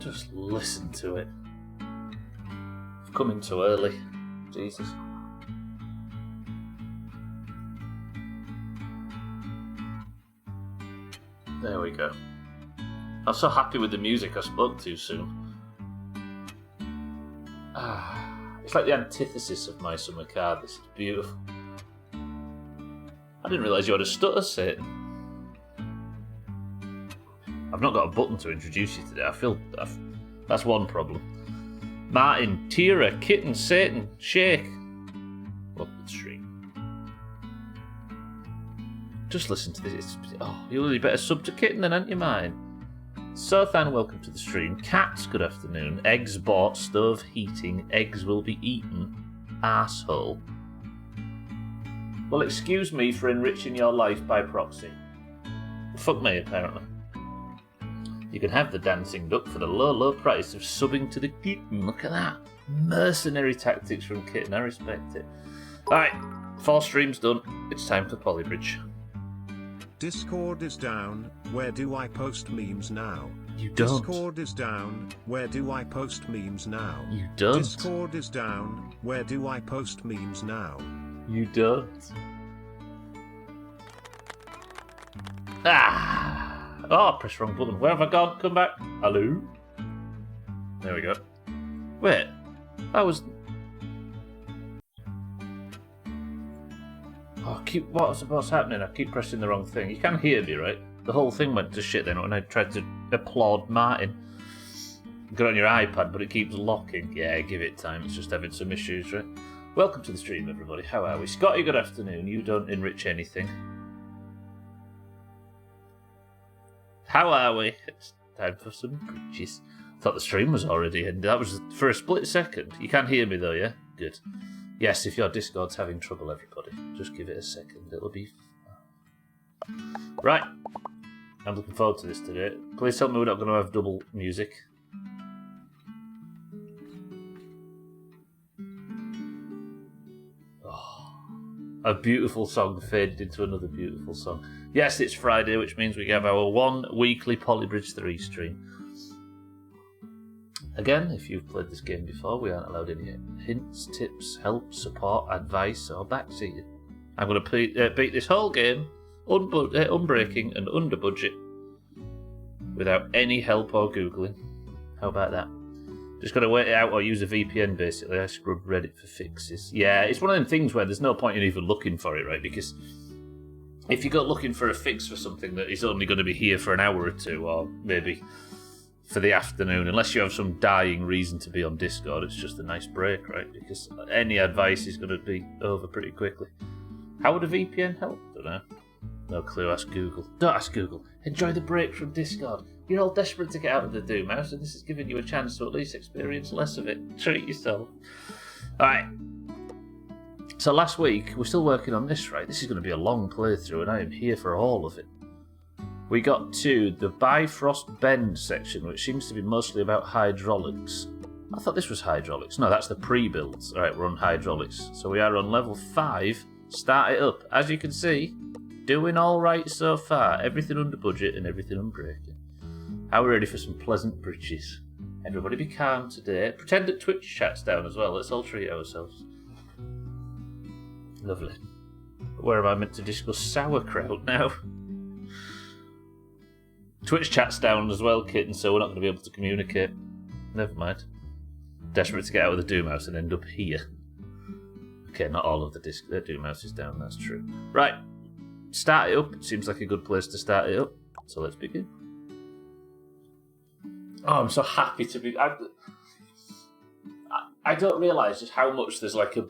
Just listen to it. I've come in too early. Jesus. There we go. I'm so happy with the music I spoke too soon. It's like the antithesis of My Summer Car. This is beautiful. I didn't realise you had a stutter, Satan. I've not got a button to introduce you today. That's one problem. Martin, Tira, Kitten, Satan, Shake. Welcome to the stream. Just listen to this. You really better sub to Kitten then, aren't you, mine? Sothan, welcome to the stream. Cats, good afternoon. Eggs bought, stove heating, eggs will be eaten. Arsehole. Well, excuse me for enriching your life by proxy. Fuck me, apparently. You can have the dancing duck for the low, low price of subbing to the Kitten. Look at that. Mercenary tactics from Kitten. I respect it. Alright, 4 streams done. It's time for Polybridge. Discord is down. Where do I post memes now? You don't. Discord is down. Where do I post memes now? You don't. Discord is down. Where do I post memes now? You don't. Oh, press wrong button. Where have I gone? Come back. Hello? There we go. Wait. That was... What's happening? I keep pressing the wrong thing. You can hear me, right? The whole thing went to shit then when I tried to applaud Martin. You got it on your iPad, but it keeps locking. Yeah, give it time. It's just having some issues, right? Welcome to the stream, everybody. How are we? Scotty, good afternoon. You don't enrich anything. How are we? It's time for some bridges. Thought the stream was already ended. That was for a split second. You can hear me though, yeah? Good. Yes, if your Discord's having trouble, everybody, just give it a second. It'll be... Right. I'm looking forward to this today. Please tell me we're not going to have double music. Oh, a beautiful song faded into another beautiful song. Yes, it's Friday, which means we have our 1 weekly Polybridge 3 stream. Again, if you've played this game before, we aren't allowed any hints, tips, help, support, advice, or backseating. I'm going to beat this whole game, unbreaking and under budget, without any help or Googling. How about that? Just got to wait it out or use a VPN, basically. I scrubbed Reddit for fixes. Yeah, it's one of them things where there's no point in even looking for it, right? Because if you go looking for a fix for something that is only going to be here for an hour or two, or maybe for the afternoon, unless you have some dying reason to be on Discord, it's just a nice break, right? Because any advice is going to be over pretty quickly. How would a VPN help? Don't know. No clue, ask Google. Don't ask Google. Enjoy the break from Discord. You're all desperate to get out of the Doomhaus, and this is giving you a chance to at least experience less of it. Treat yourself. Alright. So last week, we're still working on this, right? This is going to be a long playthrough, and I am here for all of it. We got to the Bifrost Bend section, which seems to be mostly about hydraulics. I thought this was hydraulics. No, that's the pre-builds. Alright, we're on hydraulics. So we are on level 5. Start it up. As you can see, doing alright so far. Everything under budget and everything unbreaking. How are we ready for some pleasant bridges? Everybody be calm today. Pretend that Twitch chat's down as well. Let's all treat ourselves. Lovely. Where am I meant to discuss sauerkraut now? Twitch chat's down as well, kitten, so we're not going to be able to communicate. Never mind. Desperate to get out of the Doomhaus and end up here. Okay, not all of the Doomhaus is down, that's true. Right, start it up. It seems like a good place to start it up. So let's begin. Oh, I'm so happy to be... I don't realise just how much there's like a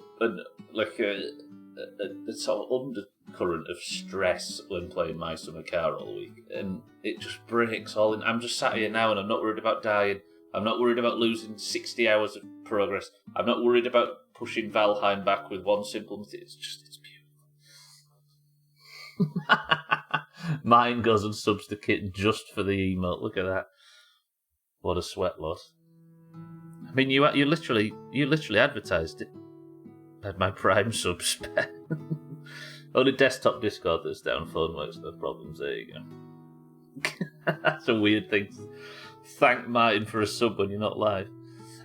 sort of undercurrent of stress when playing My Summer Car all week, and it just breaks all in. I'm just sat here now and I'm not worried about dying. I'm not worried about losing 60 hours of progress. I'm not worried about pushing Valheim back with one simple mistake. It's beautiful. Mine goes and subs the kit just for the emote. Look at that. What a sweat loss. I mean, you literally advertised it. Had my Prime sub spare. Only desktop Discord that's down, phone works, no problems. There you go. That's a weird thing to Thank Martin for a sub when you're not live.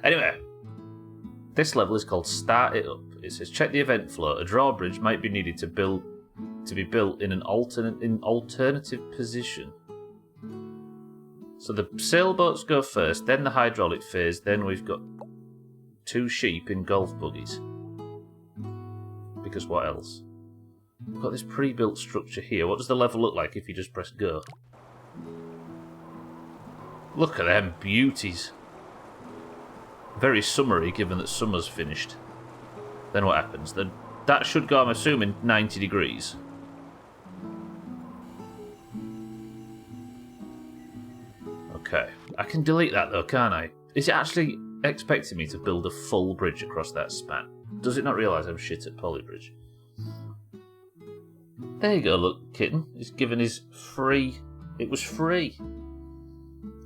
Anyway, this level is called Start It Up. It says check the event flow. A drawbridge might be needed to be built in an alternative position. So the sailboats go first, then the hydraulic phase, then we've got 2 sheep in golf buggies. Because what else? We've got this pre-built structure here. What does the level look like if you just press go? Look at them beauties. Very summery, given that summer's finished. Then what happens? Then that should go, I'm assuming, 90 degrees. Okay. I can delete that though, can't I? Is it actually expecting me to build a full bridge across that span? Does it not realise I'm shit at polybridge? There you go, look, kitten. He's given his free... It was free.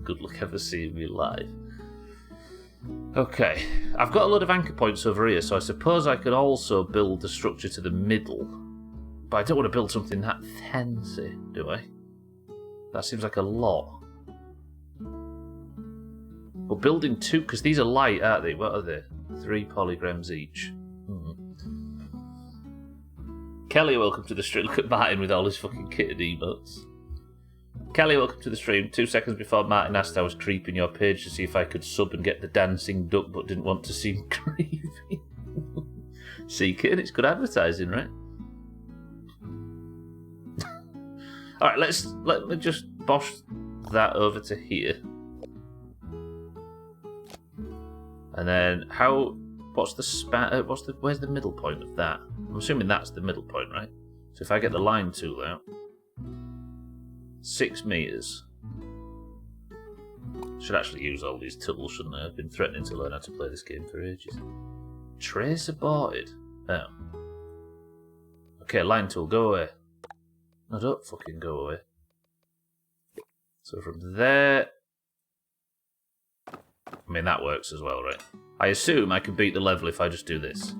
Good luck ever seeing me live. Okay, I've got a lot of anchor points over here, so I suppose I could also build a structure to the middle. But I don't want to build something that fancy, do I? That seems like a lot. But building 2, because these are light, aren't they? What are they? 3 polygrams each. Kelly, welcome to the stream. Look at Martin with all his fucking kitten emotes. Kelly, welcome to the stream. 2 seconds before Martin asked, I was creeping your page to see if I could sub and get the dancing duck, but didn't want to seem creepy. See, kitten, it's good advertising, right? Alright, let me just bosh that over to here. And then what's the span? Where's the middle point of that? I'm assuming that's the middle point, right? So if I get the line tool out, 6 meters. Should actually use all these tools, shouldn't I? I've been threatening to learn how to play this game for ages. Trace aborted. Oh. Okay, line tool, go away. No, don't fucking go away. So from there... I mean, that works as well, right? I assume I can beat the level if I just do this.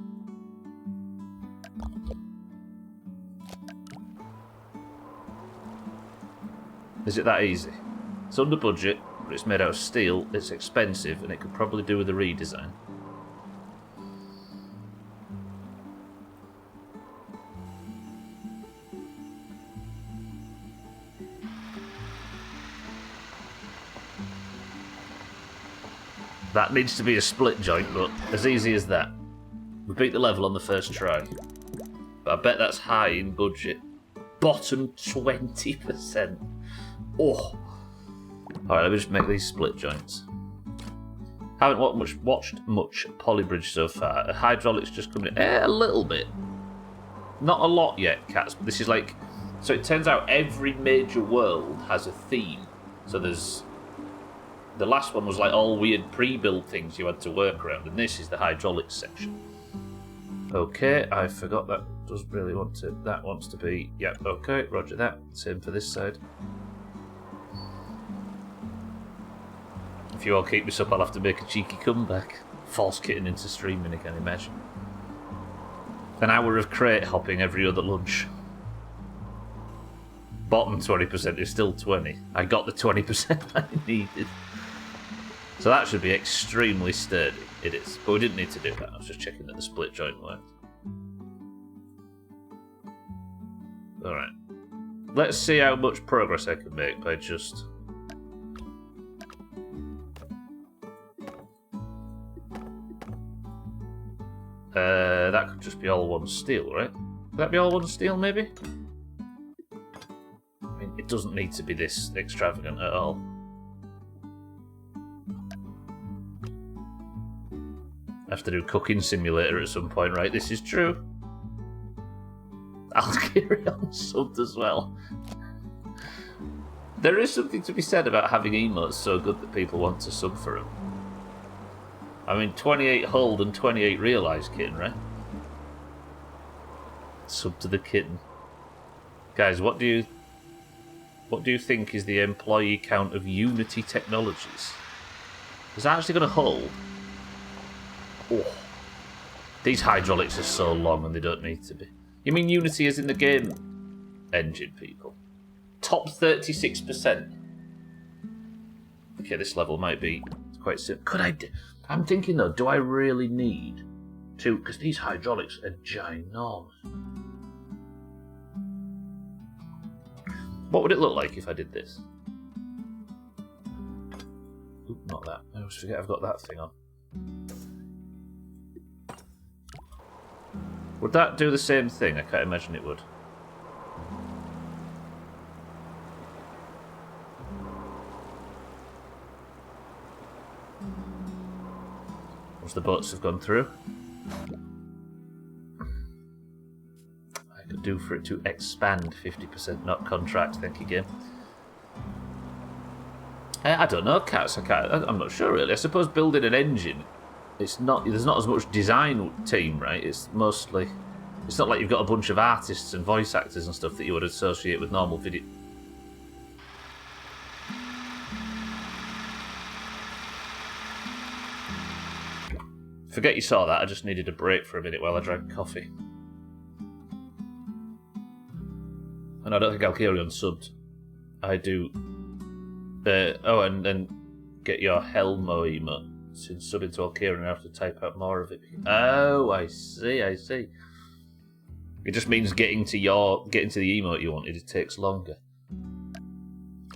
Is it that easy? It's under budget, but it's made out of steel, it's expensive, and it could probably do with a redesign. That needs to be a split joint, but as easy as that. We beat the level on the first try. But I bet that's high in budget. Bottom 20%. Oh. Alright, let me just make these split joints. Haven't watched much polybridge so far. The hydraulics just coming in a little bit. Not a lot yet, cats, but this is like... So it turns out every major world has a theme. So there's... The last one was like all weird pre-built things you had to work around, and this is the hydraulics section. Okay, I forgot that does really want to... That wants to be... Yep, okay, roger that. Same for this side. If you all keep this up, I'll have to make a cheeky comeback. False kitten into streaming, I can imagine. An hour of crate hopping every other lunch. Bottom 20% is still 20. I got the 20% I needed. So that should be extremely sturdy. It is. But we didn't need to do that. I was just checking that the split joint worked. Alright. Let's see how much progress I can make by just... that could just be all one steel, right? Could that be all one steel, maybe? I mean, it doesn't need to be this extravagant at all. I have to do Cooking Simulator at some point, right? This is true. I'll carry on subbed as well. There is something to be said about having emotes so good that people want to sub for them. I mean, 28 hold and 28 realise kitten, right? Sub to the kitten. Guys, what do you think is the employee count of Unity Technologies? Is that actually going to hold? Oh, these hydraulics are so long and they don't need to be. You mean Unity is in the game engine, people? Top 36%. Okay, this level might be quite simple. I'm thinking though, do I really need to? Because these hydraulics are ginormous. What would it look like if I did this? Oop, not that. I always forget I've got that thing on. Would that do the same thing? I can't imagine it would. Once the boats have gone through. I could do for it to expand 50%, not contract, thank you, game. I don't know, Cats. I'm not sure really. I suppose building an engine, there's not as much design team, right? It's not like you've got a bunch of artists and voice actors and stuff that you would associate with normal video. Forget you saw that. I just needed a break for a minute while I drank coffee. And I don't think I'll carry on subbed. I do. And then get your Helmo emote. Since subbing to Alkira, I have to type out more of it. Oh, I see. It just means getting to the emote you wanted. It takes longer.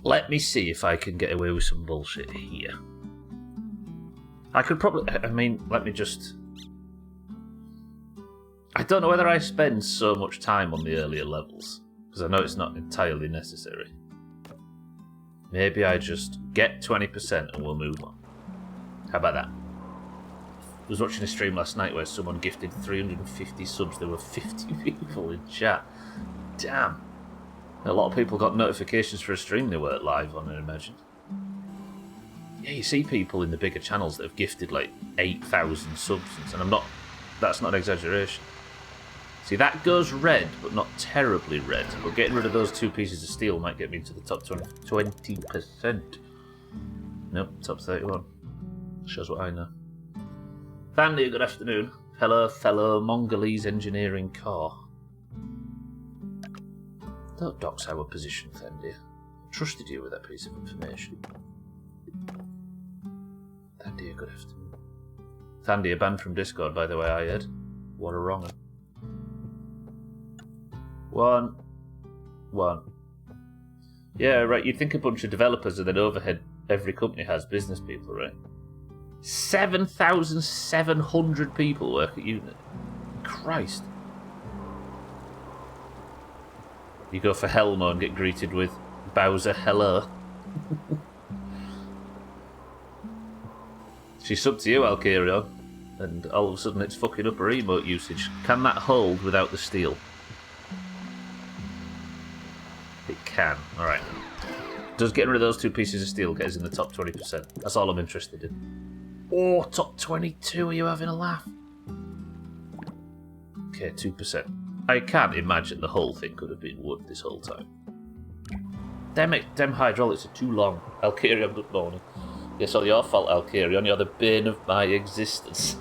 Let me see if I can get away with some bullshit here. I could probably. Let me just. I don't know whether I spend so much time on the earlier levels because I know it's not entirely necessary. Maybe I just get 20% and we'll move on. How about that? I was watching a stream last night where someone gifted 350 subs. There were 50 people in chat. Damn. A lot of people got notifications for a stream they weren't live on, I imagine. Yeah, you see people in the bigger channels that have gifted like 8,000 subs, and that's not an exaggeration. See, that goes red, but not terribly red. But getting rid of those 2 pieces of steel might get me into the top 20%. Nope, top 31. Shows what I know. Thandy, good afternoon. Hello, fellow Mongolese engineering corps. Don't dox our position, Thandy. I trusted you with that piece of information. Thandy, good afternoon. Thandy, banned from Discord, by the way, I heard. What a wrong one. Yeah, right, you'd think a bunch of developers and then overhead every company has business people, right? 7,700 people work at Unit. Christ. You go for Helmo and get greeted with Bowser, hello. She's subbed to you, Alkarion, and all of a sudden it's fucking up her emote usage. Can that hold without the steel? It can. Alright. Does getting rid of those 2 pieces of steel get us in the top 20%? That's all I'm interested in. Oh, top 22, are you having a laugh? Okay, 2%. I can't imagine the whole thing could have been wood this whole time. Dem hydraulics are too long. Alkarion, good morning. Yes, all your fault, Alkarion. You're the bane of my existence.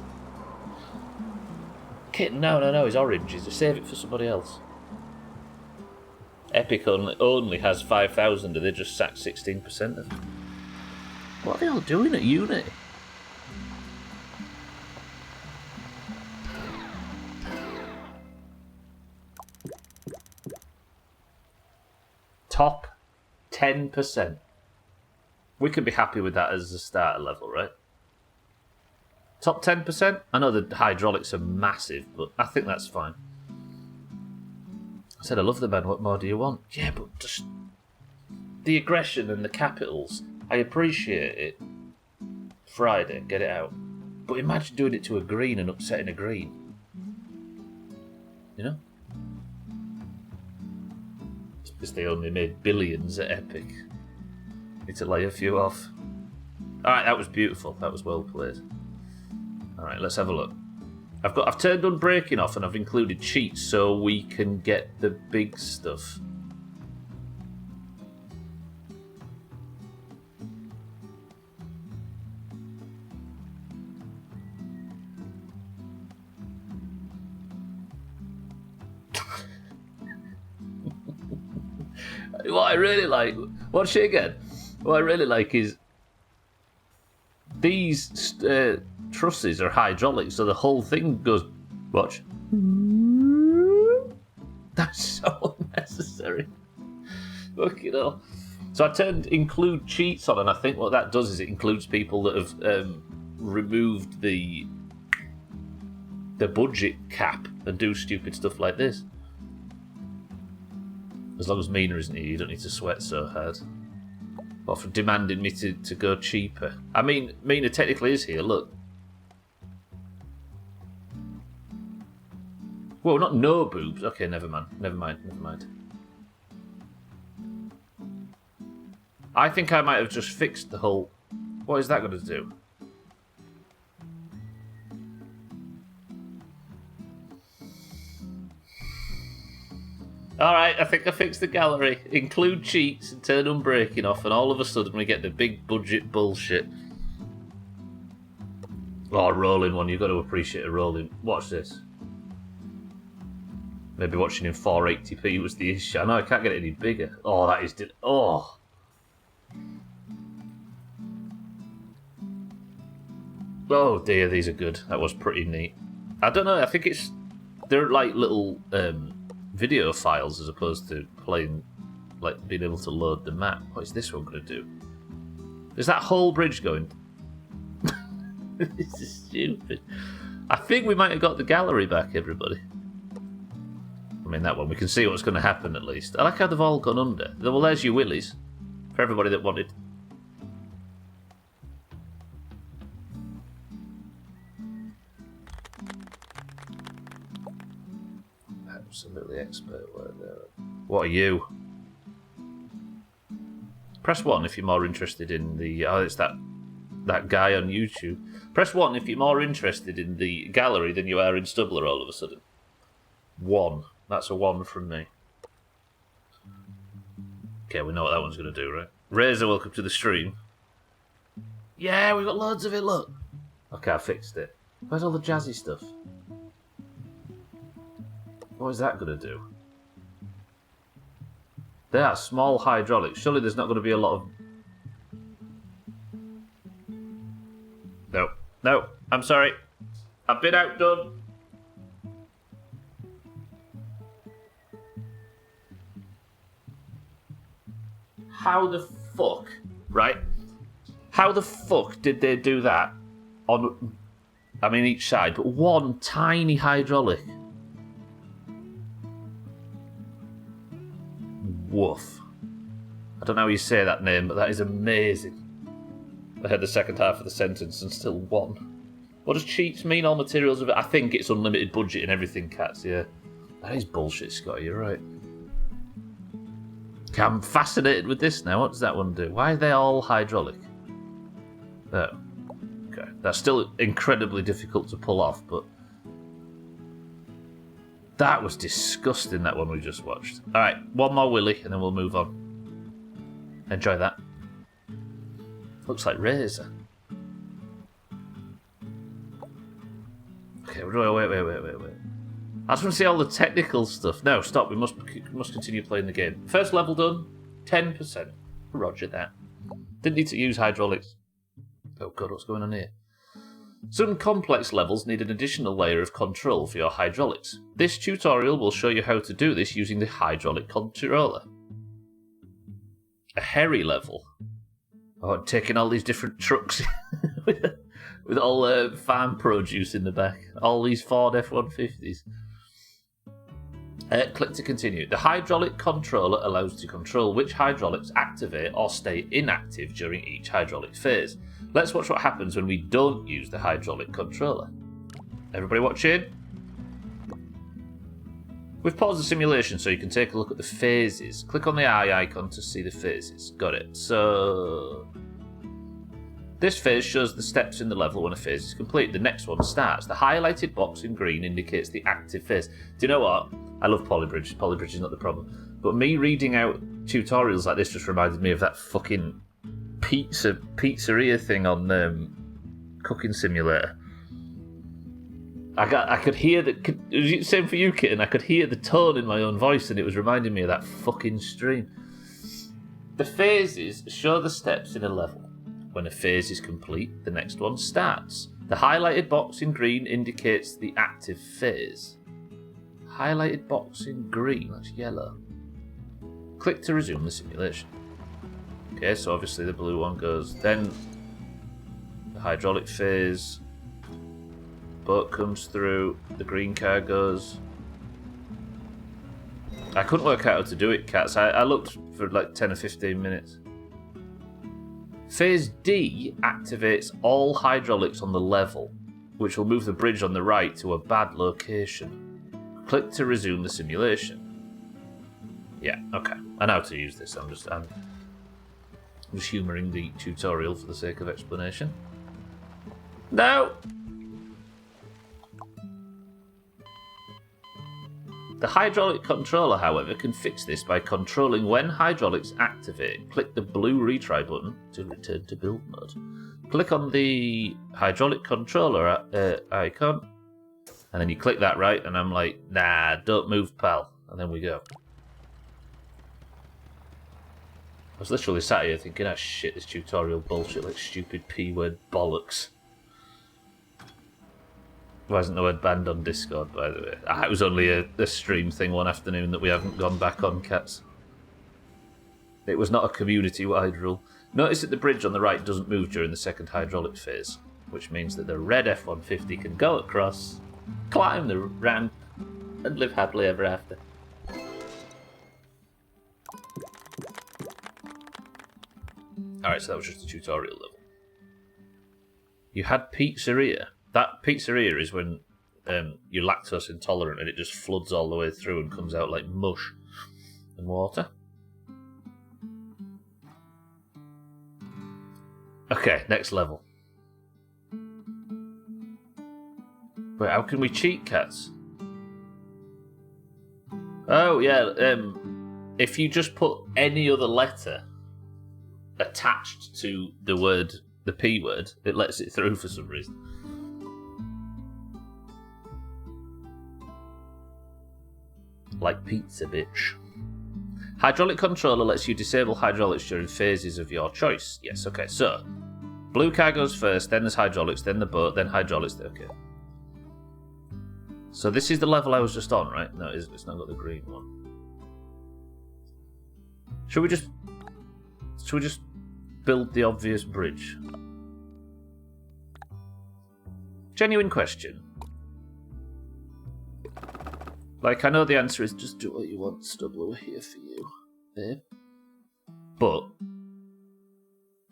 Kit, no, he's orange. Just save it for somebody else. Epic only has 5,000 and they just sacked 16% of it. What are they all doing at Unity? Top 10%. We can be happy with that as a starter level, right? Top 10%? I know the hydraulics are massive, but I think that's fine. I said I love the man, what more do you want? Yeah, but just the aggression and the capitals, I appreciate it. Friday, get it out. But imagine doing it to a green and upsetting a green. You know? It's because they only made billions at Epic. Need to lay a few off. Alright, that was beautiful. That was well played. Alright, let's have a look. I've turned unbreaking off and I've included cheats so we can get the big stuff. What I really like... What's she again? What I really like is these trusses are hydraulic, so the whole thing goes. Watch. That's so unnecessary. Fucking hell. So I turned include cheats on, and I think what that does is it includes people that have removed the budget cap and do stupid stuff like this. As long as Mina isn't here, you don't need to sweat so hard. Or for demanding me to go cheaper. I mean, Mina technically is here, look. Whoa, not no boobs. Okay, never mind. I think I might have just fixed the whole... What is that going to do? Alright, I think I fixed the gallery. Include cheats and turn unbreaking off, and all of a sudden we get the big budget bullshit. Oh, a rolling one. You've got to appreciate a rolling. Watch this. Maybe watching in 480p was the issue. I know I can't get it any bigger. Oh, that is... Oh. Oh dear, these are good. That was pretty neat. I don't know, I think it's... They're like little video files as opposed to playing... Like, being able to load the map. What is this one going to do? Is that whole bridge going? This is stupid. I think we might have got the gallery back, everybody. I mean, that one. We can see what's going to happen, at least. I like how they've all gone under. Well, there's your willies. For everybody that wanted. Absolutely expert work there. What are you? Press 1 if you're more interested in the... Oh, it's that guy on YouTube. Press 1 if you're more interested in the gallery than you are in Stubbler all of a sudden. 1. That's a 1 from me. Okay, we know what that one's going to do, right? Razor, welcome to the stream. Yeah, we've got loads of it, look. Okay, I fixed it. Where's all the jazzy stuff? What is that going to do? They are small hydraulics. Surely there's not going to be a lot of... No, I'm sorry. I've been outdone. How the fuck, right? How the fuck did they do that on, I mean, each side, but one tiny hydraulic? Woof. I don't know how you say that name, but that is amazing. I heard the second half of the sentence and still won. What does cheats mean? All materials of it? I think it's unlimited budget and everything, cats, yeah. That is bullshit, Scotty, you're right. Okay, I'm fascinated with this now. What does that one do? Why are they all hydraulic? Oh. Okay. That's still incredibly difficult to pull off, but... That was disgusting, that one we just watched. Alright, one more willy, and then we'll move on. Enjoy that. Looks like Razor. Okay, wait. I just want to see all the technical stuff. No, stop. We must continue playing the game. First level done. 10%. Roger that. Didn't need to use hydraulics. Oh god, what's going on here? Some complex levels need an additional layer of control for your hydraulics. This tutorial will show you how to do this using the hydraulic controller. A hairy level. Oh, taking all these different trucks with all farm produce in the back. All these Ford F-150s. Click to continue. The hydraulic controller allows to control which hydraulics activate or stay inactive during each hydraulic phase. Let's watch what happens when we don't use the hydraulic controller. Everybody watching? We've paused the simulation so you can take a look at the phases. Click on the eye icon to see the phases. Got it. So... This phase shows the steps in the level when a phase is complete. The next one starts. The highlighted box in green indicates the active phase. Do you know what? I love Polybridge. Polybridge is not the problem. But me reading out tutorials like this just reminded me of that fucking pizzeria thing on Cooking Simulator. I could hear the... It was same for you, Kitten. I could hear the tone in my own voice and it was reminding me of that fucking stream. The phases show the steps in a level. When a phase is complete, the next one starts. The highlighted box in green indicates the active phase. Highlighted box in green, that's yellow. Click to resume the simulation. Okay, so obviously the blue one goes, then the hydraulic phase, boat comes through, the green car goes. I couldn't work out how to do it, cats. I looked for like 10 or 15 minutes. Phase D activates all hydraulics on the level, which will move the bridge on the right to a bad location. Click to resume the simulation. Yeah, okay. I know how to use this. I'm just humouring the tutorial for the sake of explanation. No! The hydraulic controller, however, can fix this by controlling when hydraulics activate. Click the blue retry button to return to build mode. Click on the hydraulic controller icon, and then you click that right, and I'm like, nah, don't move, pal. And then we go. I was literally sat here thinking, ah, shit, this tutorial bullshit, like stupid P-word bollocks. Why isn't the word banned on Discord, by the way? It was only a stream thing one afternoon that we haven't gone back on, cats. It was not a community-wide rule. Notice that the bridge on the right doesn't move during the second hydraulic phase, which means that the red F-150 can go across, climb the ramp, and live happily ever after. Alright, so that was just a tutorial level. You had pizzeria. That pizzeria is when you're lactose intolerant and it just floods all the way through and comes out like mush and water. Okay, next level. Wait, how can we cheat, cats? Oh, yeah, if you just put any other letter attached to the word, the P word, it lets it through for some reason. Like pizza, bitch. Hydraulic controller lets you disable hydraulics during phases of your choice. Yes, okay, so blue car goes first, then there's hydraulics, then the boat, then hydraulics, okay. So this is the level I was just on, right? No, it's not got the green one. Should we just build the obvious bridge? Genuine question. Like, I know the answer is just do what you want, Stubble, we're here for you, babe. But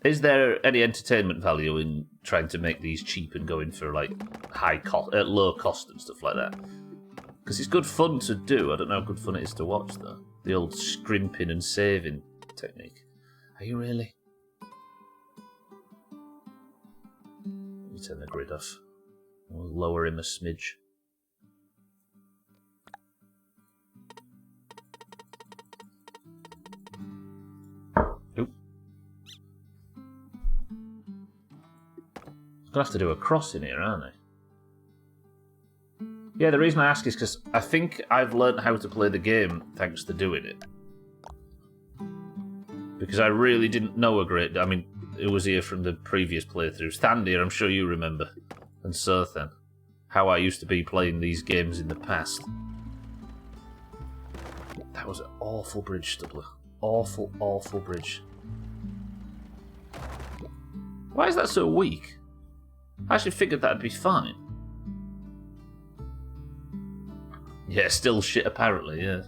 is there any entertainment value in trying to make these cheap and going for like low cost and stuff like that? Because it's good fun to do. I don't know how good fun it is to watch though. The old scrimping and saving technique. Are you really? Let me turn the grid off. We'll lower him a smidge. Gonna have to do a cross in here, aren't I? Yeah, the reason I ask is because I think I've learnt how to play the game thanks to doing it. Because I really didn't know a great... I mean, it was here from the previous playthroughs. Thandir, I'm sure you remember. And Sothan. How I used to be playing these games in the past. That was an awful bridge, Stubbler. Awful, awful bridge. Why is that so weak? I actually figured that'd be fine. Yeah, still shit apparently, yeah.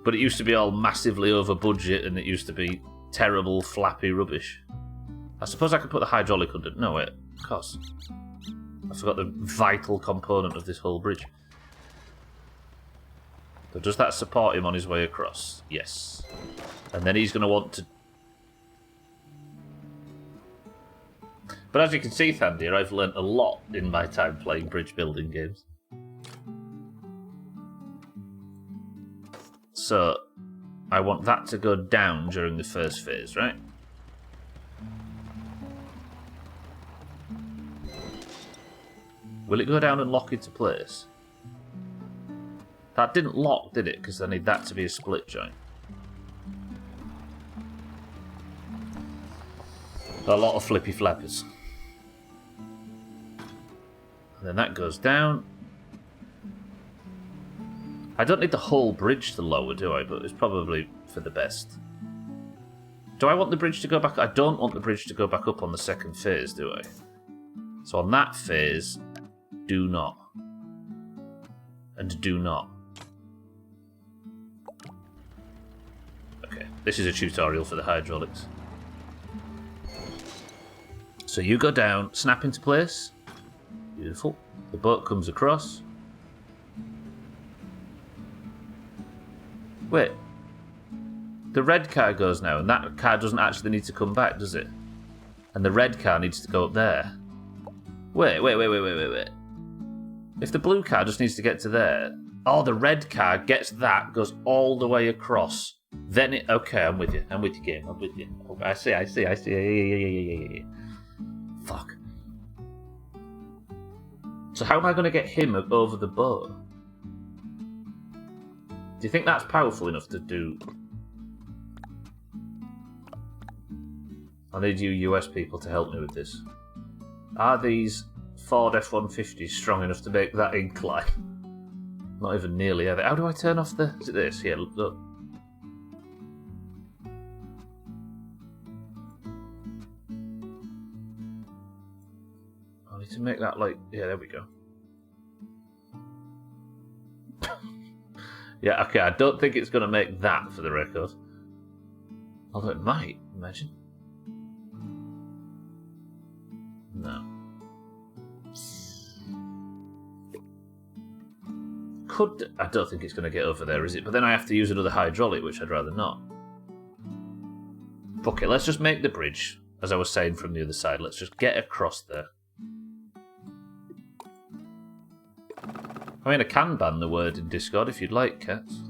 But it used to be all massively over budget and it used to be terrible, flappy rubbish. I suppose I could put the hydraulic under... No, wait, of course. I forgot the vital component of this whole bridge. So does that support him on his way across? Yes. And then he's going to want to... But as you can see, Thandir, I've learnt a lot in my time playing bridge building games. So, I want that to go down during the first phase, right? Will it go down and lock into place? That didn't lock, did it? Because I need that to be a split joint. A lot of flippy flappers. And then that goes down. I don't need the whole bridge to lower, do I? But it's probably for the best. Do I want the bridge to go back? I don't want the bridge to go back up on the second phase, do I? So on that phase, do not. And do not. Okay, this is a tutorial for the hydraulics. So you go down, snap into place. Beautiful. The boat comes across. Wait. The red car goes now, and that car doesn't actually need to come back, does it? And the red car needs to go up there. Wait. If the blue car just needs to get to there... Oh, the red car gets that, goes all the way across. Then it... Okay, I'm with you. I'm with you, game. I'm with you. Okay, I see. Yeah. Fuck. So how am I going to get him over the boat? Do you think that's powerful enough to do... I need you US people to help me with this. Are these Ford F-150s strong enough to make that incline? Not even nearly, are they? How do I turn off the... Is it this? Here, look. I need to make that like... Yeah, there we go. Yeah, okay, I don't think it's going to make that for the record. Although it might, imagine. No. I don't think it's going to get over there, is it? But then I have to use another hydraulic, which I'd rather not. Fuck it, let's just make the bridge, as I was saying from the other side. Let's just get across there. I mean, I can ban the word in Discord if you'd like, cats.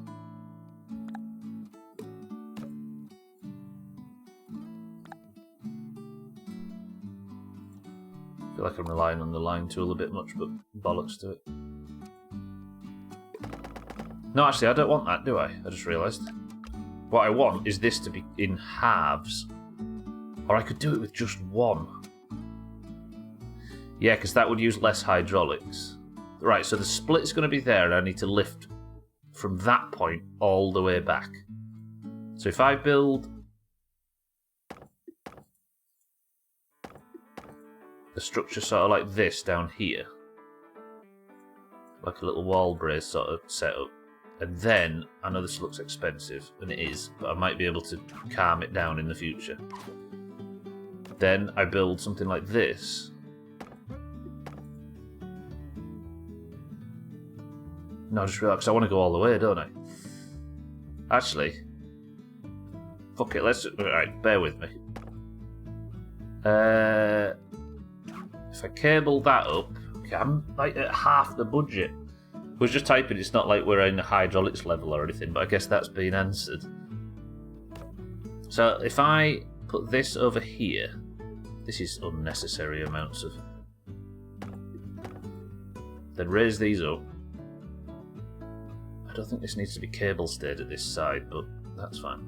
I feel like I'm relying on the line tool a bit much, but bollocks to it. No, actually, I don't want that, do I? I just realised. What I want is this to be in halves. Or I could do it with just one. Yeah, because that would use less hydraulics. Right, so the split's going to be there, and I need to lift from that point all the way back. So if I build a structure sort of like this down here, like a little wall brace sort of setup, and then, I know this looks expensive, and it is, but I might be able to calm it down in the future. Then I build something like this. No, I just realised, because I want to go all the way, don't I? Actually, fuck it, let's... Alright, bear with me. If I cable that up... Okay, I'm like at half the budget. I was just typing, it's not like we're in the hydraulics level or anything, but I guess that's been answered. So if I put this over here... This is unnecessary amounts of... Then raise these up. I don't think this needs to be cable stayed at this side, but that's fine.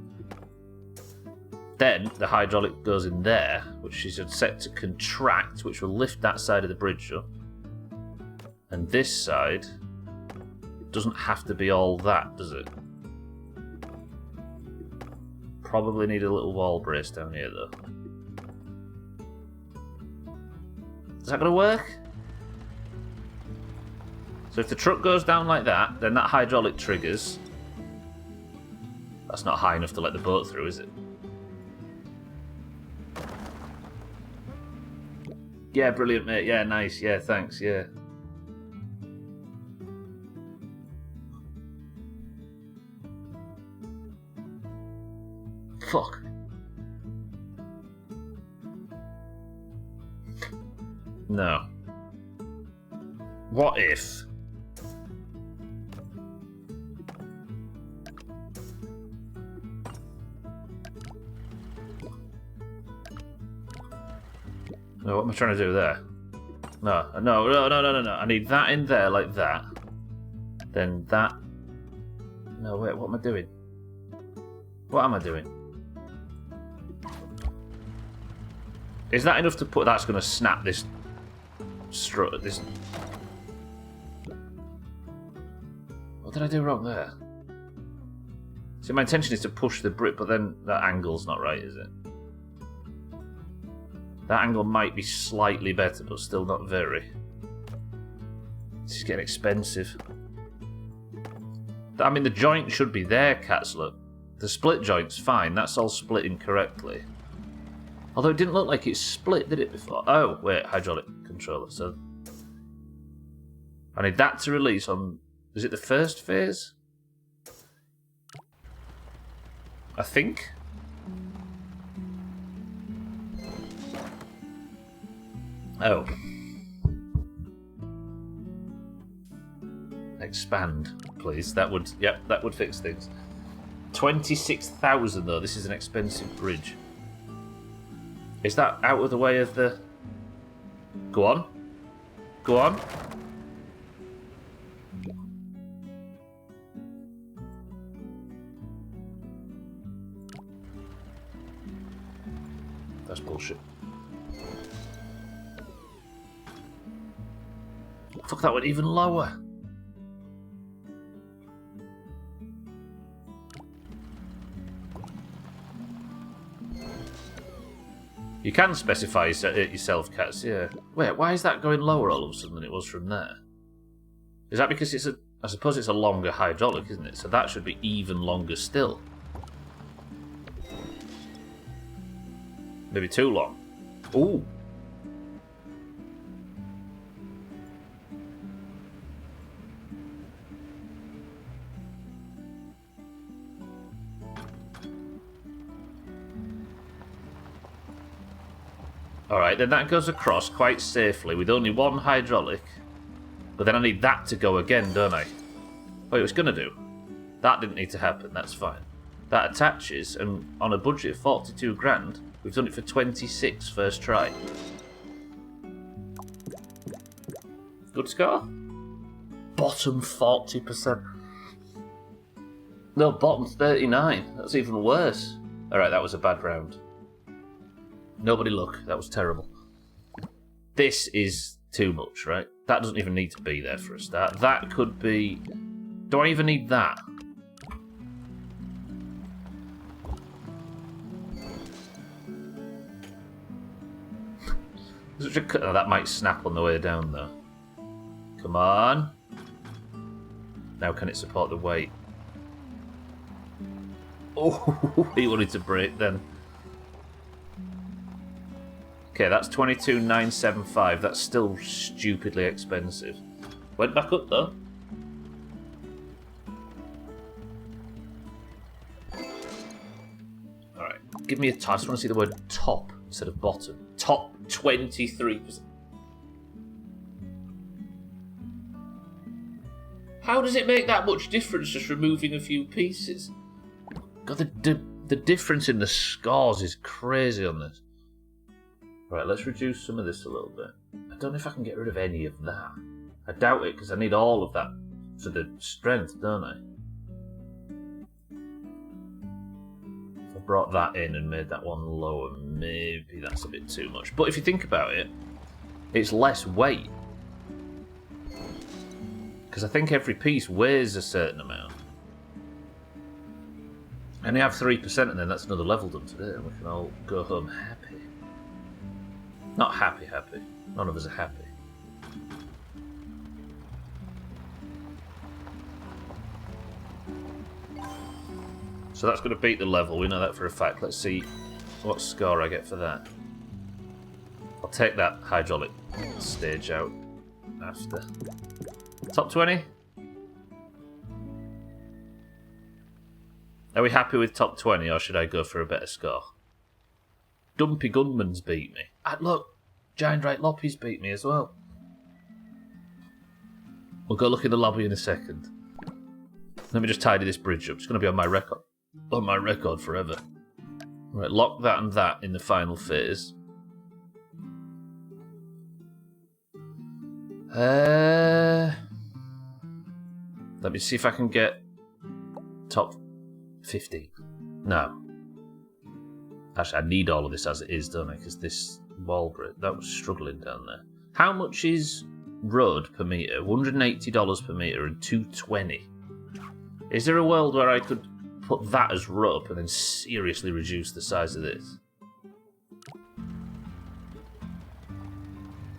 Then the hydraulic goes in there, which is set to contract, which will lift that side of the bridge up. And this side doesn't have to be all that, does it? Probably need a little wall brace down here, though. Is that going to work? So if the truck goes down like that, then that hydraulic triggers. That's not high enough to let the boat through, is it? Yeah, brilliant, mate. Yeah, nice. Yeah, thanks. Yeah. Fuck. No. What if... No, what am I trying to do there? No. I need that in there like that. Then that... No, wait, what am I doing? What am I doing? Is that enough to put... That's going to snap this... This... What did I do wrong there? See, my intention is to push the brick, but then that angle's not right, is it? That angle might be slightly better, but still not very. This is getting expensive. I mean, the joint should be there, cats, look. The split joint's fine, that's all split incorrectly. Although it didn't look like it split, did it, before? Oh, wait, hydraulic controller, so... I need that to release on... Is it the first phase? I think. Oh. Expand, please. That would, yep, that would fix things. 26,000 though. This is an expensive bridge. Is that out of the way of the... Go on. Go on. That's bullshit. Fuck, that went even lower. You can specify it yourself, cats, yeah. Wait, why is that going lower all of a sudden than it was from there? Is that because it's a... I suppose it's a longer hydraulic, isn't it? So that should be even longer still. Maybe too long. Ooh. Alright, then that goes across quite safely with only one hydraulic. But then I need that to go again, don't I? Oh, it was going to do. That didn't need to happen, that's fine. That attaches, and on a budget of 42 grand, we've done it for 26 first try. Good score? Bottom 40%. No, bottom 39. That's even worse. Alright, that was a bad round. Nobody look, that was terrible. This is too much, right? That doesn't even need to be there for a start. That could be... Do I even need that? Oh, that might snap on the way down, though. Come on. Now can it support the weight? Oh, he wanted to break then. Okay, that's 22,975. That's still stupidly expensive. Went back up, though. Alright, give me a top. I just want to see the word top instead of bottom. Top 23%. How does it make that much difference just removing a few pieces? God, the difference in the scores is crazy on this. Right, let's reduce some of this a little bit. I don't know if I can get rid of any of that. I doubt it, because I need all of that for the strength, don't I? If I brought that in and made that one lower, maybe that's a bit too much. But if you think about it, it's less weight. Because I think every piece weighs a certain amount. And they have 3%, and then that's another level done today, and we can all go home happy. Not happy. None of us are happy. So that's going to beat the level, we know that for a fact. Let's see what score I get for that. I'll take that hydraulic stage out after. Top 20? Are we happy with top 20, or should I go for a better score? Dumpy Gunman's beat me. And look, Giant Right Loppy's beat me as well. We'll go look in the lobby in a second. Let me just tidy this bridge up. It's going to be on my record forever. Right, lock that and that in the final phase. Let me see if I can get top 50. No. Actually, I need all of this as it is, don't I? Because this wall bridge. That was struggling down there. How much is road per metre? $180 per metre and $220. Is there a world where I could put that as rope and then seriously reduce the size of this?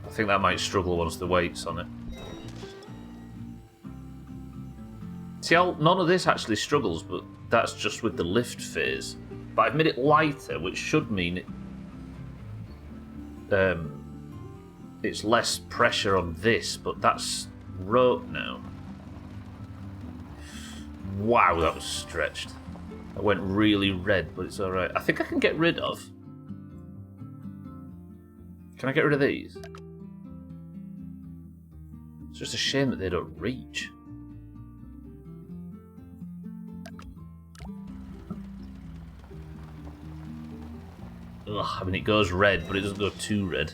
I think that might struggle once the weight's on it. See, none of this actually struggles, but that's just with the lift phase. But I've made it lighter, which should mean it's less pressure on this, but that's rope now. Wow, that was stretched. I went really red, but it's alright. I think I can get rid of... Can I get rid of these? It's just a shame that they don't reach. Ugh, I mean, it goes red, but it doesn't go too red.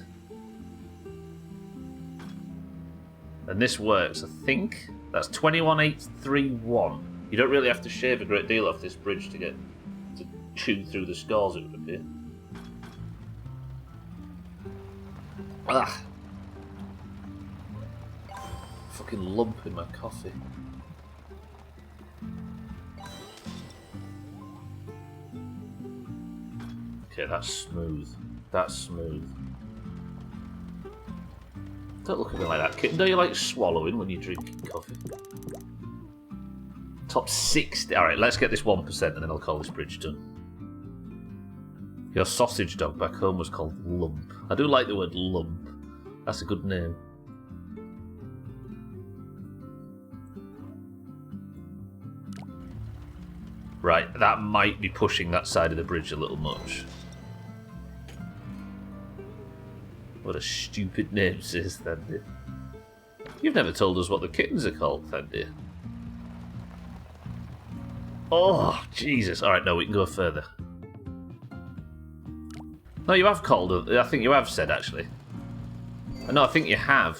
And this works, I think. That's 21,831. You don't really have to shave a great deal off this bridge to chew through the scores, it would appear. Ugh. Fucking lump in my coffee. Okay, that's smooth. That's smooth. Don't look at me like that, kitten. Don't you like swallowing when you're drinking coffee? Top 60. Alright, let's get this 1% and then I'll call this bridge done. Your sausage dog back home was called Lump. I do like the word lump. That's a good name. Right, that might be pushing that side of the bridge a little much. What a stupid name, says Thandy. You've never told us what the kittens are called, Thandy. Oh, Jesus. Alright, no, we can go further. No, you have called her. I think you have said, actually. No, I think you have.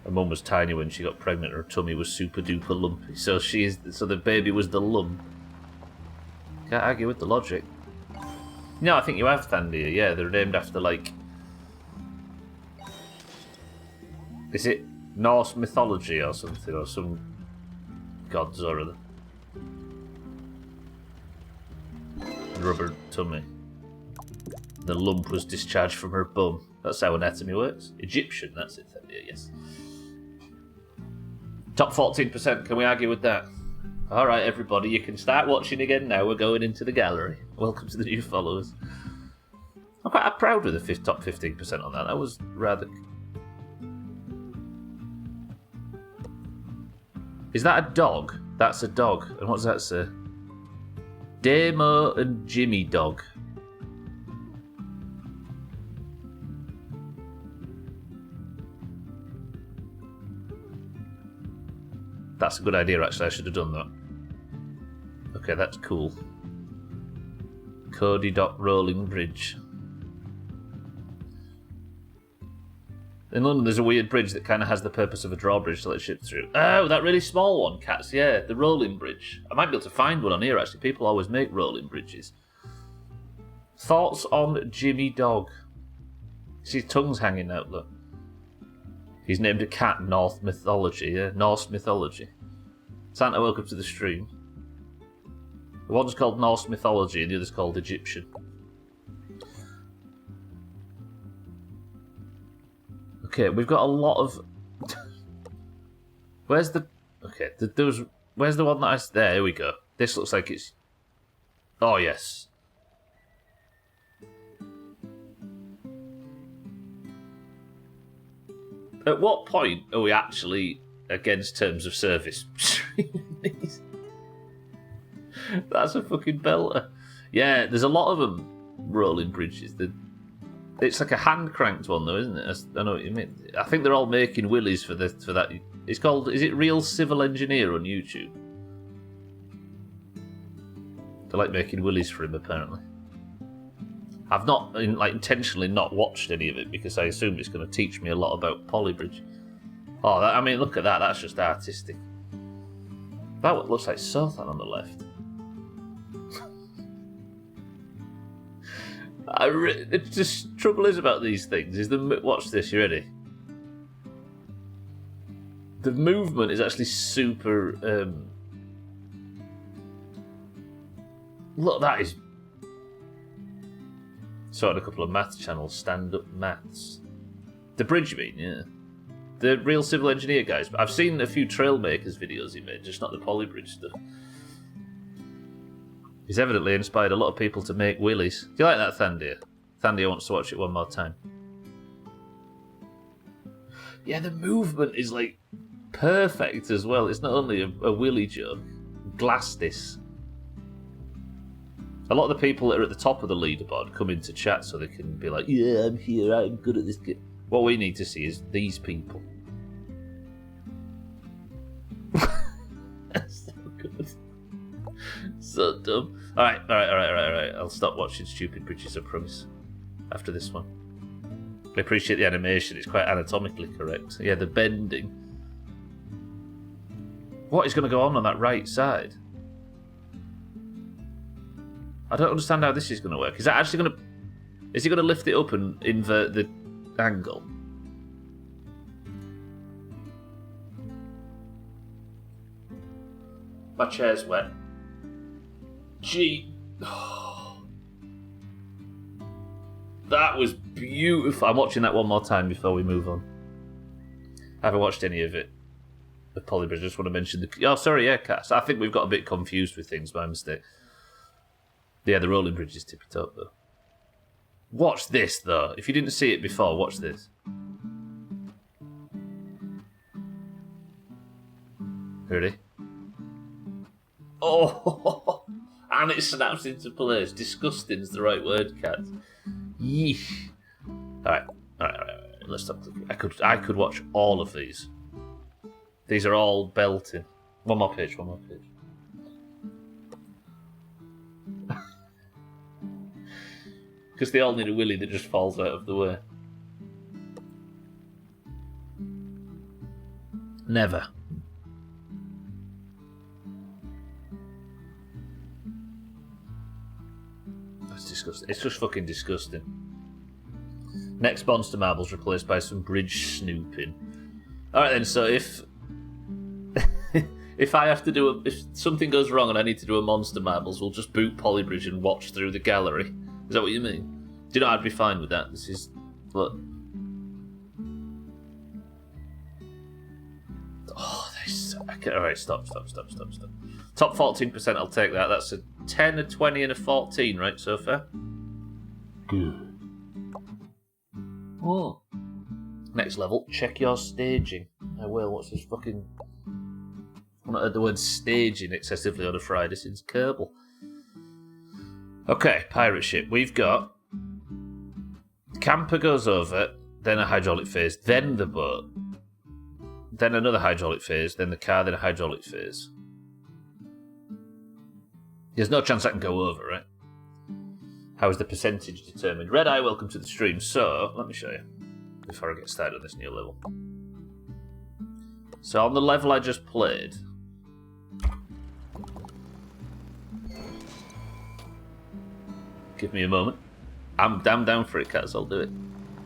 Her mum was tiny when she got pregnant. Her tummy was super duper lumpy. So the baby was the lump. Can't argue with the logic. No, I think you have, Thandia. Yeah, they're named after, like... Is it Norse mythology or something? Or some gods or other? Rubber tummy. The lump was discharged from her bum. That's how anatomy works. Egyptian, that's it, Thandia, yes. Top 14%, can we argue with that? Alright, everybody, you can start watching again now. We're going into the gallery. Welcome to the new followers. I'm quite proud of the top 15% on that. That was rather... Is that a dog? That's a dog. And what does that say? Damo and Jimmy Dog. That's a good idea, actually. I should have done that. Okay, that's cool. Cody Dock Rolling Bridge. In London, there's a weird bridge that kind of has the purpose of a drawbridge to let ships through. Oh, that really small one, Cats. Yeah, the rolling bridge. I might be able to find one on here, actually. People always make rolling bridges. Thoughts on Jimmy Dog? His tongue's hanging out, though. He's named a cat Norse mythology, yeah? Norse mythology. Santa, welcome to the stream. The one's called Norse mythology and the other's called Egyptian. Okay, we've got a lot of... Where's the... Okay, where's the one that I... There, here we go. This looks like it's... Oh, yes. At what point are we actually against terms of service? That's a fucking belter. Yeah, there's a lot of them rolling bridges. It's like a hand-cranked one, though, isn't it? I know what you mean. I think they're all making willies for that. It's called... Is it Real Civil Engineer on YouTube? They like making willies for him, apparently. I've not, intentionally not watched any of it because I assume it's going to teach me a lot about polybridge. Oh, I mean, look at that. That's just artistic. That looks like Sothan on the left. The trouble is about these things is watch this. You ready? The movement is actually super. Look, that is. Saw on a couple of maths channels, stand-up maths. The bridge, you mean? Yeah. The real civil engineer guys. I've seen a few Trailmakers videos he made, just not the poly bridge stuff. He's evidently inspired a lot of people to make wheelies. Do you like that, Thandia? Thandia wants to watch it one more time. Yeah, the movement is like perfect as well. It's not only a wheelie joke. Glastis. A lot of the people that are at the top of the leaderboard come into chat so they can be like, yeah, I'm here, I'm good at this game. What we need to see is these people. That's so good. So dumb. Alright. I'll stop watching stupid bridges, I promise. After this one. I appreciate the animation, it's quite anatomically correct. Yeah, the bending. What is going to go on that right side? I don't understand how this is going to work. Is that actually going to... Is he going to lift it up and invert the angle? My chair's wet. Gee. That was beautiful. I'm watching that one more time before we move on. I haven't watched any of it. The Polybridge. I just want to mention the... Oh, sorry, yeah, Cass. I think we've got a bit confused with things, by mistake. Yeah, the rolling bridge is tippy-top, though. Watch this, though. If you didn't see it before, watch this. Ready? Oh! And it snaps into place. Disgusting is the right word, Cat. Yeesh. Alright. Let's stop clicking. I could watch all of these. These are all belting. One more page. Because they all need a willy that just falls out of the way. Never. That's disgusting. It's just fucking disgusting. Next Monster Marbles replaced by some bridge snooping. Alright then, so if I have to do if something goes wrong and I need to do a Monster Marbles, we'll just boot Polybridge and watch through the gallery. Is that what you mean? Do you know I'd be fine with that? This is... Look. Oh, this... Okay, alright, stop. Top 14%, I'll take that. That's a 10, a 20 and a 14, right, so far? Good. Oh. Next level, check your staging. I will, what's this fucking... I've not heard the word staging excessively on a Friday since Kerbal. Okay, pirate ship. We've got camper goes over, then a hydraulic phase, then the boat, then another hydraulic phase, then the car, then a hydraulic phase. There's no chance I can go over, right? How is the percentage determined? Red Eye, welcome to the stream. So, let me show you before I get started on this new level. So on the level I just played, give me a moment. I'm damn down for it, Cats. I'll do it.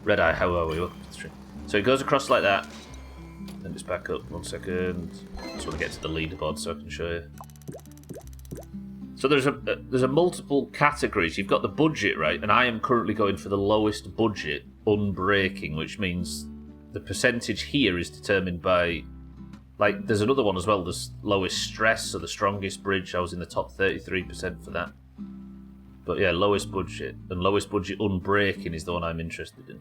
Red Eye, how are we? Welcome to the stream. So it goes across like that. Then it's back up. 1 second. Just want to get to the leaderboard so I can show you. So there's a multiple categories. You've got the budget, right? And I am currently going for the lowest budget, unbreaking, which means the percentage here is determined by... Like, there's another one as well, the lowest stress, so the strongest bridge. I was in the top 33% for that. But yeah, lowest budget. And lowest budget unbreaking is the one I'm interested in.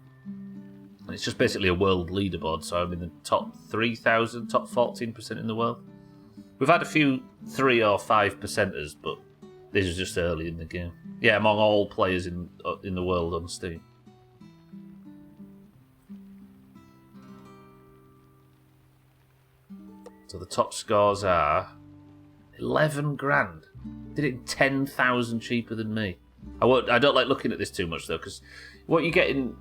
And it's just basically a world leaderboard, so I'm in the top 3,000, top 14% in the world. We've had a few 3 or 5%ers, but this is just early in the game. Yeah, among all players in the world on Steam. So the top scores are 11 grand. Did it 10,000 cheaper than me. I don't like looking at this too much though, because what you get in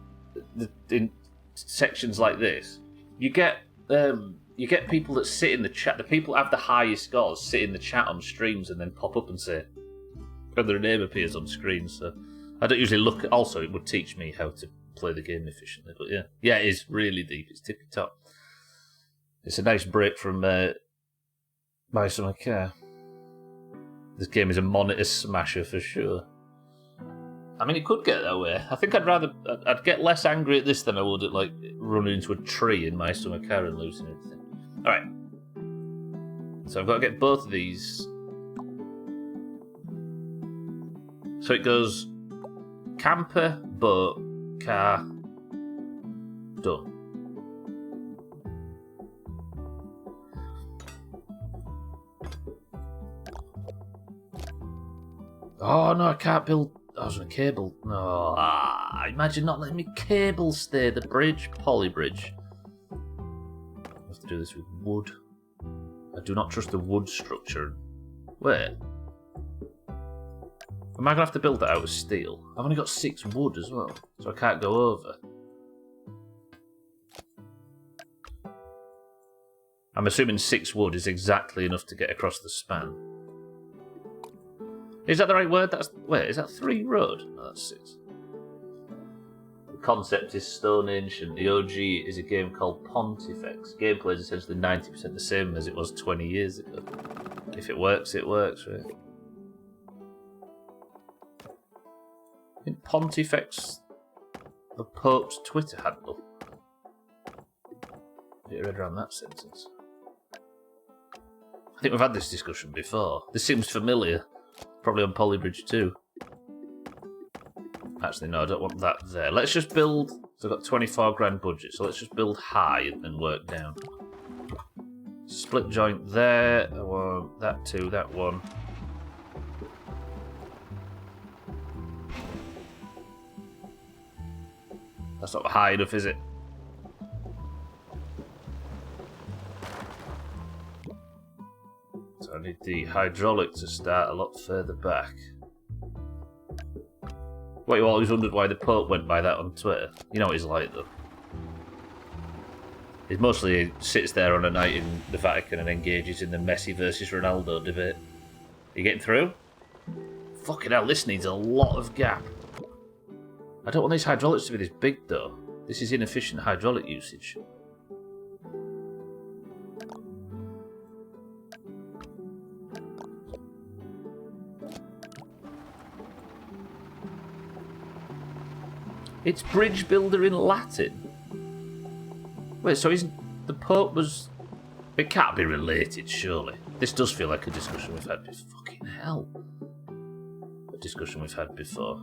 sections like this, you get people that sit in the chat. The people that have the highest scores sit in the chat on streams and then pop up and say, and their name appears on screen. So I don't usually look at... Also, it would teach me how to play the game efficiently, but yeah. Yeah, it is really deep. It's tippy top. It's a nice break from Buy Some Car. This game is a monitor smasher for sure. I mean, it could get that way. I think I'd get less angry at this than I would at, like, running into a tree in My Summer Car and losing everything. Alright. So I've got to get both of these. So it goes camper, boat, car, done. Oh no, I can't build... I was on a cable. No, imagine not letting me cable stay. The bridge, poly bridge. I have to do this with wood. I do not trust the wood structure. Wait. Am I going to have to build that out of steel? I've only got 6 wood as well, so I can't go over. I'm assuming 6 wood is exactly enough to get across the span. Is that the right word? Wait, is that 3 road? No, that's 6. The concept is stone ancient. The OG is a game called Pontifex. Gameplay is essentially 90% the same as it was 20 years ago. If it works, right? I think Pontifex, the Pope's Twitter handle. Get your head around that sentence. I think we've had this discussion before. This seems familiar. Probably on Polybridge too. Actually, no, I don't want that there. Let's just build... So I've got 24 grand budget, so let's just build high and work down. Split joint there. I want that too, that one. That's not high enough, is it? So I need the hydraulic to start a lot further back. What, you always wondered why the Pope went by that on Twitter? You know what he's like, though. He mostly sits there on a night in the Vatican and engages in the Messi versus Ronaldo debate. You getting through? Fucking hell, this needs a lot of gap. I don't want these hydraulics to be this big, though. This is inefficient hydraulic usage. It's bridge builder in Latin. Wait, so the Pope was... It can't be related, surely. This does feel like a discussion we've had before. Fucking hell. A discussion we've had before.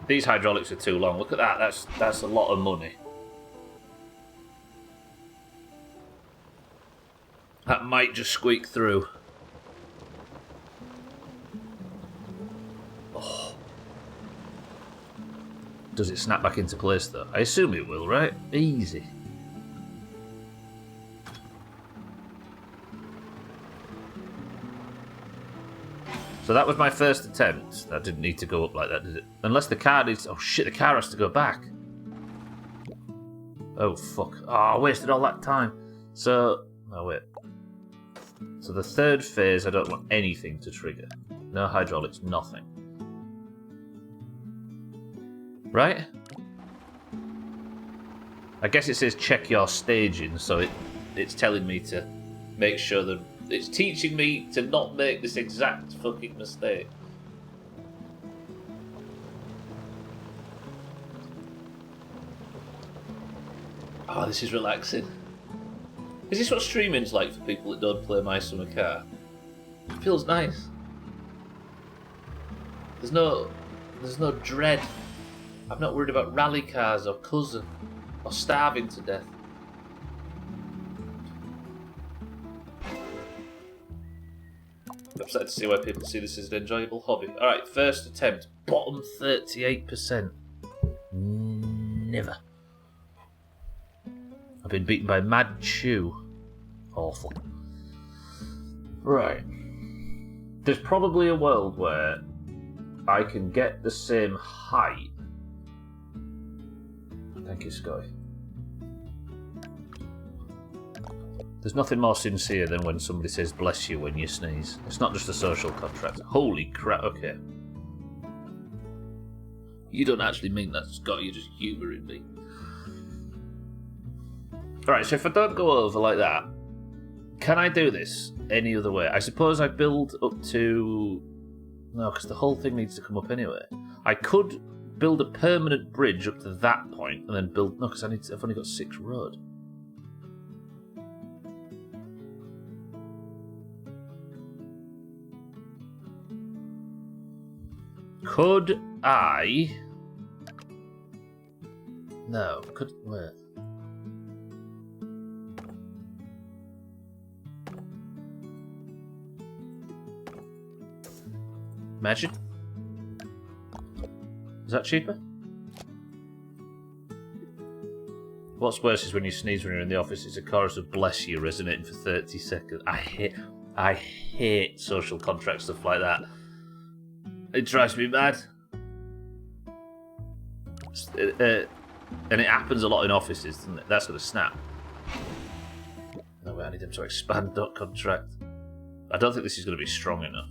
These hydraulics are too long. Look at that. That's a lot of money. That might just squeak through. Oh. Does it snap back into place though? I assume it will, right? Easy. So that was my first attempt. That didn't need to go up like that, did it? Unless the car needs... Oh shit, the car has to go back. Oh fuck. Oh, I wasted all that time. So... Oh wait. So the third phase, I don't want anything to trigger. No hydraulics, nothing. Right? I guess it says check your staging, so it's telling me to make sure that... It's teaching me to not make this exact fucking mistake. Oh, this is relaxing. Is this what streaming's like for people that don't play My Summer Car? It feels nice. There's no dread. I'm not worried about rally cars or cousin or starving to death. I'm excited to see why people see this as an enjoyable hobby. Alright, first attempt. Bottom 38%. Never. I've been beaten by Mad Chew. Awful. Right. There's probably a world where I can get the same height. Thank you, Scotty. There's nothing more sincere than when somebody says bless you when you sneeze. It's not just a social contract. Holy crap, okay. You don't actually mean that, Scott, you're just humouring me. Alright, so if I don't go over like that, can I do this any other way? I suppose I build up to... No, because the whole thing needs to come up anyway. I could build a permanent bridge up to that point and then build... No, because I've only got 6 road. Could I... No, could... Wait. Imagine. Is that cheaper? What's worse is when you sneeze when you're in the office, it's a chorus of bless you resonating for 30 seconds. I hate social contract stuff like that. It drives me mad. And it happens a lot in offices, doesn't it? That's going to snap. No way, I need them to expand dot contract. I don't think this is going to be strong enough.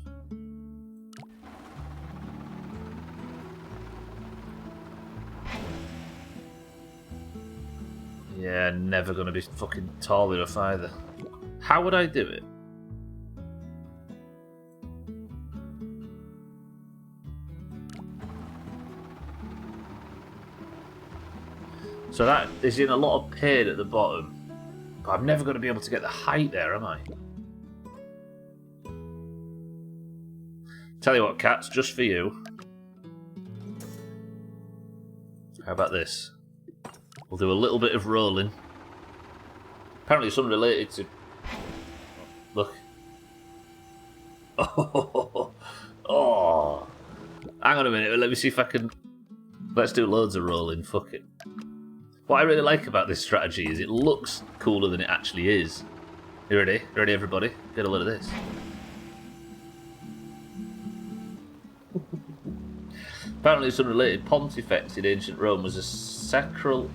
Yeah, never going to be fucking tall enough either. How would I do it? So that is in a lot of pain at the bottom. But I'm never going to be able to get the height there, am I? Tell you what, cats, just for you. How about this? We'll do a little bit of rolling. Apparently it's unrelated to... Look. Oh. Hang on a minute, let me see if I can... Let's do loads of rolling, fuck it. What I really like about this strategy is it looks cooler than it actually is. You ready? Ready, everybody? Get a load of this. Apparently it's unrelated. Pontifex in ancient Rome was a sacral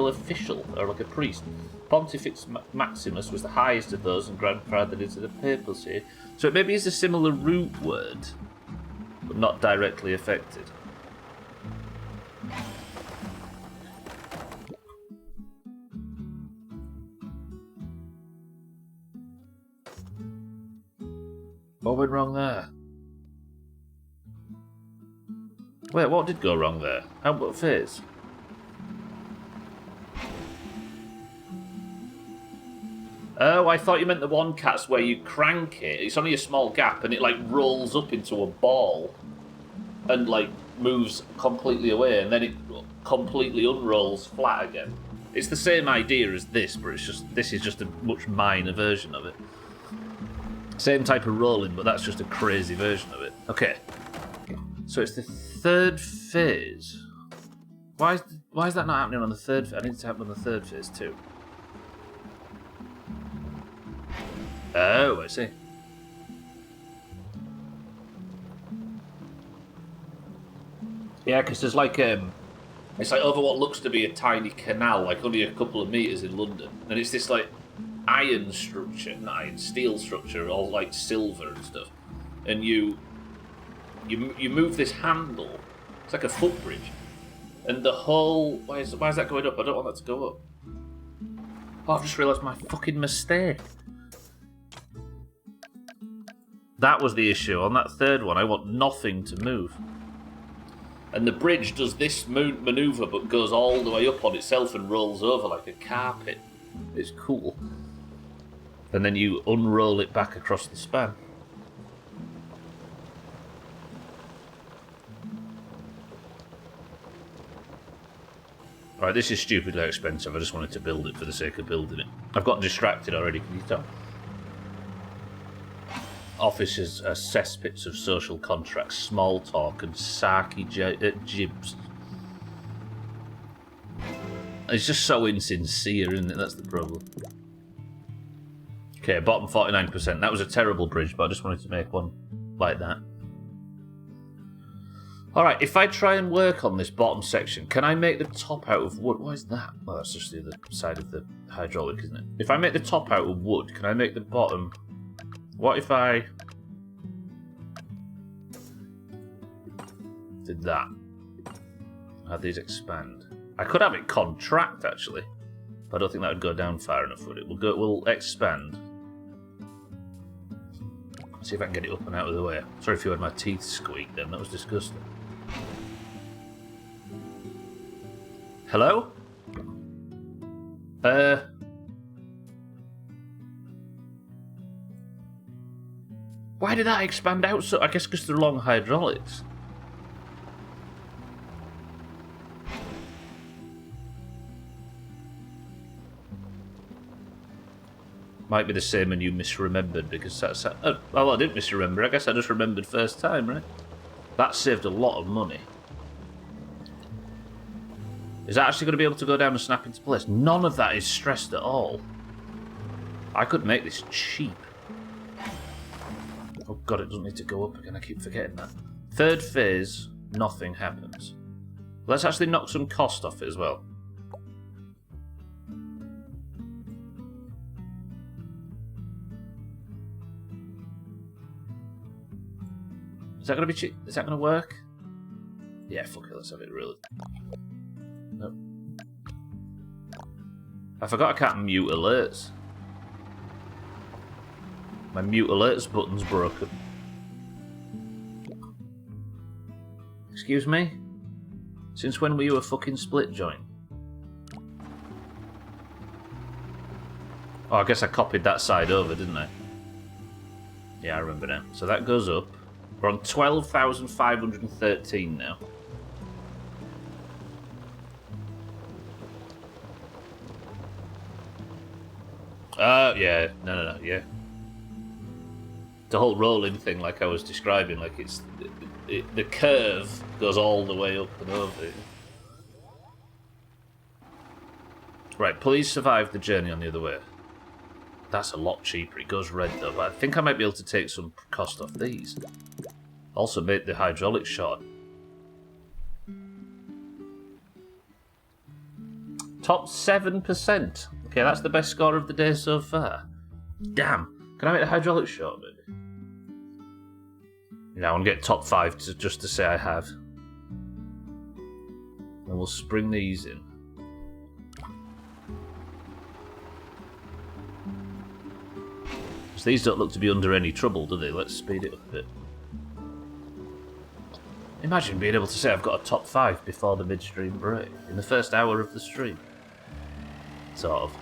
official, or like a priest. Pontifex Maximus was the highest of those and grandfathered into the papacy. So it maybe is a similar root word, but not directly affected. What went wrong there? Wait, what did go wrong there? What phase? Oh, I thought you meant the one cat's where you crank it. It's only a small gap and it like rolls up into a ball and like moves completely away and then it completely unrolls flat again. It's the same idea as this, but this is just a much minor version of it. Same type of rolling, but that's just a crazy version of it. Okay. So it's the third phase. Why is that not happening on the third phase? I need it to happen on the third phase too. Oh, I see. Yeah, because there's like it's like over what looks to be a tiny canal, like only a couple of meters in London, and it's this like iron structure, not iron, steel structure, all like silver and stuff, and you move this handle. It's like a footbridge, and the whole why is that going up? I don't want that to go up. Oh, I've just realised my fucking mistake. That was the issue. On that third one, I want nothing to move. And the bridge does this manoeuvre, but goes all the way up on itself and rolls over like a carpet. It's cool. And then you unroll it back across the span. Right, this is stupidly expensive. I just wanted to build it for the sake of building it. I've got distracted already, can you tell? Offices are cesspits of social contracts, small talk, and sarky jibs. It's just so insincere, isn't it? That's the problem. Okay, bottom 49%. That was a terrible bridge, but I just wanted to make one like that. Alright, if I try and work on this bottom section, can I make the top out of wood? What is that? Well, that's just the other side of the hydraulic, isn't it? If I make the top out of wood, can I make the bottom... What if I... did that? Have these expand? I could have it contract, actually. But I don't think that would go down far enough, would it? We'll expand. See if I can get it up and out of the way. Sorry if you had my teeth squeak then, that was disgusting. Hello? Why did that expand out so... I guess because they're long hydraulics. Might be the same and you misremembered because that's... well, I didn't misremember. I guess I just remembered first time, right? That saved a lot of money. Is that actually going to be able to go down and snap into place? None of that is stressed at all. I could make this cheap. Oh god, it doesn't need to go up again. I keep forgetting that. Third phase, nothing happens. Let's actually knock some cost off it as well. Is that going to be cheap? Is that going to work? Yeah, fuck it, let's have it really. Nope. I forgot I can't mute alerts. My mute alerts button's broken. Excuse me? Since when were you a fucking split joint? Oh, I guess I copied that side over, didn't I? Yeah, I remember now. So that goes up. We're on 12,513 now. Yeah. No, yeah. The whole rolling thing, like I was describing, like it's... the curve goes all the way up and over. Right, please survive the journey on the other way. That's a lot cheaper. It goes red though, but I think I might be able to take some cost off these. Also make the hydraulics short. Top 7%. Okay, that's the best score of the day so far. Damn. Can I make the hydraulics short, maybe? Yeah, I want to get top 5 just to say I have. And we'll spring these in. So these don't look to be under any trouble, do they? Let's speed it up a bit. Imagine being able to say I've got a top 5 before the midstream break, in the first hour of the stream. Sort of.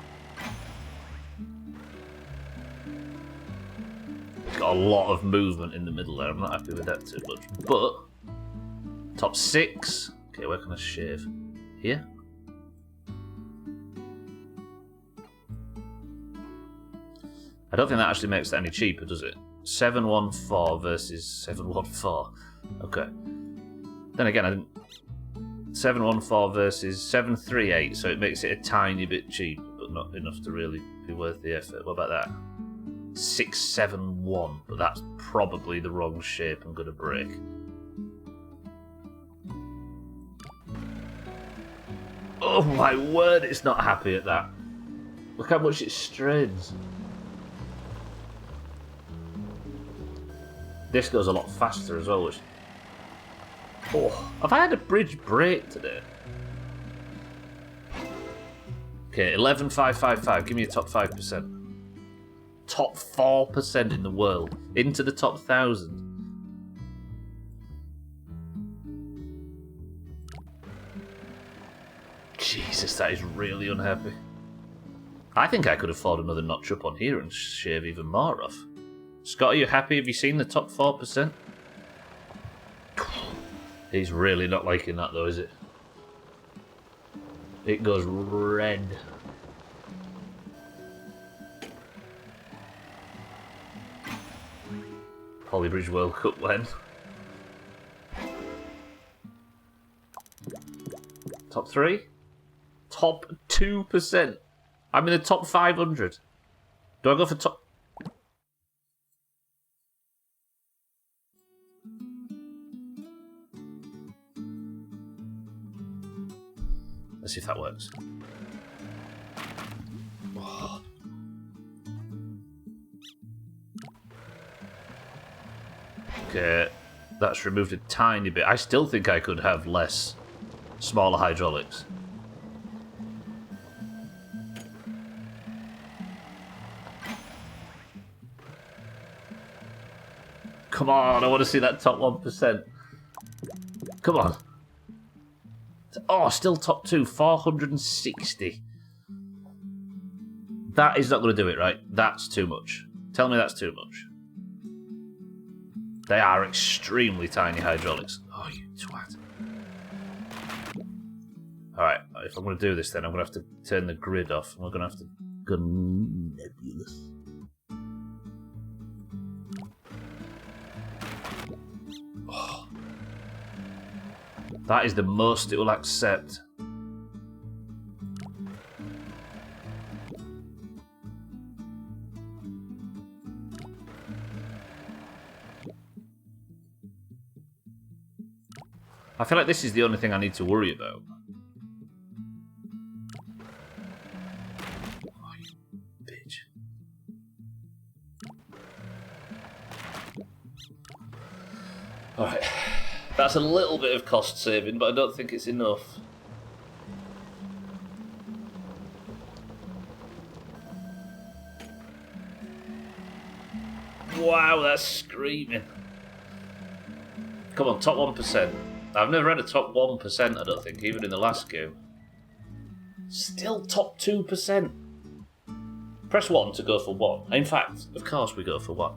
It's got a lot of movement in the middle there, I'm not happy with that too much. But, top 6. Okay, where can I shave? Here? I don't think that actually makes it any cheaper, does it? 714 versus 714. Okay. Then again, I didn't... 714 versus 738, so it makes it a tiny bit cheaper, but not enough to really be worth the effort. What about that? 671, but that's probably the wrong shape I'm going to break. Oh my word, it's not happy at that. Look how much it strains. This goes a lot faster as well, which... Oh, have I had a bridge break today? Okay, 11,555. Give me a top 5%. Top 4% in the world. Into the top 1,000. Jesus, that is really unhappy. I think I could afford another notch up on here and shave even more off. Scott, are you happy? Have you seen the top 4%? He's really not liking that though, is it? It goes red. Polybridge World Cup when? Top 3? Top 2%. I'm in the top 500. Do I go for top... Let's see if that works. Okay, that's removed a tiny bit. I still think I could have less smaller hydraulics. Come on, I want to see that top 1%. Come on. Oh, still top 2, 460. That is not going to do it, right? That's too much. Tell me that's too much. They are extremely tiny hydraulics. Oh, you twat. Alright, if I'm going to do this then, I'm going to have to turn the grid off. And we're going to have to go nebulous. Oh. That is the most it will accept. I feel like this is the only thing I need to worry about. Oh, you bitch. Alright. That's a little bit of cost saving, but I don't think it's enough. Wow, that's screaming. Come on, top 1%. I've never had a top 1%, I don't think, even in the last game. Still top 2%. Press 1 to go for 1. In fact, of course we go for 1.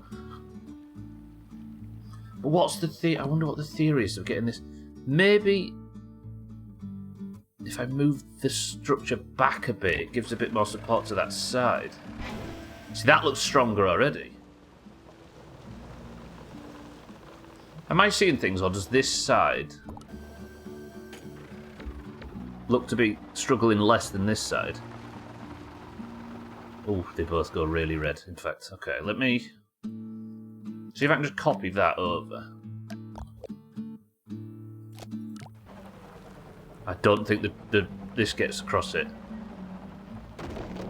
But what's the I wonder what the theory is of getting this. Maybe if I move the structure back a bit, it gives a bit more support to that side. See, that looks stronger already. Am I seeing things, or does this side look to be struggling less than this side? Oh, they both go really red, in fact. Okay, let me see if I can just copy that over. I don't think that this gets across it.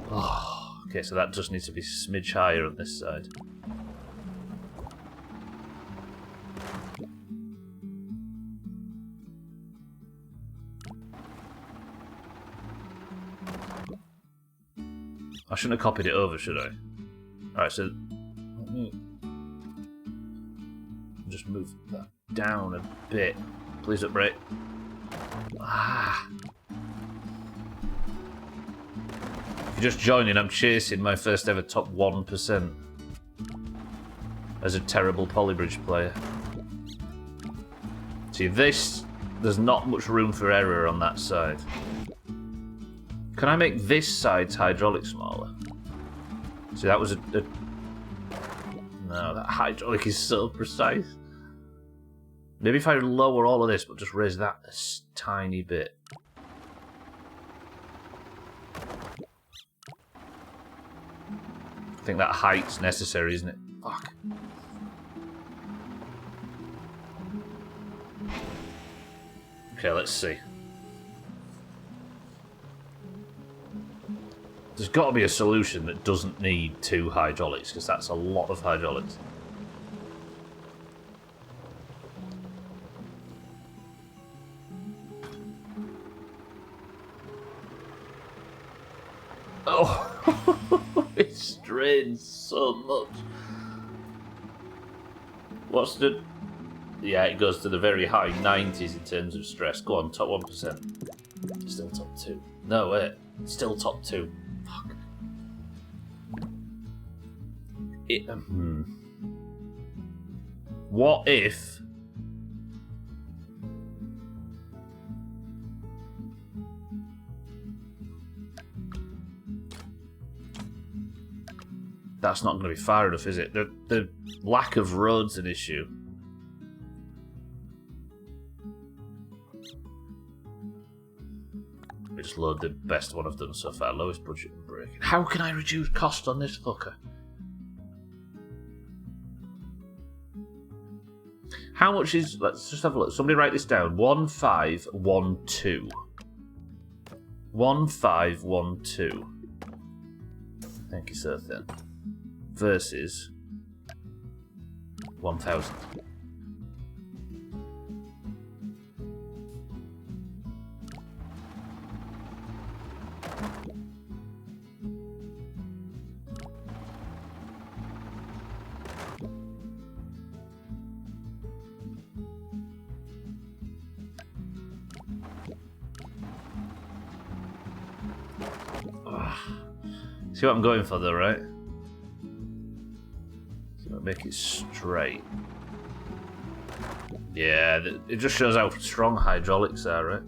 Oh, okay, so that just needs to be a smidge higher on this side. I shouldn't have copied it over, should I? Alright, so let me just move that down a bit. Please don't break. Ah. If you're just joining, I'm chasing my first ever top 1% as a terrible polybridge player. See, there's not much room for error on that side. Can I make this side's hydraulic smaller? See, that was a... No, that hydraulic is so precise. Maybe if I lower all of this, but just raise that a tiny bit. I think that height's necessary, isn't it? Fuck. Okay, let's see. There's got to be a solution that doesn't need 2 hydraulics, because that's a lot of hydraulics. Oh, it strains so much. What's the... Yeah, it goes to the very high 90s in terms of stress. Go on, top 1%. Still top 2. No, wait. Still top 2. Fuck. What if... That's not going to be far enough, is it? The lack of road's an issue. We just load the best one I've done so far. Lowest budget and breaking. How can I reduce cost on this fucker? How much is... Let's just have a look. Somebody write this down. 1512. 1512. Thank you, sir. Then versus 1000. See what I'm going for, though, right? So make it straight. Yeah, it just shows how strong hydraulics are, right?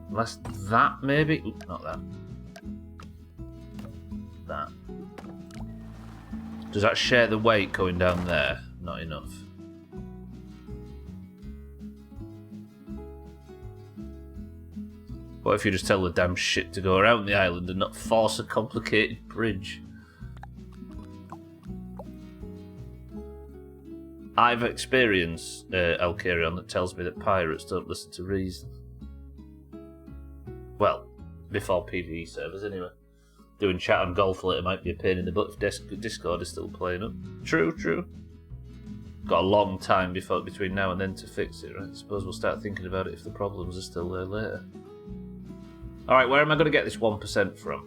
Unless that, maybe? Oop, not that. That. Does that share the weight going down there? Not enough. What if you just tell the damn shit to go around the island and not force a complicated bridge? I've experienced Alcarion that tells me that pirates don't listen to reason. Well, before PvE servers anyway. Doing chat on golf later might be a pain in the butt if Discord is still playing up. True, true. Got a long time between now and then to fix it, right? I suppose we'll start thinking about it if the problems are still there later. Alright, where am I going to get this 1% from?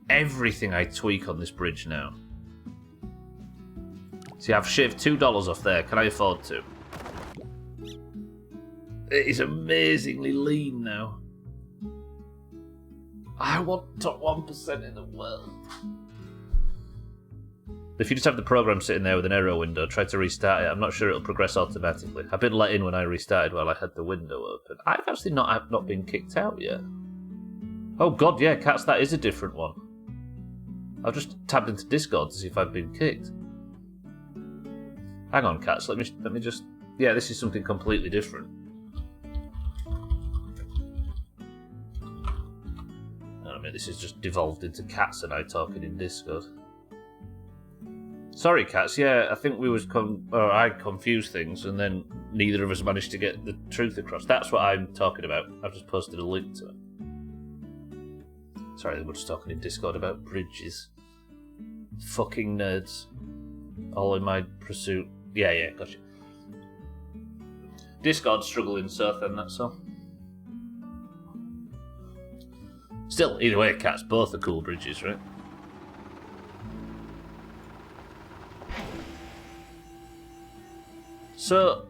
Everything I tweak on this bridge now. See, I've shaved $2 off there. Can I afford to? It is amazingly lean now. I want top 1% in the world. If you just have the program sitting there with an error window, try to restart it. I'm not sure it'll progress automatically. I've been let in when I restarted while I had the window open. I've actually not been kicked out yet. Oh god, yeah, Cats, that is a different one. I've just tabbed into Discord to see if I've been kicked. Hang on, Cats, let me just... Yeah, this is something completely different. I mean, this has just devolved into Cats and I talking in Discord. Sorry, Cats. Yeah, I think I confused things, and then neither of us managed to get the truth across. That's what I'm talking about. I've just posted a link to it. Sorry, we're just talking in Discord about bridges. Fucking nerds. All in my pursuit. Yeah, gotcha. Discord's struggling, so then that's all. Still, either way, Cats, both are cool bridges, right? So,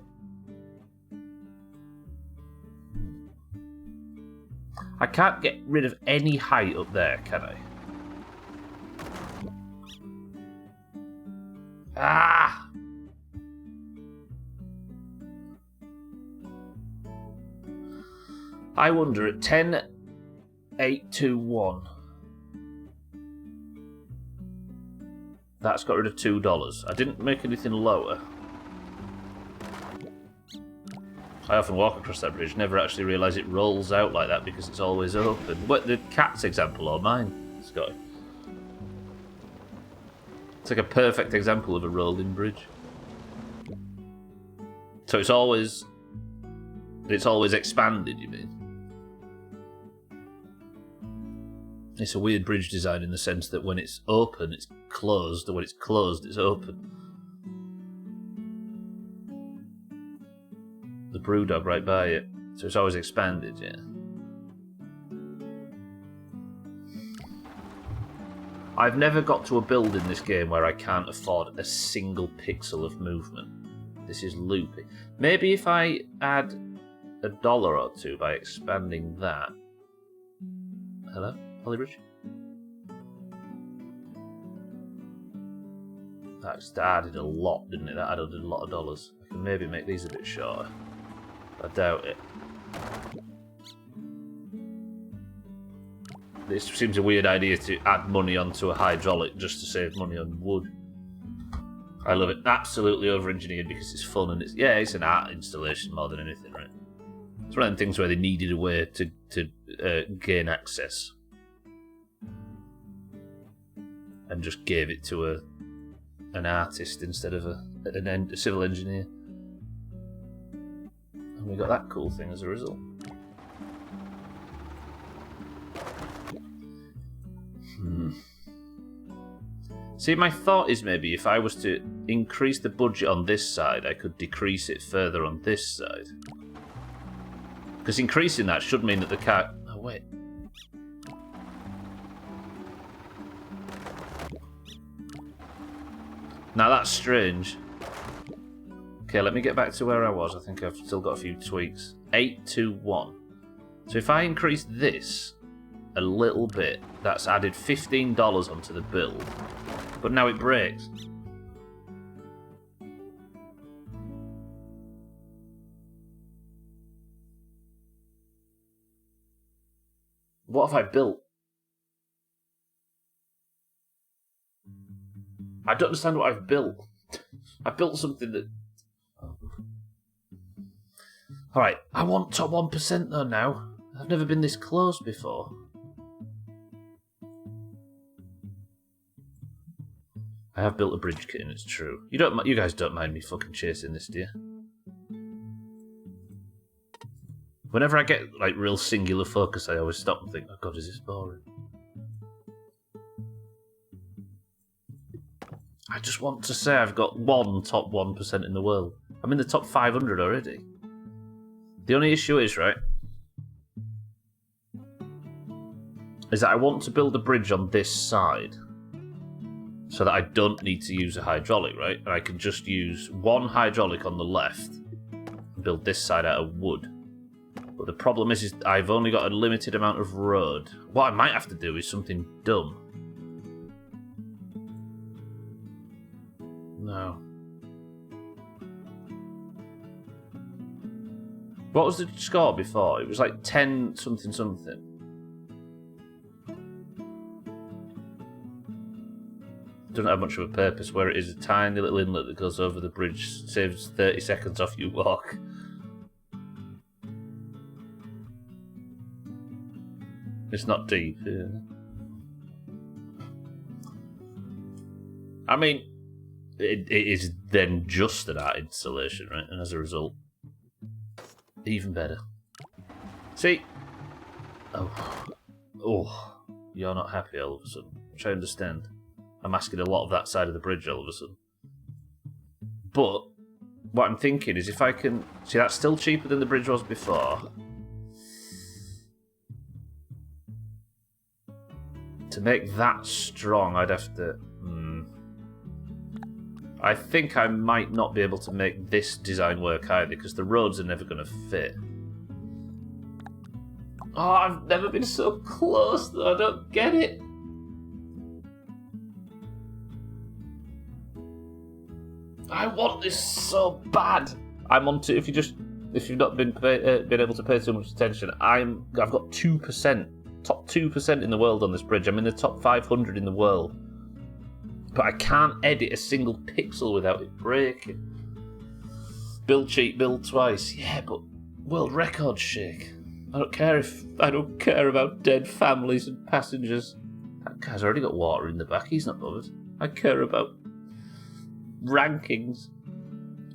I can't get rid of any height up there, can I? Ah! I wonder at 10,821. That's got rid of $2. I didn't make anything lower. I often walk across that bridge, never actually realise it rolls out like that because it's always open. What, the Cat's example or mine, Scotty? It's like a perfect example of a rolling bridge. So it's always expanded, you mean? It's a weird bridge design in the sense that when it's open, it's closed, and when it's closed, it's open. The Brewdog right by it, so it's always expanded, yeah. I've never got to a build in this game where I can't afford a single pixel of movement. This is loopy. Maybe if I add $1 or two by expanding that. Hello, Hollybridge? That added a lot, didn't it? That added a lot of dollars. I can maybe make these a bit shorter. I doubt it. This seems a weird idea to add money onto a hydraulic just to save money on wood. I love it. Absolutely over-engineered because it's fun and it's an art installation more than anything, right? It's one of them things where they needed a way to gain access and just gave it to an artist instead of a civil engineer. And we got that cool thing as a result. See, my thought is maybe if I was to increase the budget on this side, I could decrease it further on this side. Because increasing that should mean that the car... Oh, wait. Now that's strange. Okay, let me get back to where I was. I think I've still got a few tweaks. 821. So if I increase this a little bit, that's added $15 onto the build. But now it breaks. What have I built? I don't understand what I've built. I built something that... Alright, I want top 1% though now. I've never been this close before. I have built a bridge kit, and it's true. You guys don't mind me fucking chasing this, do you? Whenever I get like real singular focus, I always stop and think, "Oh God, is this boring?" I just want to say I've got one top 1% in the world. I'm in the top 500 already. The only issue is, right, is that I want to build a bridge on this side. So that I don't need to use a hydraulic, right? And I can just use one hydraulic on the left and build this side out of wood. But the problem is I've only got a limited amount of road. What I might have to do is something dumb. No. What was the score before? It was like 10 something something. Doesn't have much of a purpose, where it is a tiny little inlet that goes over the bridge, saves 30 seconds off your walk. It's not deep. Yeah. I mean, it is then just an art installation, right? And as a result, even better. See? Oh, you're not happy all of a sudden, which I understand. I'm asking a lot of that side of the bridge all of a sudden. But what I'm thinking is if I can... See, that's still cheaper than the bridge was before. To make that strong, I'd have to... I think I might not be able to make this design work either, because the roads are never going to fit. Oh, I've never been so close, though. I don't get it. I want this so bad. I'm on to if you've not been able to pay too much attention. I've got 2%, top 2% in the world on this bridge. I'm in the top 500 in the world, but I can't edit a single pixel without it breaking. Build cheap, build twice. Yeah, but world record shake. I don't care about dead families and passengers. That guy's already got water in the back. He's not bothered. I care about rankings.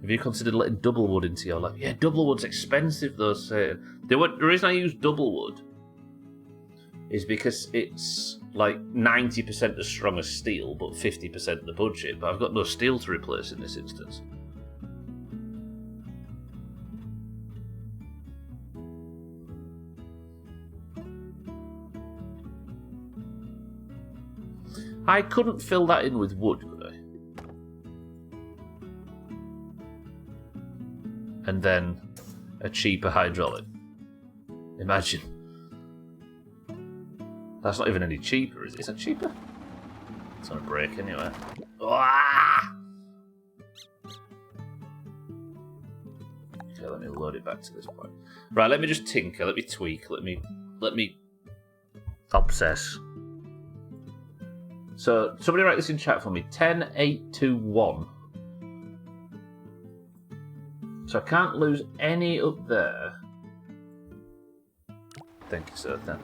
Have you considered letting double wood into your life? Yeah, double wood's expensive though, Satan. The reason I use double wood is because it's like 90% as strong as steel, but 50% the budget. But I've got no steel to replace in this instance. I couldn't fill that in with wood, could I? And then a cheaper hydraulic. Imagine. That's not even any cheaper, is it? Is that cheaper? It's on a break anyway. Ah! Okay, let me load it back to this point. Right, let me just tinker, let me tweak, let me obsess. So, somebody write this in chat for me. 10821. So I can't lose any up there. Thank you, sir. Then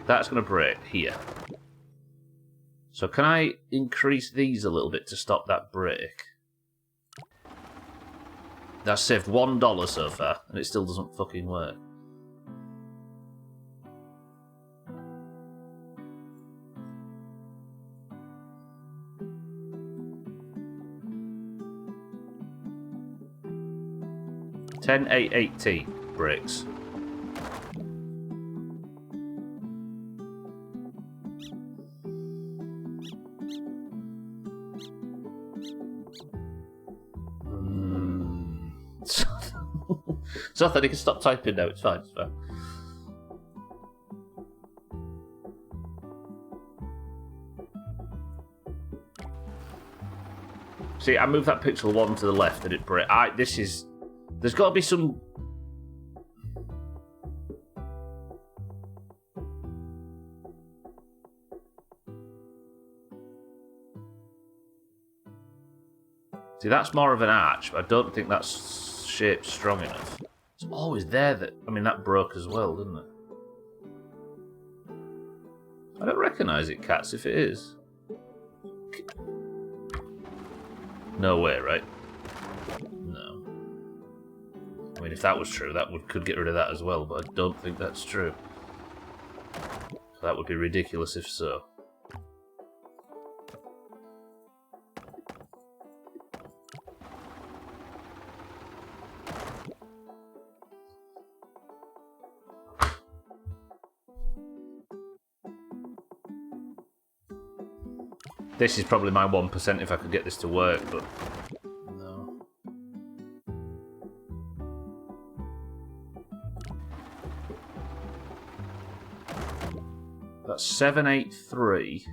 that's going to break here. So can I increase these a little bit to stop that break? That's saved $1 so far, and it still doesn't fucking work. $10.880 breaks. So I thought he can stop typing now, it's fine, it's fine. See, I moved that pixel 1 to the left and it break. There's got to be some... See, that's more of an arch, but I don't think that shape's strong enough. It's always there that... I mean, that broke as well, didn't it? I don't recognise it, Cats, if it is. No way, right? No. I mean, if that was true, could get rid of that as well, but I don't think that's true. That would be ridiculous if so. This is probably my 1% if I could get this to work, but no. That's 783.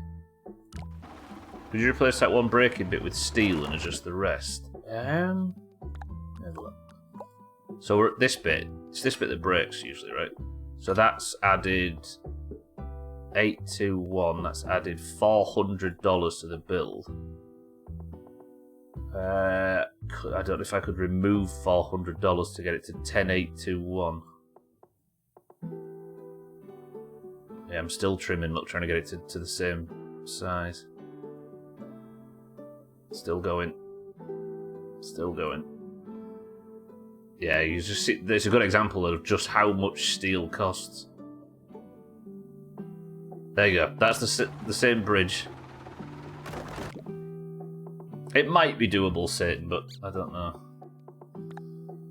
Could you replace that one breaking bit with steel and adjust the rest? Have a look. So we're at this bit. It's this bit that breaks usually, right? So that's added 821. That's added $400 to the build. I don't know if I could remove $400 to get it to 10,821. Yeah, I'm still trimming. Look, trying to get it to the same size. Still going. Still going. Yeah, you just see. There's a good example of just how much steel costs. There you go. That's the same bridge. It might be doable, Satan, but I don't know.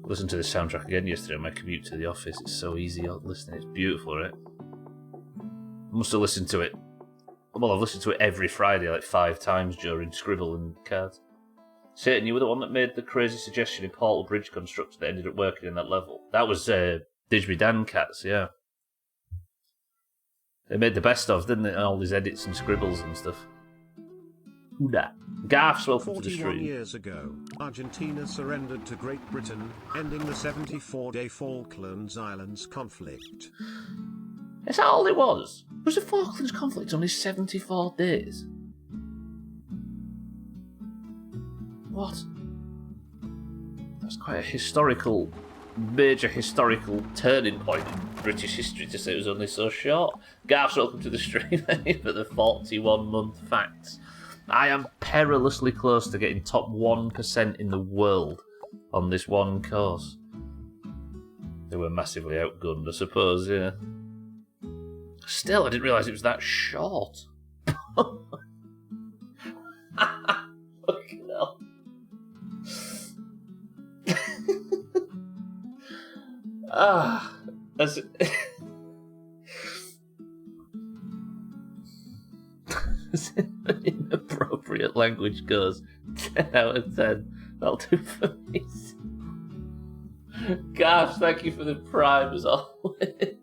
Listened to the soundtrack again yesterday on my commute to the office. It's so easy listening. It's beautiful, right? I must have listened to it. Well, I've listened to it every Friday, like 5 times during Scribble and Cards. Satan, you were the one that made the crazy suggestion in Portal Bridge constructor that ended up working in that level. That was Digsby Dan Cats, yeah. They made the best of, didn't they? All these edits and scribbles and stuff. Who dat? Garth's welcome to the stream. 41 years ago, Argentina surrendered to Great Britain, ending the 74-day Falklands Islands conflict. Is that all it was? Was the Falklands conflict only 74 days? What? That's quite a major historical turning point in British history to say it was only so short. Garth's welcome to the stream for the 41-month facts. I am perilously close to getting top 1% in the world on this one course. They were massively outgunned, I suppose, yeah. Still, I didn't realise it was that short. Fucking hell. As inappropriate language goes, 10 out of 10. That'll do for me. Gosh, thank you for the prime as always.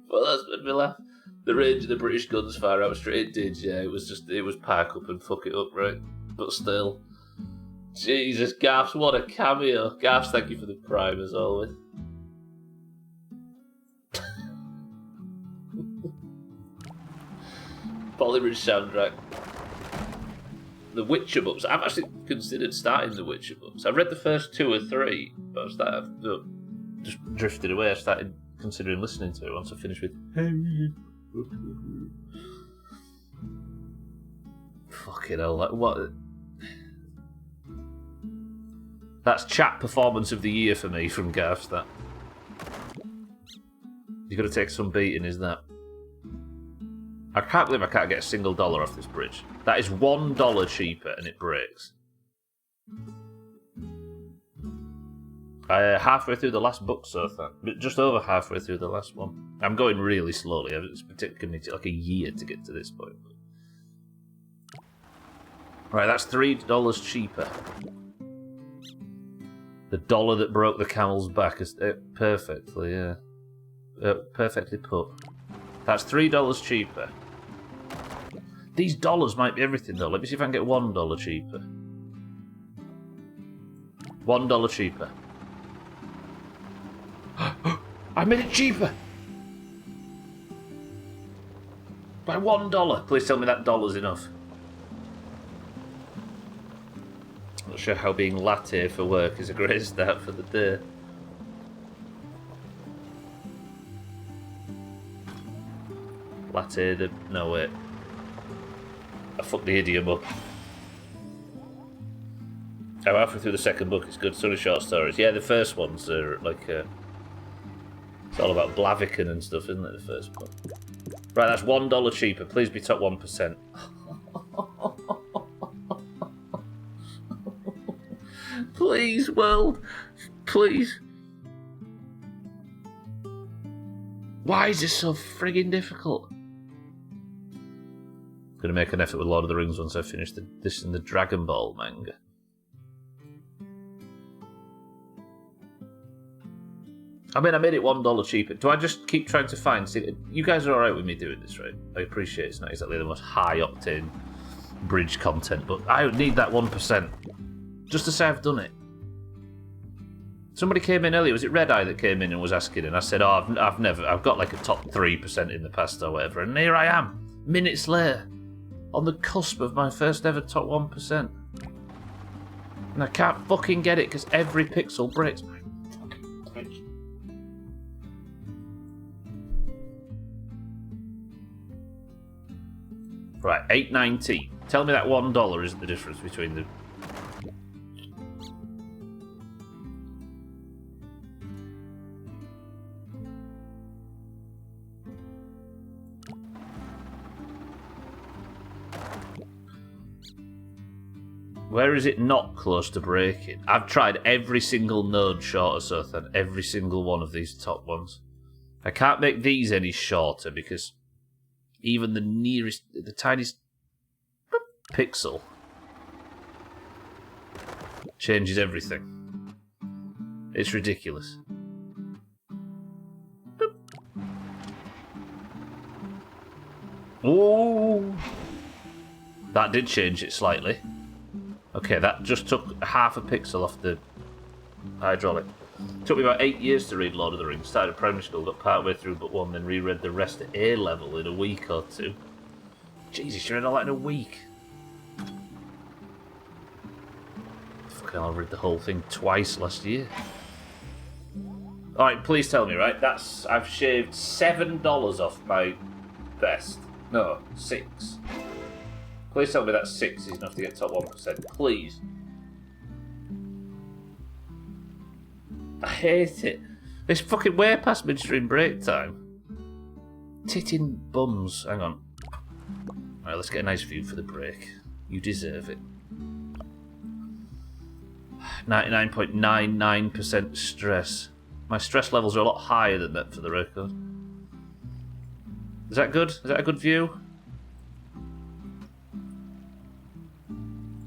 Well, that's made me laugh. The range of the British guns fire out straight. It did, yeah. It was park up and fuck it up, right? But still. Jesus, Garth's, what a cameo. Garth's, thank you for the prime as always. Polybridge soundtrack. The Witcher books. I've actually considered starting the Witcher books. I read the first 2 or 3, but just drifted away. I started considering listening to it once I finished with Fucking hell, like what? That's chat performance of the year for me from Garth, that. You've got to take some beating, is that? I can't believe I can't get a single dollar off this bridge. That is $1 cheaper and it breaks. Halfway through the last book so far. Just over halfway through the last one. I'm going really slowly. It's particularly like a year to get to this point. Right, that's $3 cheaper. The dollar that broke the camel's back is perfectly, yeah. Perfectly put. That's $3 cheaper. These dollars might be everything though. Let me see if I can get $1 cheaper. $1 cheaper. I made it cheaper! By $1. Please tell me that dollar's enough. I'm not sure how being latte for work is a great start for the day. Latte, no wait. I fucked the idiom up. I'm halfway through the second book, it's good. Sort of short stories. Yeah, the first ones are like... it's all about Blaviken and stuff, isn't it, the first book? Right, that's $1 cheaper. Please be top 1%. Please, world. Please. Why is this so friggin' difficult? I'm going to make an effort with Lord of the Rings once I finish this and the Dragon Ball manga. I mean, I made it $1 cheaper. Do I just keep trying to find... See, you guys are alright with me doing this, right? I appreciate it's not exactly the most high-octane bridge content, but I would need that 1%. Just to say I've done it. Somebody came in earlier, was it Red Eye that came in and was asking, and I said, oh, I've got like a top 3% in the past or whatever, and here I am, minutes later, on the cusp of my first ever top 1%. And I can't fucking get it, because every pixel breaks my fucking bridge. Right, $8.90. Tell me that $1 isn't the difference between the... Where is it not close to breaking? I've tried every single node shorter so than every single one of these top ones. I can't make these any shorter because even the nearest, the tiniest pixel changes everything. It's ridiculous. Oh, that did change it slightly. Okay, that just took half a pixel off the hydraulic. Took me about 8 years to read Lord of the Rings. Started primary school, got part way through book 1, then reread the rest at A level in a week or two. Jesus, you read all that in a week? Fucking hell, I read the whole thing twice last year. Alright, please tell me, right? I've shaved $7 off my best. No, 6. Please tell me that 6 is enough to get top 1%. Please. I hate it. It's fucking way past midstream break time. Titting bums. Hang on. Alright, let's get a nice view for the break. You deserve it. 99.99% stress. My stress levels are a lot higher than that for the record. Is that good? Is that a good view?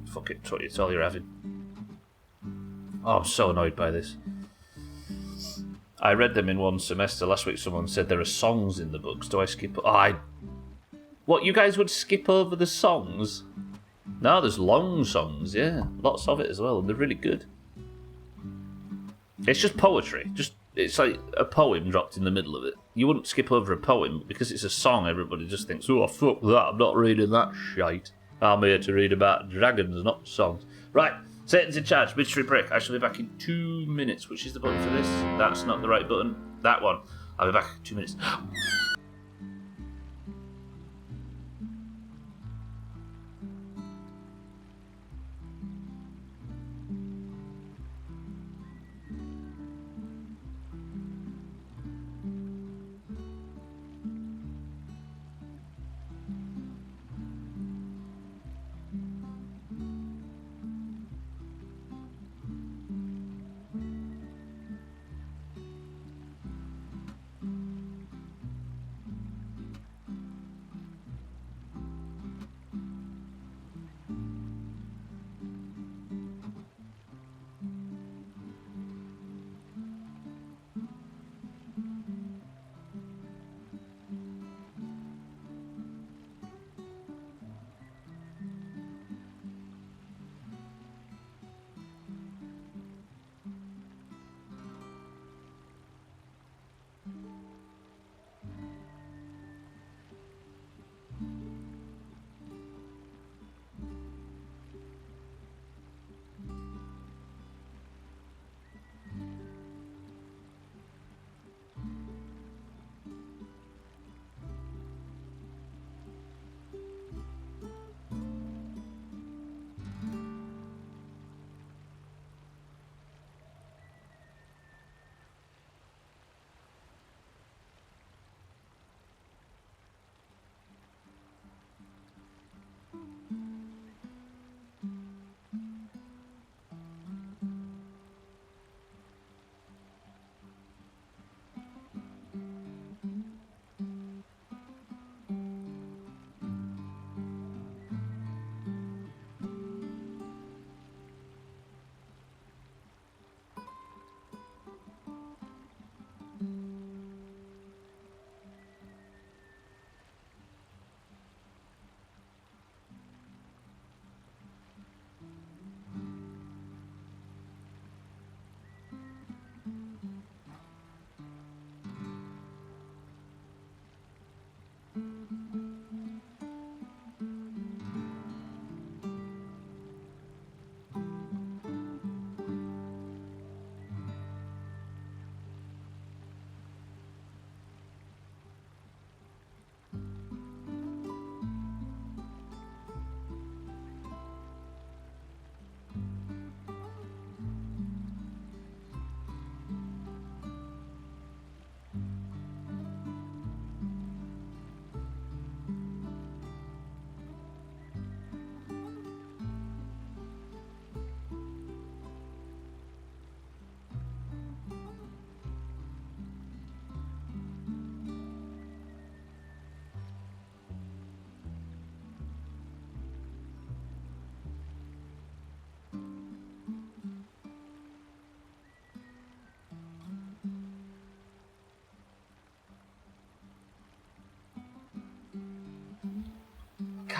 Fuck it, it's all you're having. Oh, I'm so annoyed by this. I read them in one semester. Last week someone said there are songs in the books. Do I skip... Oh, What, you guys would skip over the songs? No, there's long songs, yeah. Lots of it as well, and they're really good. It's just poetry. It's like a poem dropped in the middle of it. You wouldn't skip over a poem, because it's a song, everybody just thinks, oh, fuck that, I'm not reading that shite. I'm here to read about dragons, not songs. Right, Satan's in charge, midstream break. I shall be back in 2 minutes. Which is the button for this? That's not the right button. That one. I'll be back in 2 minutes.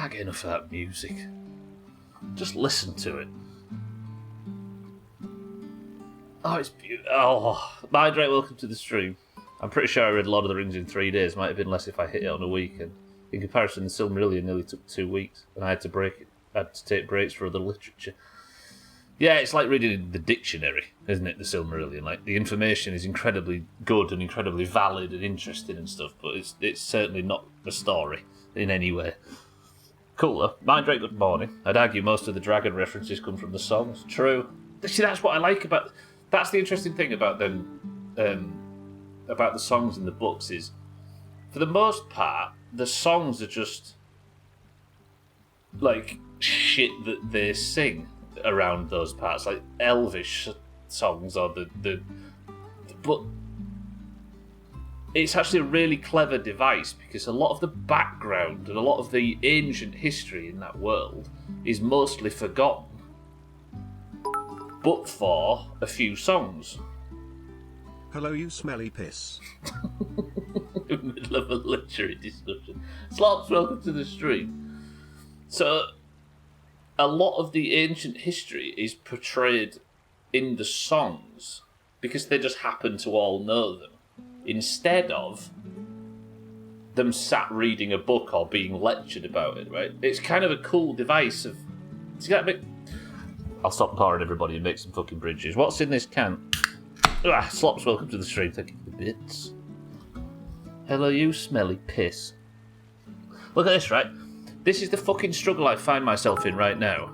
can't get enough of that music. Just listen to it. Oh, it's beautiful. Oh, my Drake, welcome to the stream. I'm pretty sure I read Lord of the Rings in 3 days. Might have been less if I hit it on a weekend. In comparison, the Silmarillion nearly took 2 weeks, and I had to take breaks for other literature. Yeah, it's like reading the dictionary, isn't it, the Silmarillion? Like, the information is incredibly good and incredibly valid and interesting and stuff, but it's certainly not a story in any way. Cool, though. Mind Drake, good morning. I'd argue most of the dragon references come from the songs. True. See, that's what I like about... That's the interesting thing about them, about the songs in the books is, for the most part, the songs are just, like, shit that they sing around those parts, like elvish songs or but it's actually a really clever device because a lot of the background and a lot of the ancient history in that world is mostly forgotten, but for a few songs. Hello, you smelly piss. In the middle of a literary discussion. Slops, welcome to the stream. So, a lot of the ancient history is portrayed in the songs because they just happen to all know them, instead of them sat reading a book or being lectured about it, right? It's kind of a cool device of... I'll stop pouring everybody and make some fucking bridges. What's in this can? Slops, welcome to the stream. Thank you for the bits. Hello, you smelly piss. Look at this, right? This is the fucking struggle I find myself in right now.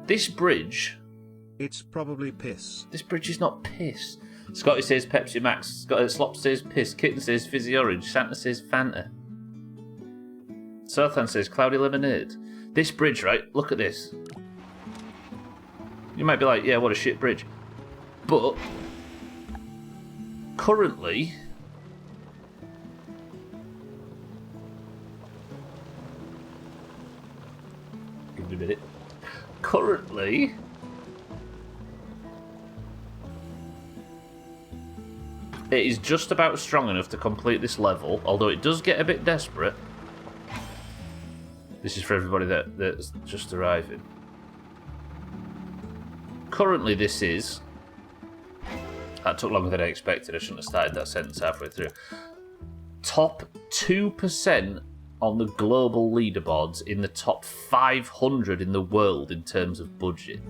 This bridge... It's probably piss. This bridge is not piss. Scotty says Pepsi Max. Slops says piss. Kitten says fizzy orange. Santa says Fanta. Sothan says cloudy lemonade. This bridge, right? Look at this. You might be like, yeah, what a shit bridge. But currently, give me a minute. Currently, it is just about strong enough to complete this level, although it does get a bit desperate. This is for everybody that's just arriving. Currently, this is... That took longer than I expected. I shouldn't have started that sentence halfway through. Top 2% on the global leaderboards in the top 500 in the world in terms of budget.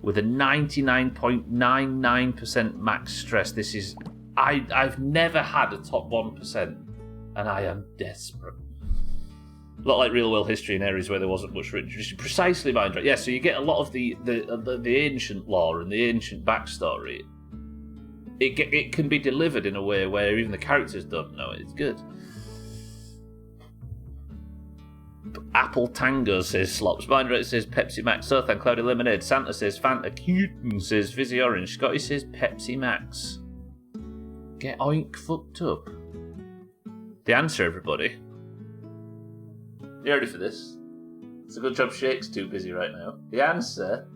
With a 99.99% max stress. This is... I've never had a top 1%, and I am desperate. A lot like real world history in areas where there wasn't much written. Precisely, mind right? Yeah, so you get a lot of the ancient lore and the ancient backstory. It can be delivered in a way where even the characters don't know it. It's good. Apple Tango says Slops. Mindrat says Pepsi Max. Sothan Cloudy Lemonade. Santa says Fanta. Cutin says Fizzy Orange. Scotty says Pepsi Max. Get oink fucked up. The answer, everybody. You ready for this? It's a good job Shake's too busy right now. The answer...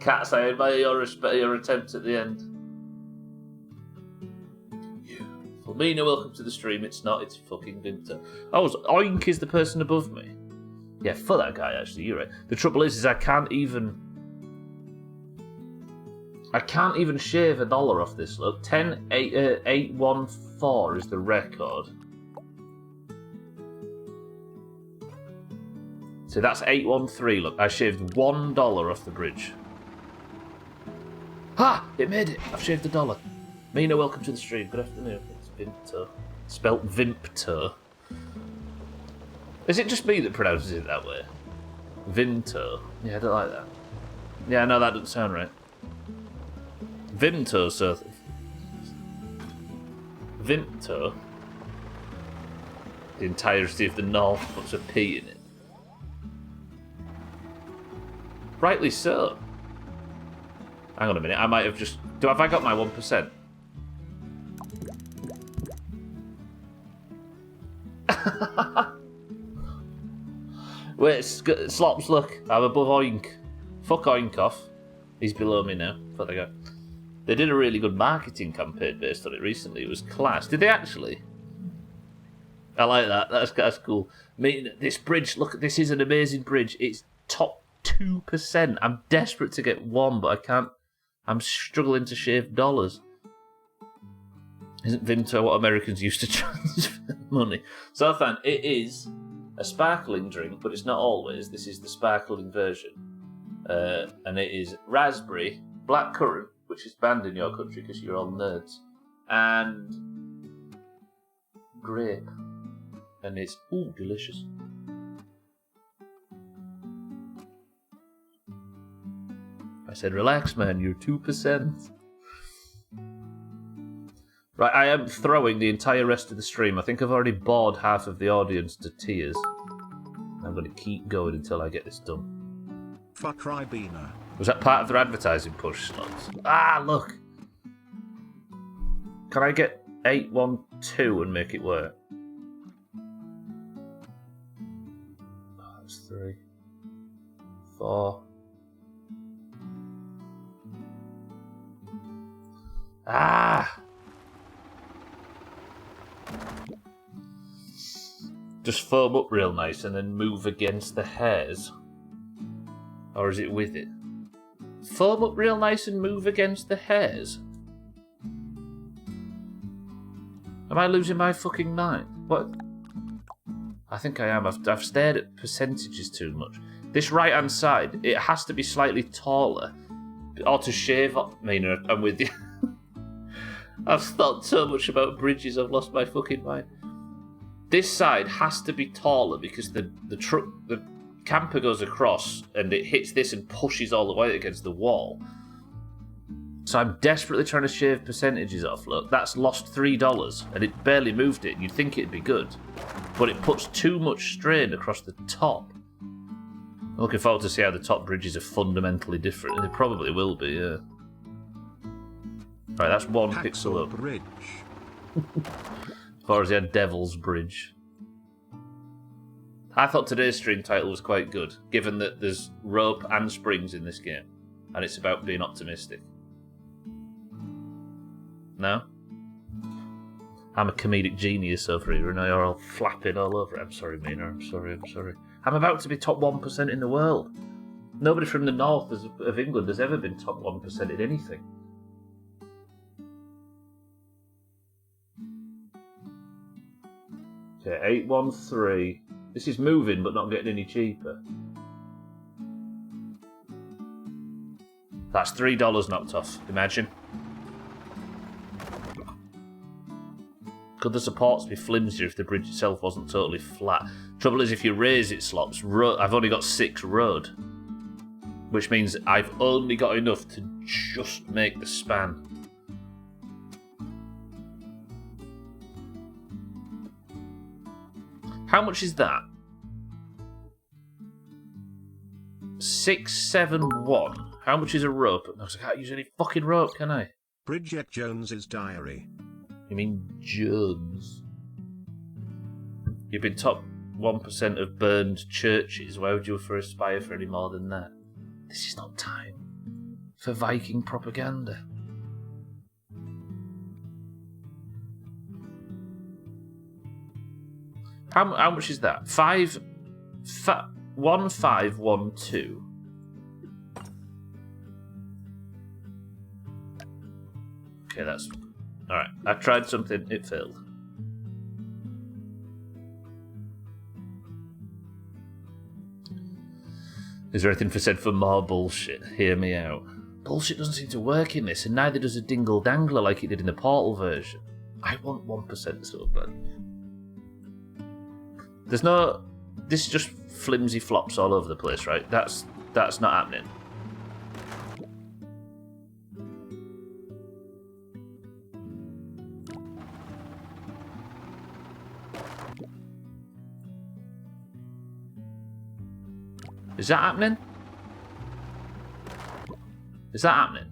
Cats, I admire your attempt at the end. Well, Mina, welcome to the stream. It's not, it's fucking Vinter. Oh, so Oink is the person above me. Yeah, for that guy, actually, you're right. The trouble is I can't even shave $1 off this, look. 10,814 is the record. So that's 813, look. I shaved $1 off the bridge. Ha! It made it! I've shaved $1. Mina, welcome to the stream. Good afternoon. It's Vinter. Spelt Vimpter. Is it just me that pronounces it that way? Vinter. Yeah, I don't like that. Yeah, no, that doesn't sound right. Vimto, so... Vimto. The entirety of the North puts a P in it. Rightly so. Hang on a minute, I might have just... Have I got my 1%? Wait, Slops, look. I'm above Oink. Fuck Oink off. He's below me now. Thought they go. They did a really good marketing campaign based on it recently. It was class. Did they actually? I like that. That's cool. I mean, this bridge, look, this is an amazing bridge. It's top 2%. I'm desperate to get one, but I can't. I'm struggling to shave dollars. Isn't Vimto what Americans used to transfer money? So I found it is a sparkling drink, but it's not always. This is the sparkling version. And it is raspberry, blackcurrant, which is banned in your country because you're all nerds, and grape. And it's, ooh, delicious. I said, relax, man, you're 2%. Right, I am throwing the entire rest of the stream. I think I've already bored half of the audience to tears. I'm going to keep going until I get this done. Fuck Ribena. Was that part of their advertising push, slots? Ah, look! Can I get 812 and make it work? Oh, that's 3. 4. Ah! Just foam up real nice and then move against the hairs. Or is it with it? Foam up real nice and move against the hairs? Am I losing my fucking mind? What? I think I am. I've stared at percentages too much. This right hand side, it has to be slightly taller. Or to shave up. I mean, I'm with you. I've thought so much about bridges, I've lost my fucking mind. This side has to be taller because the camper goes across and it hits this and pushes all the way against the wall. So I'm desperately trying to shave percentages off. Look, that's lost $3 and it barely moved it. You'd think it'd be good, but it puts too much strain across the top. I'm looking forward to see how the top bridges are fundamentally different, and they probably will be, yeah. Right, that's one pixel up. Bridge. As far as the Devil's Bridge. I thought today's stream title was quite good, given that there's rope and springs in this game, and it's about being optimistic. No? I'm a comedic genius over here, and you're all flapping all over it. I'm sorry, Mina, I'm sorry. I'm about to be top 1% in the world. Nobody from the north of England has ever been top 1% in anything. Okay, 813. This is moving, but not getting any cheaper. That's $3 knocked off, imagine. Could the supports be flimsier if the bridge itself wasn't totally flat? Trouble is, if you raise it, slops. I've only got 6 road, which means I've only got enough to just make the span. How much is that? 671. How much is a rope? I can't use any fucking rope, can I? Bridget Jones's diary. You mean Jones? You've been top 1% of burned churches. Why would you aspire for any more than that? This is not time for Viking propaganda. How much is that? 1512. Okay, that's alright. I tried something, it failed. Is there anything said for more bullshit? Hear me out. Bullshit doesn't seem to work in this, and neither does a dingle dangler like it did in the Portal version. I want 1% so bad. There's no... This is just flimsy flops all over the place, right? That's not happening. Is that happening? Is that happening?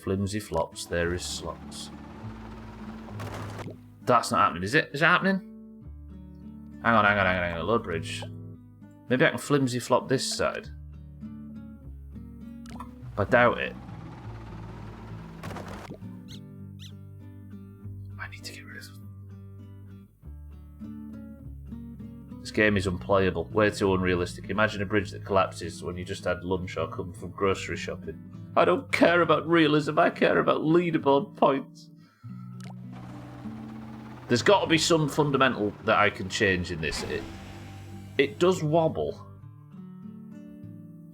Flimsy flops, there is slots. That's not happening, is it? Is it happening? Hang on. Load bridge. Maybe I can flimsy flop this side. I doubt it. I need to get rid of this. This game is unplayable. Way too unrealistic. Imagine a bridge that collapses when you just had lunch or come from grocery shopping. I don't care about realism. I care about leaderboard points. There's got to be some fundamental that I can change in this. It does wobble.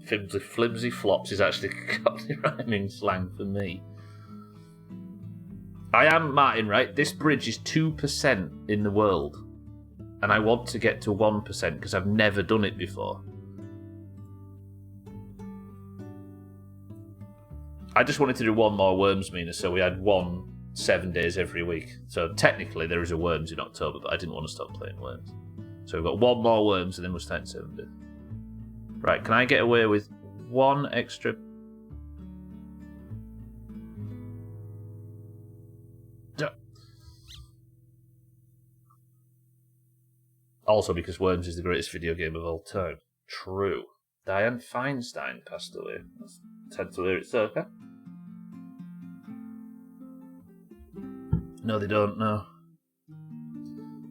Flimsy flops is actually Cockney rhyming slang for me. I am Martin, right? This bridge is 2% in the world. And I want to get to 1% because I've never done it before. I just wanted to do one more Worms Mina, so we had 7 days every week. So technically there is a Worms in October, but I didn't want to stop playing Worms. So we've got one more Worms and then we're starting 7 days. Right, can I get away with one extra... Also because Worms is the greatest video game of all time. True. Dianne Feinstein passed away. That's 10th to hear it circa. No, they don't, no.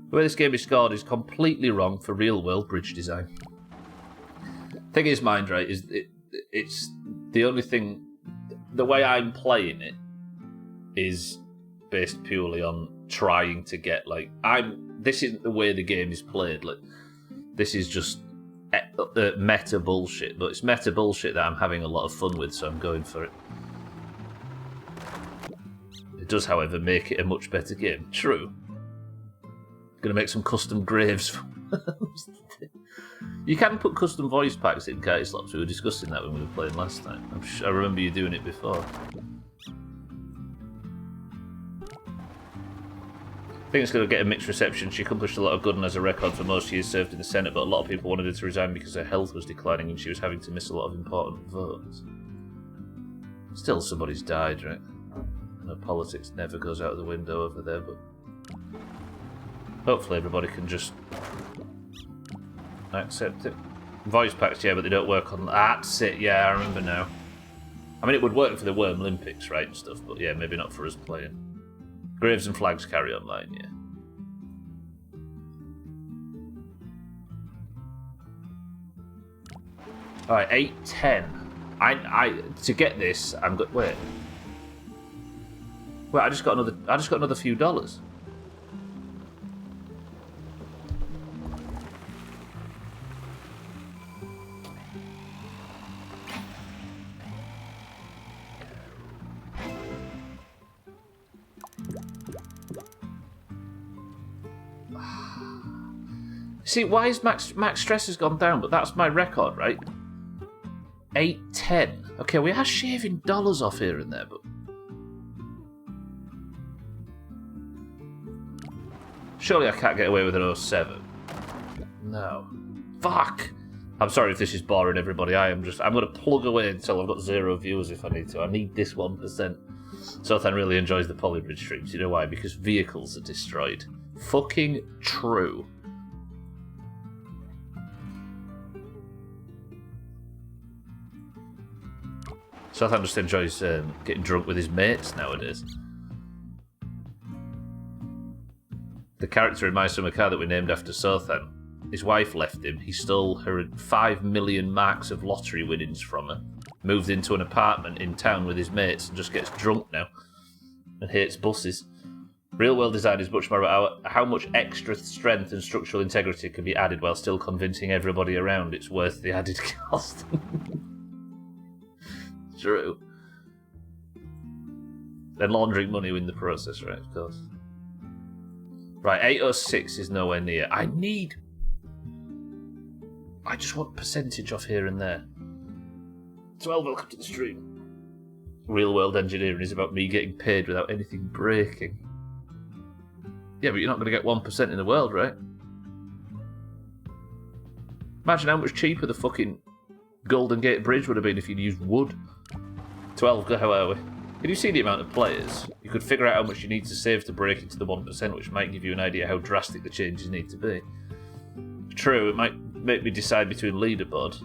The way this game is scored is completely wrong for real-world bridge design. Thing is, mind, right, is it's the only thing... The way I'm playing it is based purely on trying to get, like... This isn't the way the game is played. Like, this is just meta bullshit. But it's meta bullshit that I'm having a lot of fun with, so I'm going for it. It does, however, make it a much better game. True. Gonna make some custom graves. You can put custom voice packs in Kite Slops. We were discussing that when we were playing last time. I remember you doing it before. I think it's going to get a mixed reception. She accomplished a lot of good and has a record for most years served in the Senate, but a lot of people wanted her to resign because her health was declining and she was having to miss a lot of important votes. Still, somebody's died, right? I know politics never goes out of the window over there, but hopefully everybody can just accept it. Voice packs, yeah, but they don't work on... That's it, yeah, I remember now. I mean, it would work for the Worm Olympics, right, and stuff, but yeah, maybe not for us playing. Graves and flags carry online, yeah. Alright, 8-10. To get this, I'm good. Wait, I just got another few dollars. See, why is max stress has gone down? But that's my record, right? 8-10. Okay, we are shaving dollars off here and there, but surely I can't get away with an 07. No. Fuck. I'm sorry if this is boring, everybody. I'm going to plug away until I've got 0 views if I need to. I need this 1%. Sothan really enjoys the Polybridge streams. You know why? Because vehicles are destroyed. Fucking true. Sothan just enjoys getting drunk with his mates nowadays. The character in My Summer Car that we named after Sothan, his wife left him. He stole her 5 million marks of lottery winnings from her, moved into an apartment in town with his mates and just gets drunk now and hates buses. Real world design is much more about how much extra strength and structural integrity can be added while still convincing everybody around it's worth the added cost. True. Then laundering money in the process, right? Of course. Right, 806 is nowhere near. I just want percentage off here and there. 12, welcome to the stream. Real world engineering is about me getting paid without anything breaking. Yeah, but you're not going to get 1% in the world, right? Imagine how much cheaper the fucking Golden Gate Bridge would have been if you'd used wood. 12, how are we? Can you see the amount of players? You could figure out how much you need to save to break into the 1%, which might give you an idea how drastic the changes need to be. True, it might make me decide between leaderboard.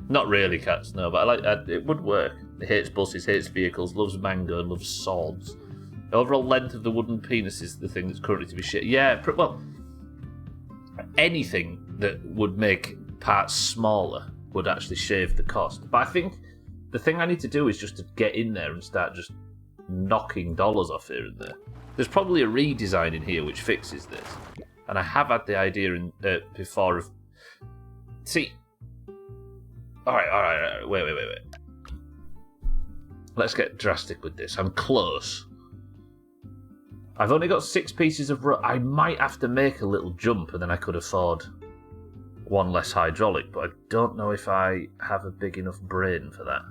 Not really, cats, no, but it would work. It hates buses, hates vehicles, loves mango, and loves swords. The overall length of the wooden penis is the thing that's currently to be shit. Yeah, well, anything that would make parts smaller would actually shave the cost. But I think the thing I need to do is just to get in there and start just knocking dollars off here and there. There's probably a redesign in here which fixes this. And I have had the idea before of... See... Alright, wait. Let's get drastic with this. I'm close. I've only got 6 pieces of rope. I might have to make a little jump and then I could afford one less hydraulic, but I don't know if I have a big enough brain for that.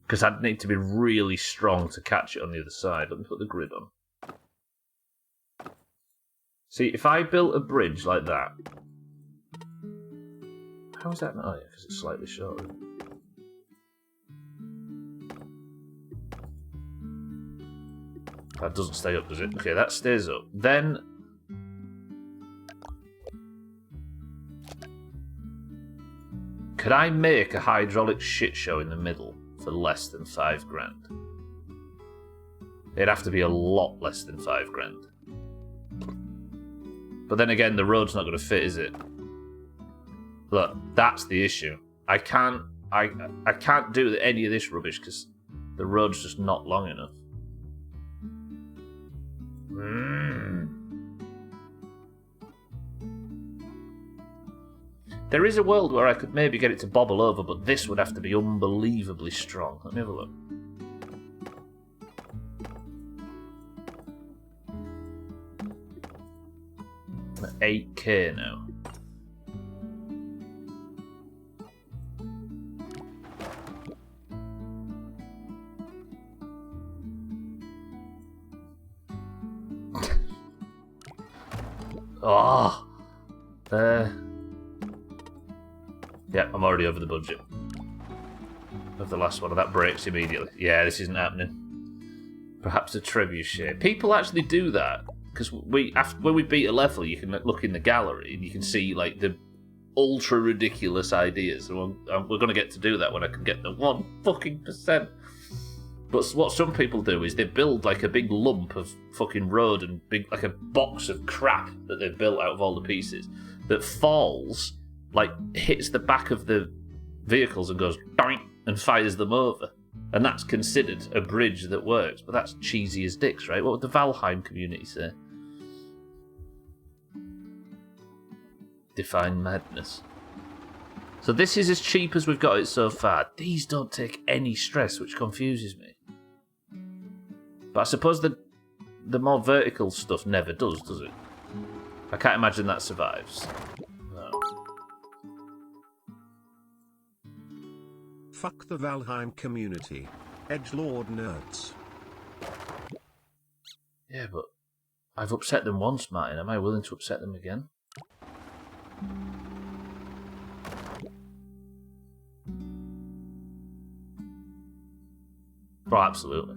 Because I'd need to be really strong to catch it on the other side. Let me put the grid on. See, if I built a bridge like that... How is that not? Oh, yeah, because it's slightly shorter. That doesn't stay up, does it? Okay, that stays up. Then... Could I make a hydraulic shit show in the middle for less than $5,000? It'd have to be a lot less than $5,000. But then again, the road's not going to fit, is it? Look, that's the issue. I can't do any of this rubbish because the road's just not long enough. There is a world where I could maybe get it to bobble over, but this would have to be unbelievably strong. Let me have a look. I'm at 8k now. Yeah, I'm already over the budget of the last one, and that breaks immediately. Yeah, this isn't happening. Perhaps a trebuchet. People actually do that because when we beat a level, you can look in the gallery and you can see like the ultra ridiculous ideas. And we're going to get to do that when I can get the 1%. But what some people do is they build like a big lump of fucking road and like a box of crap that they've built out of all the pieces that falls, like hits the back of the vehicles and goes doink and fires them over. And that's considered a bridge that works. But that's cheesy as dicks, right? What would the Valheim community say? Define madness. So this is as cheap as we've got it so far. These don't take any stress, which confuses me. But I suppose the more vertical stuff never does it? I can't imagine that survives. No. Fuck the Valheim community. Edgelord nerds. Yeah, but I've upset them once, Martin. Am I willing to upset them again? Oh, absolutely.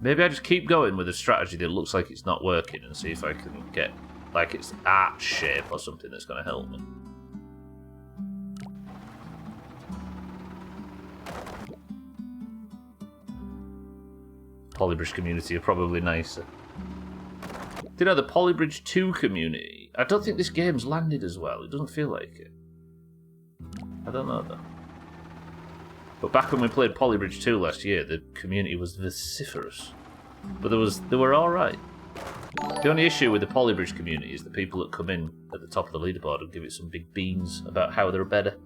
Maybe I just keep going with a strategy that looks like it's not working and see if I can get like its art shape or something that's going to help me. Polybridge community are probably nicer. Do you know the Polybridge 2 community? I don't think this game's landed as well. It doesn't feel like it. I don't know though. But back when we played Polybridge 2 last year, the community was vociferous. But they were alright. The only issue with the Polybridge community is the people that come in at the top of the leaderboard and give it some big beans about how they're better.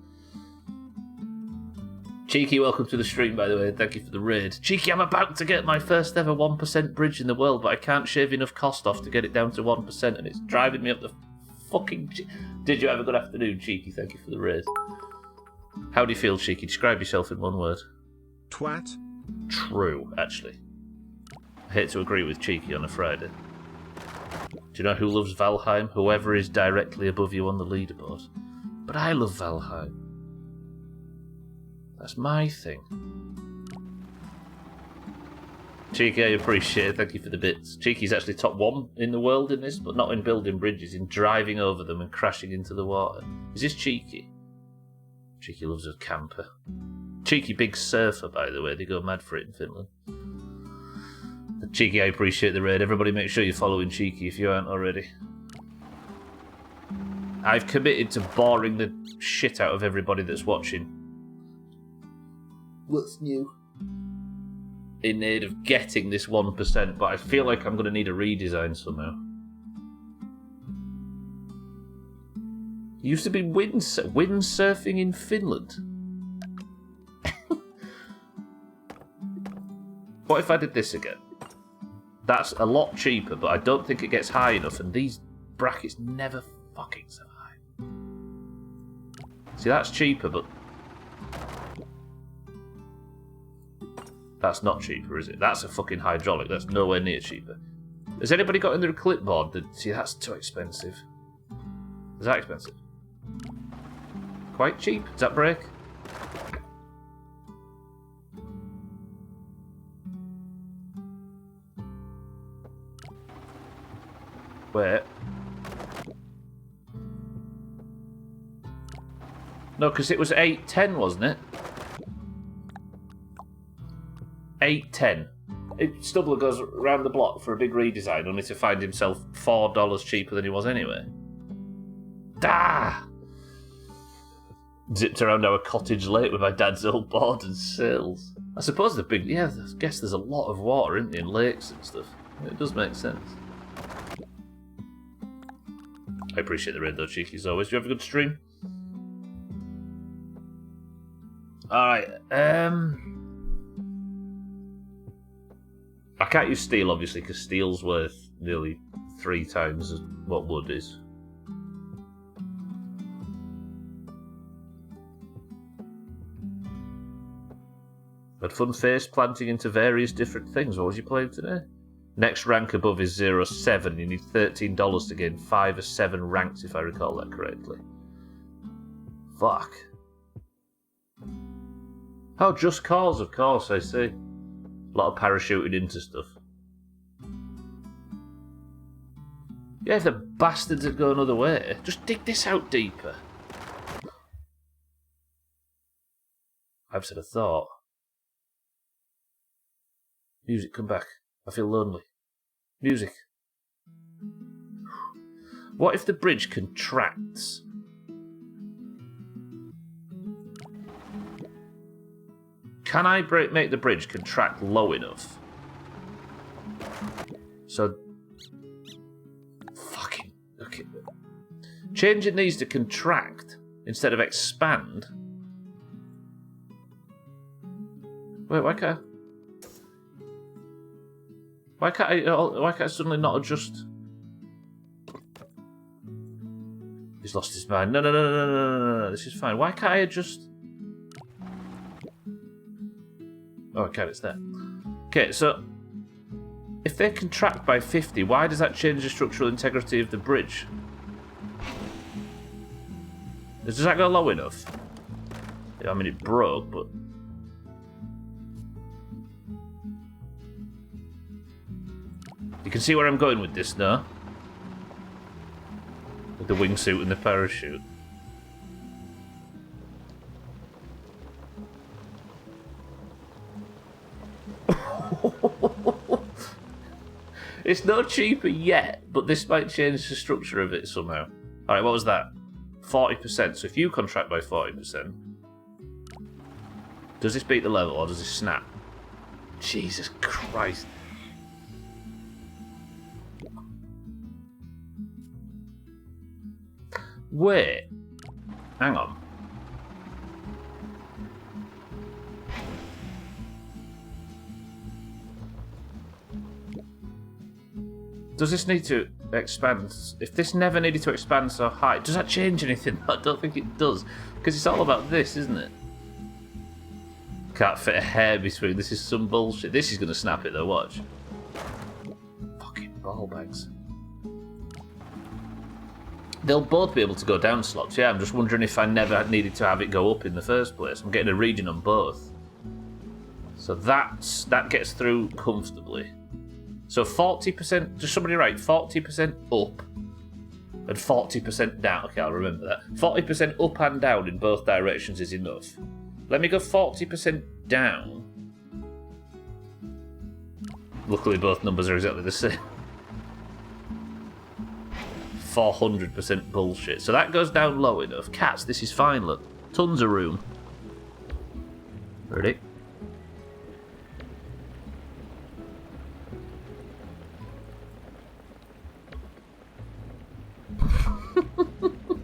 Cheeky, welcome to the stream, by the way. Thank you for the raid. Cheeky, I'm about to get my first ever 1% bridge in the world, but I can't shave enough cost off to get it down to 1%, and it's driving me up the fucking... Did you have a good afternoon, Cheeky? Thank you for the raid. How do you feel, Cheeky? Describe yourself in one word. Twat. True, actually. I hate to agree with Cheeky on a Friday. Do you know who loves Valheim? Whoever is directly above you on the leaderboard. But I love Valheim. That's my thing. Cheeky, I appreciate it. Thank you for the bits. Cheeky's actually top 1 in the world in this, but not in building bridges, in driving over them and crashing into the water. Is this Cheeky? Cheeky loves a camper. Cheeky big surfer, by the way. They go mad for it in Finland. But Cheeky, I appreciate the raid. Everybody make sure you're following Cheeky if you aren't already. I've committed to boring the shit out of everybody that's watching. What's new? In need of getting this 1%, but I feel like I'm going to need a redesign somehow. Used to be windsurfing in Finland. What if I did this again? That's a lot cheaper, but I don't think it gets high enough, and these brackets never fucking so high. See, that's cheaper, but that's not cheaper, is it? That's a fucking hydraulic. That's nowhere near cheaper. Has anybody got in their clipboard that... See, that's too expensive. Is that expensive? Quite cheap? Does that break? Wait. No, because it was 8.10, wasn't it? 8.10. Stubler goes round the block for a big redesign, only to find himself $4 cheaper than he was anyway. Zipped around our cottage late with my dad's old board and sails. I suppose the big... Yeah, I guess there's a lot of water, isn't there, in lakes and stuff. It does make sense. I appreciate the raid though, Cheeky, as always. Do you have a good stream? Alright, I can't use steel, obviously, because steel's worth nearly 3 times what wood is. Had fun face planting into various different things. What was you playing today? Next rank above is 0.7. You need $13 to gain 5 or 7 ranks, if I recall that correctly. Fuck. Oh, just cause, of course, I see. A lot of parachuting into stuff. Yeah, if the bastards had gone another way, just dig this out deeper. I've said a thought. Music, come back. I feel lonely. Music. What if the bridge contracts? Can I make the bridge contract low enough? So... Fucking... Okay. Changing these to contract instead of expand. Wait, why can't I suddenly not adjust? He's lost his mind. No, this is fine. Why can't I adjust? Oh, okay, it's there. Okay, so if they contract by 50, why does that change the structural integrity of the bridge? Does that go low enough? Yeah, I mean, it broke, but... You can see where I'm going with this now? With the wingsuit and the parachute. It's not cheaper yet, but this might change the structure of it somehow. Alright, what was that? 40%. So if you contract by 40%, does this beat the level or does this snap? Jesus Christ. Wait. Hang on. Does this need to expand? If this never needed to expand so high, does that change anything? I don't think it does. Because it's all about this, isn't it? Can't fit a hair between. This is some bullshit. This is going to snap it though, watch. Fucking ball bags. They'll both be able to go down slots. Yeah, I'm just wondering if I never needed to have it go up in the first place. I'm getting a reading on both. So that gets through comfortably. So 40%, does somebody write 40% up and 40% down? Okay, I'll remember that. 40% up and down in both directions is enough. Let me go 40% down. Luckily both numbers are exactly the same. 400% bullshit. So that goes down low enough. Cats, this is fine, look. Tons of room. Ready?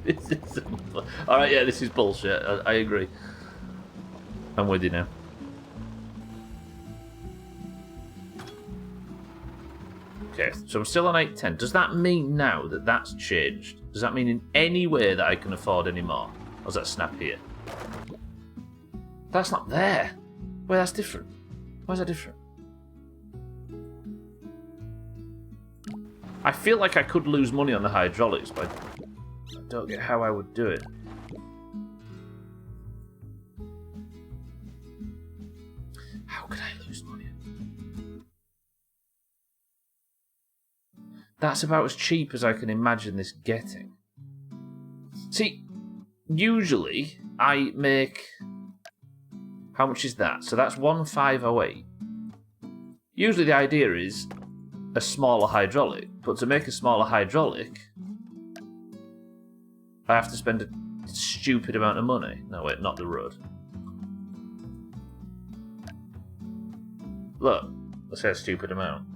This is alright, yeah, this is bullshit. I agree. I'm with you now. Okay, so I'm still on 810. Does that mean now that that's changed? Does that mean in any way that I can afford any more? Or does that snap here? That's not there. Wait, that's different. Why is that different? I feel like I could lose money on the hydraulics, but I don't get how I would do it. How could I lose money? That's about as cheap as I can imagine this getting. See, usually I make... How much is that? So that's 1508. Usually the idea is a smaller hydraulic, but to make a smaller hydraulic, I have to spend a stupid amount of money. No, wait, not the road. Look, I say a stupid amount.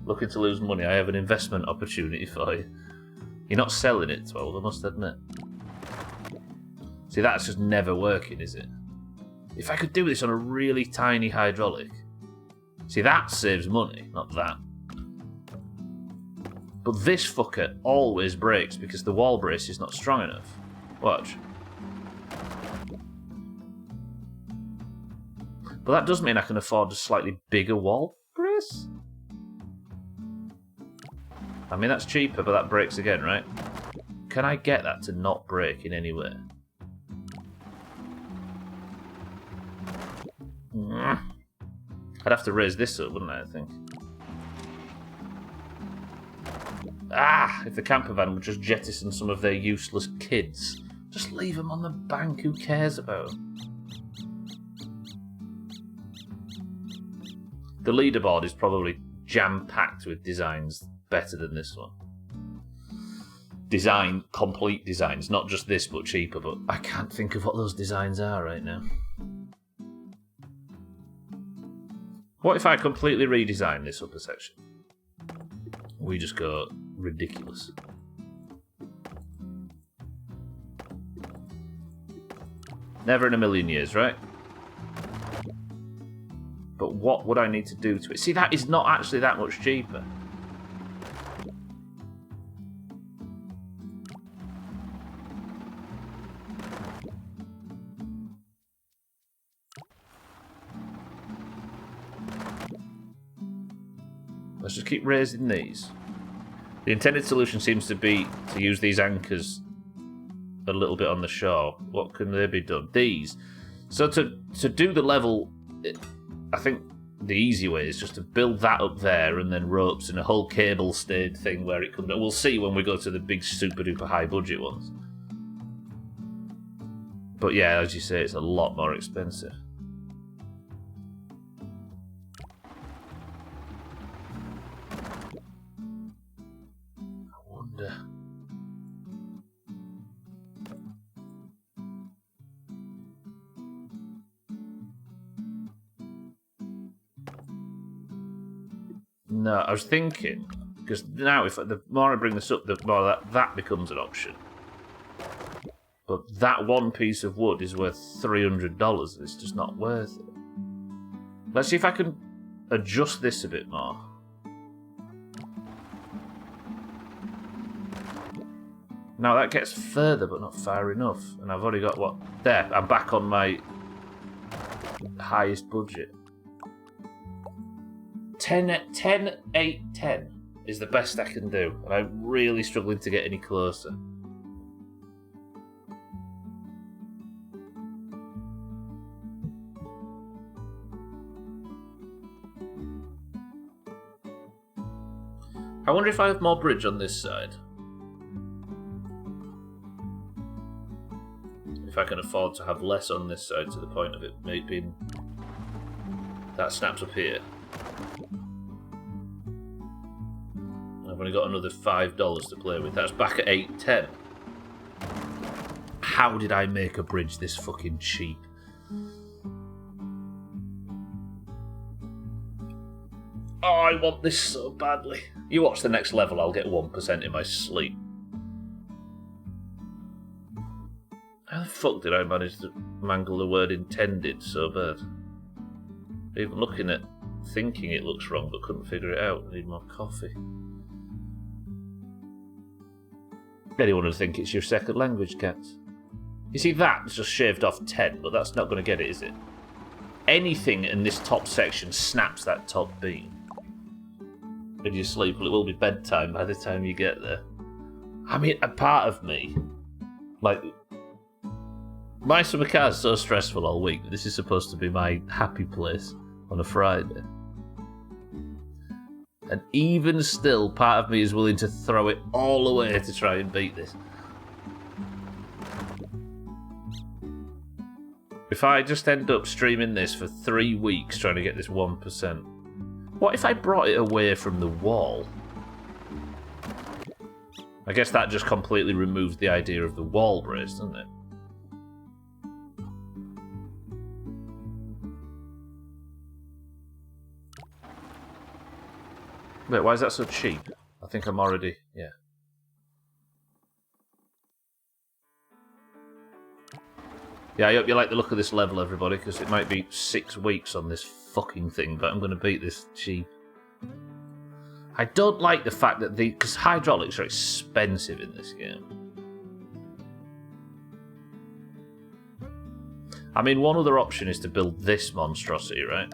Looking to lose money, I have an investment opportunity for you. You're not selling it, 12, I must admit. See, that's just never working, is it? If I could do this on a really tiny hydraulic. See, that saves money, not that. But this fucker always breaks because the wall brace is not strong enough. Watch. But that does mean I can afford a slightly bigger wall brace? I mean, that's cheaper, but that breaks again, right? Can I get that to not break in any way? I'd have to raise this up, wouldn't I think? Ah! If the camper van would just jettison some of their useless kids. Just leave them on the bank, who cares about them? The leaderboard is probably jam-packed with designs better than this one. Complete designs, not just this but cheaper, but I can't think of what those designs are right now. What if I completely redesign this upper section? We just go ridiculous. Never in a million years, right? But what would I need to do to it? See, that is not actually that much cheaper. Let's just keep raising these. The intended solution seems to be to use these anchors a little bit on the shore. What can they be done? These. So to do the level, I think the easy way is just to build that up there and then ropes and a whole cable stayed thing where it could... We'll see when we go to the big super duper high budget ones. But yeah, as you say, it's a lot more expensive. No, I was thinking, because now if the more I bring this up, the more that becomes an option. But that one piece of wood is worth $300. It's just not worth it. Let's see if I can adjust this a bit more. Now that gets further, but not far enough. And I've already got what? There, I'm back on my highest budget. 10, 8, 10 is the best I can do. And I'm really struggling to get any closer. I wonder if I have more bridge on this side. If I can afford to have less on this side to the point of it maybe that snaps up here. I've only got another $5 to play with. That's back at 8.10. How did I make a bridge this fucking cheap? Oh, I want this so badly. You watch the next level, I'll get 1% in my sleep. How the fuck did I manage to mangle the word intended so bad? Even looking at thinking it looks wrong but couldn't figure it out. I need more coffee. Anyone would think it's your second language, Cat. You see, that's just shaved off 10, but that's not going to get it, is it? Anything in this top section snaps that top beam. And you sleep, well, it will be bedtime by the time you get there. I mean, a part of me, like, my summer car is so stressful all week. This is supposed to be my happy place on a Friday. And even still, part of me is willing to throw it all away to try and beat this. If I just end up streaming this for 3 weeks trying to get this 1%, what if I brought it away from the wall? I guess that just completely removes the idea of the wall brace, doesn't it? Wait, why is that so cheap? I think I'm already... yeah. Yeah, I hope you like the look of this level, everybody, because it might be 6 weeks on this fucking thing, but I'm going to beat this cheap. I don't like the fact that because hydraulics are expensive in this game. I mean, one other option is to build this monstrosity, right?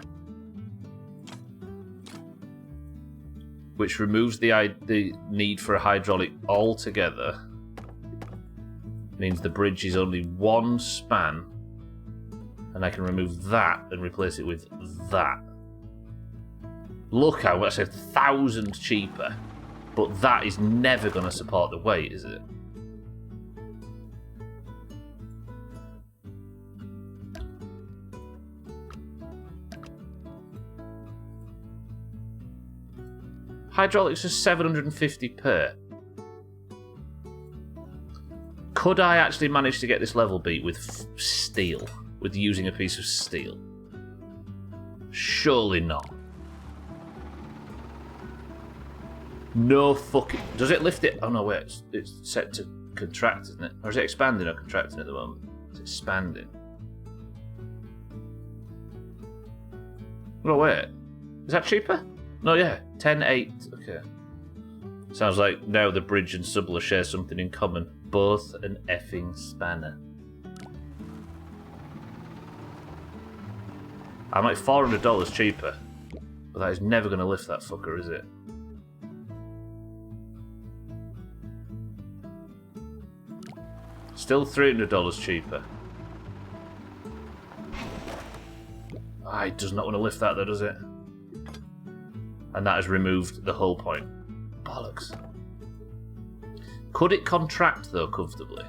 Which removes the need for a hydraulic altogether. Means the bridge is only one span, and I can remove that and replace it with that. Look how much, that's 1,000 cheaper, but that is never going to support the weight, is it? Hydraulics are 750 per. Could I actually manage to get this level beat with steel? With using a piece of steel? Surely not. No fucking... Does it lift it? Oh no, wait. It's set to contract, isn't it? Or is it expanding or contracting at the moment? It's expanding. No, wait. Is that cheaper? No, yeah. 10.8. Okay. Sounds like now the bridge and Subler share something in common. Both an effing spanner. I'm like $400 cheaper. But that is never going to lift that fucker, is it? Still $300 cheaper. Ah, it does not want to lift that though, does it? And that has removed the whole point. Bollocks. Could it contract though comfortably?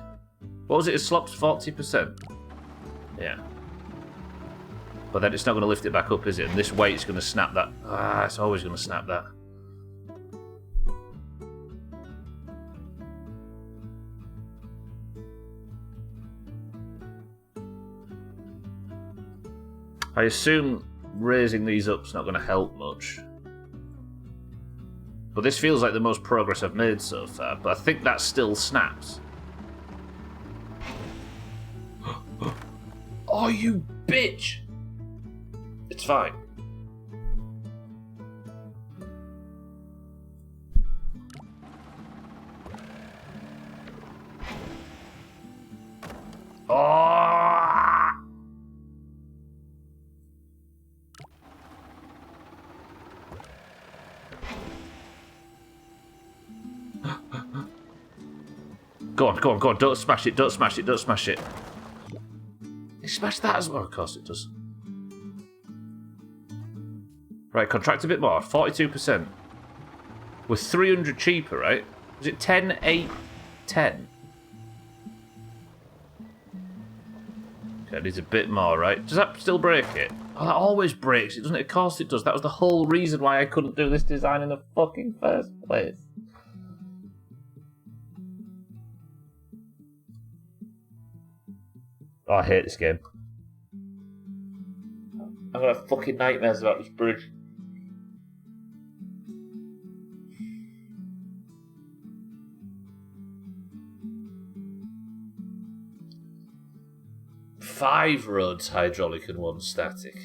What was it? It slopped 40%. Yeah. But then it's not going to lift it back up, is it? And this weight's going to snap that. Ah, it's always going to snap that. I assume raising these up's not going to help much. But this feels like the most progress I've made so far, but I think that still snaps. Oh, you bitch! It's fine. Oh! Go on, go on, go on. Don't smash it, don't smash it, don't smash it. It smashed that as well. Of course it does. Right, contract a bit more. 42%. We're 300 cheaper, right? Was it 10, 8, 10? Okay, it needs a bit more, right? Does that still break it? Oh, that always breaks it, doesn't it? Of course it does. That was the whole reason why I couldn't do this design in the fucking first place. Oh, I hate this game. I'm gonna have fucking nightmares about this bridge. Five roads hydraulic and one static.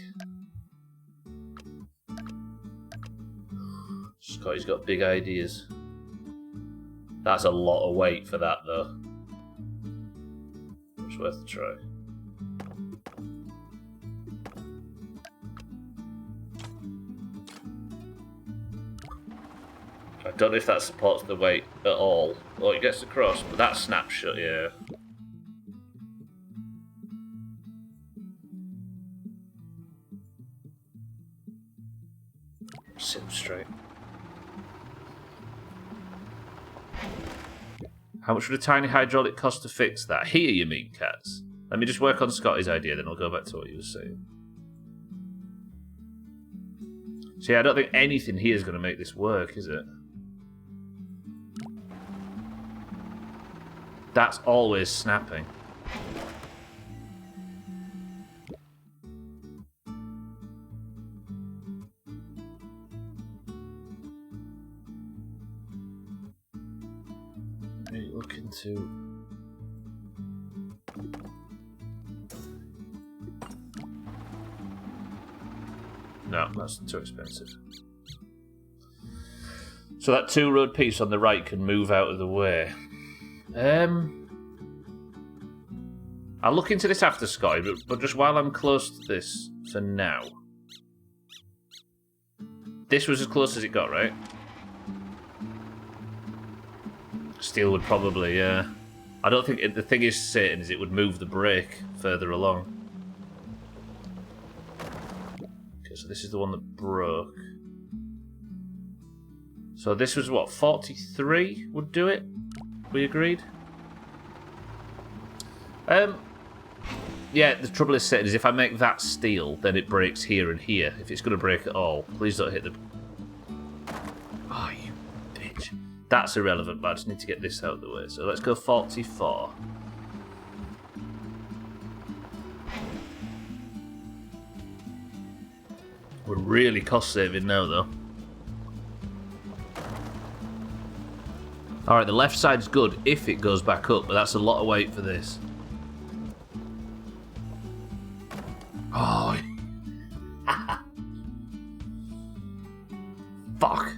Scotty's got big ideas. That's a lot of weight for that, though. It's worth a try. I don't know if that supports the weight at all. Oh, it gets across, but that snapshot, yeah. Sit him straight. How much would a tiny hydraulic cost to fix that? Here, you mean, Cats? Let me just work on Scotty's idea, then I'll go back to what you were saying. See, I don't think anything here is going to make this work, is it? That's always snapping. Look into... No, that's too expensive. So that 2-road piece on the right can move out of the way. I'll look into this after, Scotty, but just while I'm close to this for now. This was as close as it got, right? Steel would probably, yeah. I don't think... the thing is, Satan, is it would move the brake further along. Okay, so this is the one that broke. So this was what, 43 would do it? We agreed? Yeah, the trouble is, Satan, is if I make that steel, then it breaks here and here. If it's going to break at all, please don't hit the... Oh, you bitch. That's irrelevant, but I just need to get this out of the way. So let's go 44. We're really cost saving now, though. Alright, the left side's good if it goes back up, but that's a lot of weight for this. Oh. Fuck.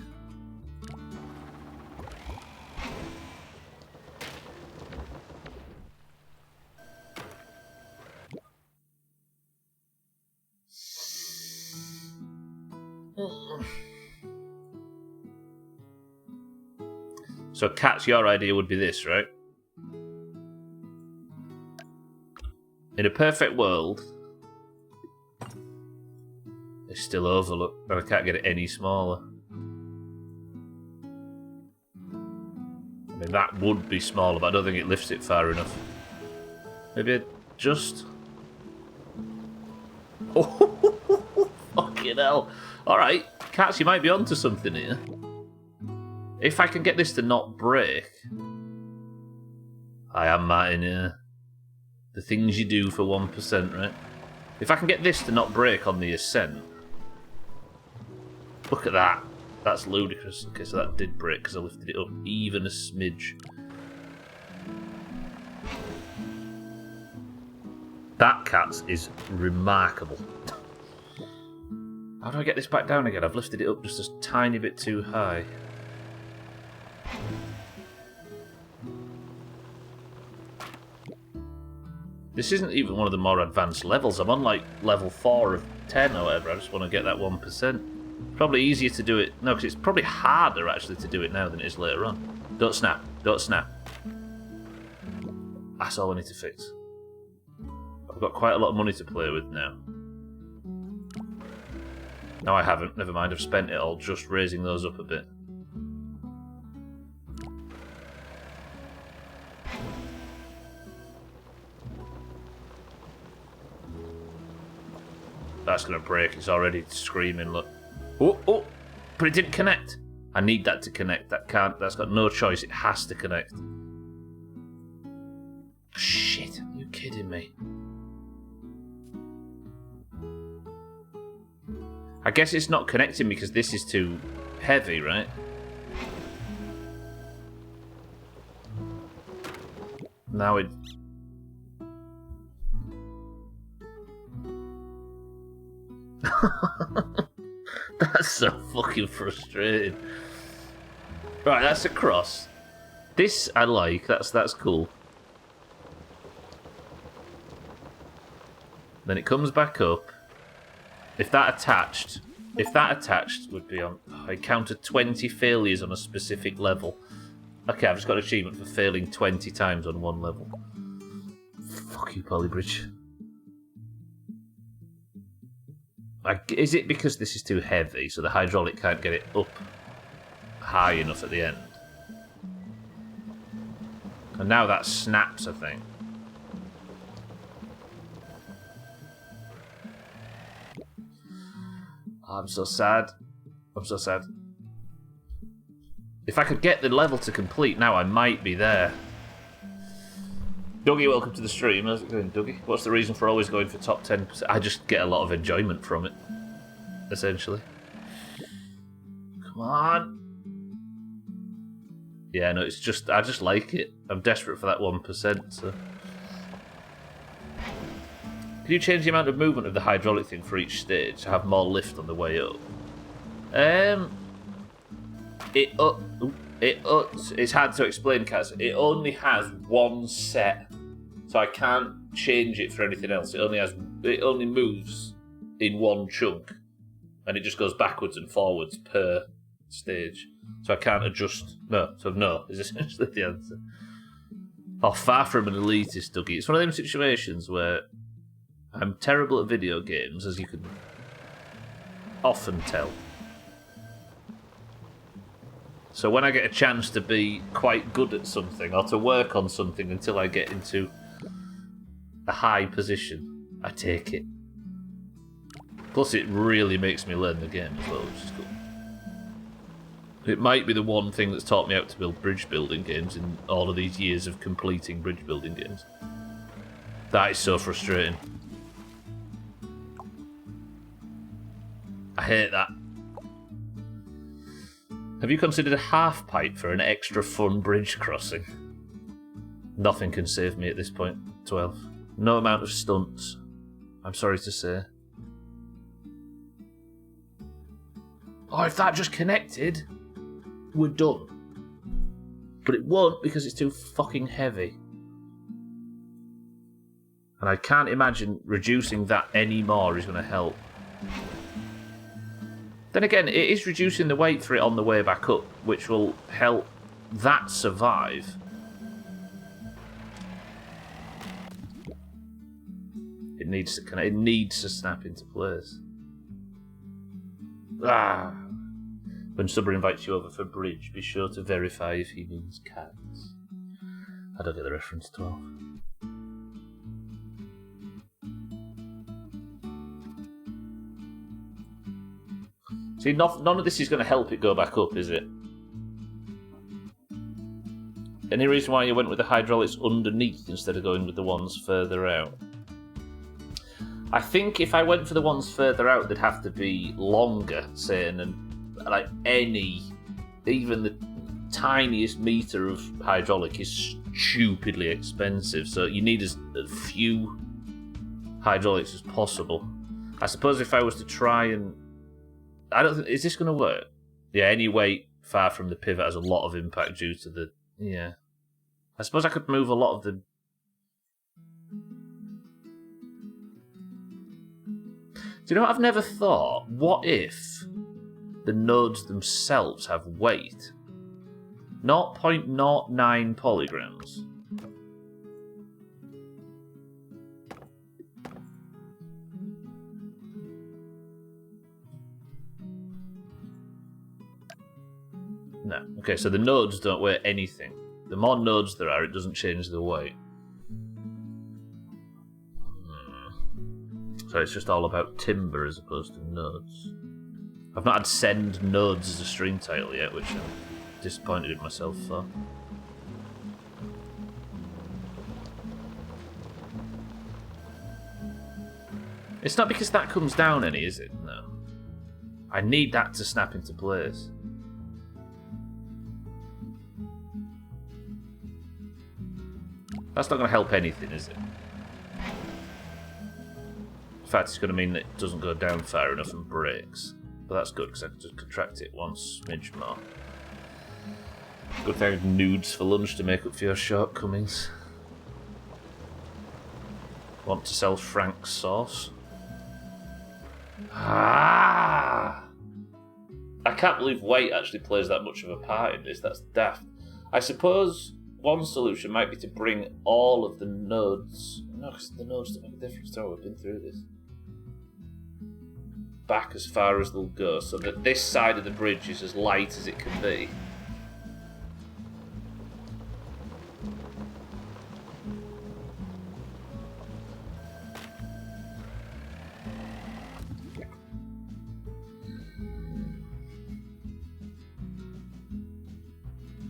So, Cats, your idea would be this, right? In a perfect world, it's still overlooked, but I can't get it any smaller. I mean, that would be smaller, but I don't think it lifts it far enough. Maybe just... Oh, fucking hell. Alright, Cats, you might be onto something here. If I can get this to not break... I am Martin, yeah. The things you do for 1%, right? If I can get this to not break on the ascent... Look at that. That's ludicrous. Okay, so that did break because I lifted it up even a smidge. That, Cats, is remarkable. How do I get this back down again? I've lifted it up just a tiny bit too high. This isn't even one of the more advanced levels. I'm on like level 4 of 10 or whatever. I just want to get that 1%. Probably easier to do it... No, because it's probably harder actually to do it now than it is later on. Don't snap. Don't snap. That's all I need to fix. I've got quite a lot of money to play with now. No, I haven't. Never mind. I've spent it all just raising those up a bit. that's going to break. It's already screaming, look. Oh, but it didn't connect. I need that to connect. That's got no choice. It has to connect. Shit, are you kidding me? I guess it's not connecting because this is too heavy, right? Now it... That's so fucking frustrating. Right, that's a cross. This I like. That's cool. Then it comes back up. If that attached would be on... I counted 20 failures on a specific level. Okay, I've just got an achievement for failing 20 times on one level. Fuck you, Polybridge. Is it because this is too heavy, so the hydraulic can't get it up high enough at the end? And now that snaps, I think. I'm so sad. I'm so sad. If I could get the level to complete now, I might be there. Dougie, welcome to the stream. How's it going, Dougie? What's the reason for always going for top 10%? I just get a lot of enjoyment from it, essentially. Come on. Yeah, no, it's just... I just like it. I'm desperate for that 1%, so... Can you change the amount of movement of the hydraulic thing for each stage to have more lift on the way up? It's hard to explain, Kaz. It only has one set, so I can't change it for anything else. It only moves in one chunk, and it just goes backwards and forwards per stage. So I can't adjust. No is essentially the answer. Oh, far from an elitist, Dougie. It's one of them situations where I'm terrible at video games, as you can often tell. So when I get a chance to be quite good at something, or to work on something until I get into a high position, I take it. Plus it really makes me learn the game as well, which is cool. It might be the one thing that's taught me how to build bridge building games in all of these years of completing bridge building games. That is so frustrating. I hate that. Have you considered a half pipe for an extra fun bridge crossing? Nothing can save me at this point, 12. No amount of stunts, I'm sorry to say. Oh, if that just connected, we're done. But it won't because it's too fucking heavy. And I can't imagine reducing that any more is going to help. Then again, it is reducing the weight for it on the way back up, which will help that survive. It needs to snap into place. When Subber invites you over for bridge, be sure to verify if he means cats. I don't get the reference, 12. See, none of this is going to help it go back up, is it? Any reason why you went with the hydraulics underneath instead of going with the ones further out? I think if I went for the ones further out, they'd have to be longer, say, and like even the tiniest meter of hydraulic is stupidly expensive, so you need as few hydraulics as possible. I suppose if I was to try and... is this going to work? Yeah, any weight far from the pivot has a lot of impact due to the... Yeah. I suppose I could move a lot of the... Do you know what I've never thought? What if the nodes themselves have weight? 0.09 polygrams. No. Okay, so the nodes don't weigh anything. The more nodes there are, it doesn't change the weight. So So it's just all about timber as opposed to nodes. I've not had send nodes as a stream title yet, which I'm disappointed in myself for. It's not because that comes down any, is it? No. I need that to snap into place. That's not going to help anything, is it? In fact, it's going to mean that it doesn't go down far enough and breaks. But that's good, because I can just contract it one smidge more. Good thing I have nudes for lunch to make up for your shortcomings. Want to sell Frank's sauce? Ah! I can't believe weight actually plays that much of a part in this. That's daft. I suppose one solution might be to bring all of the nodes... No, because the nodes don't make a difference. Oh, we've been through this. Back as far as they'll go, so that this side of the bridge is as light as it can be.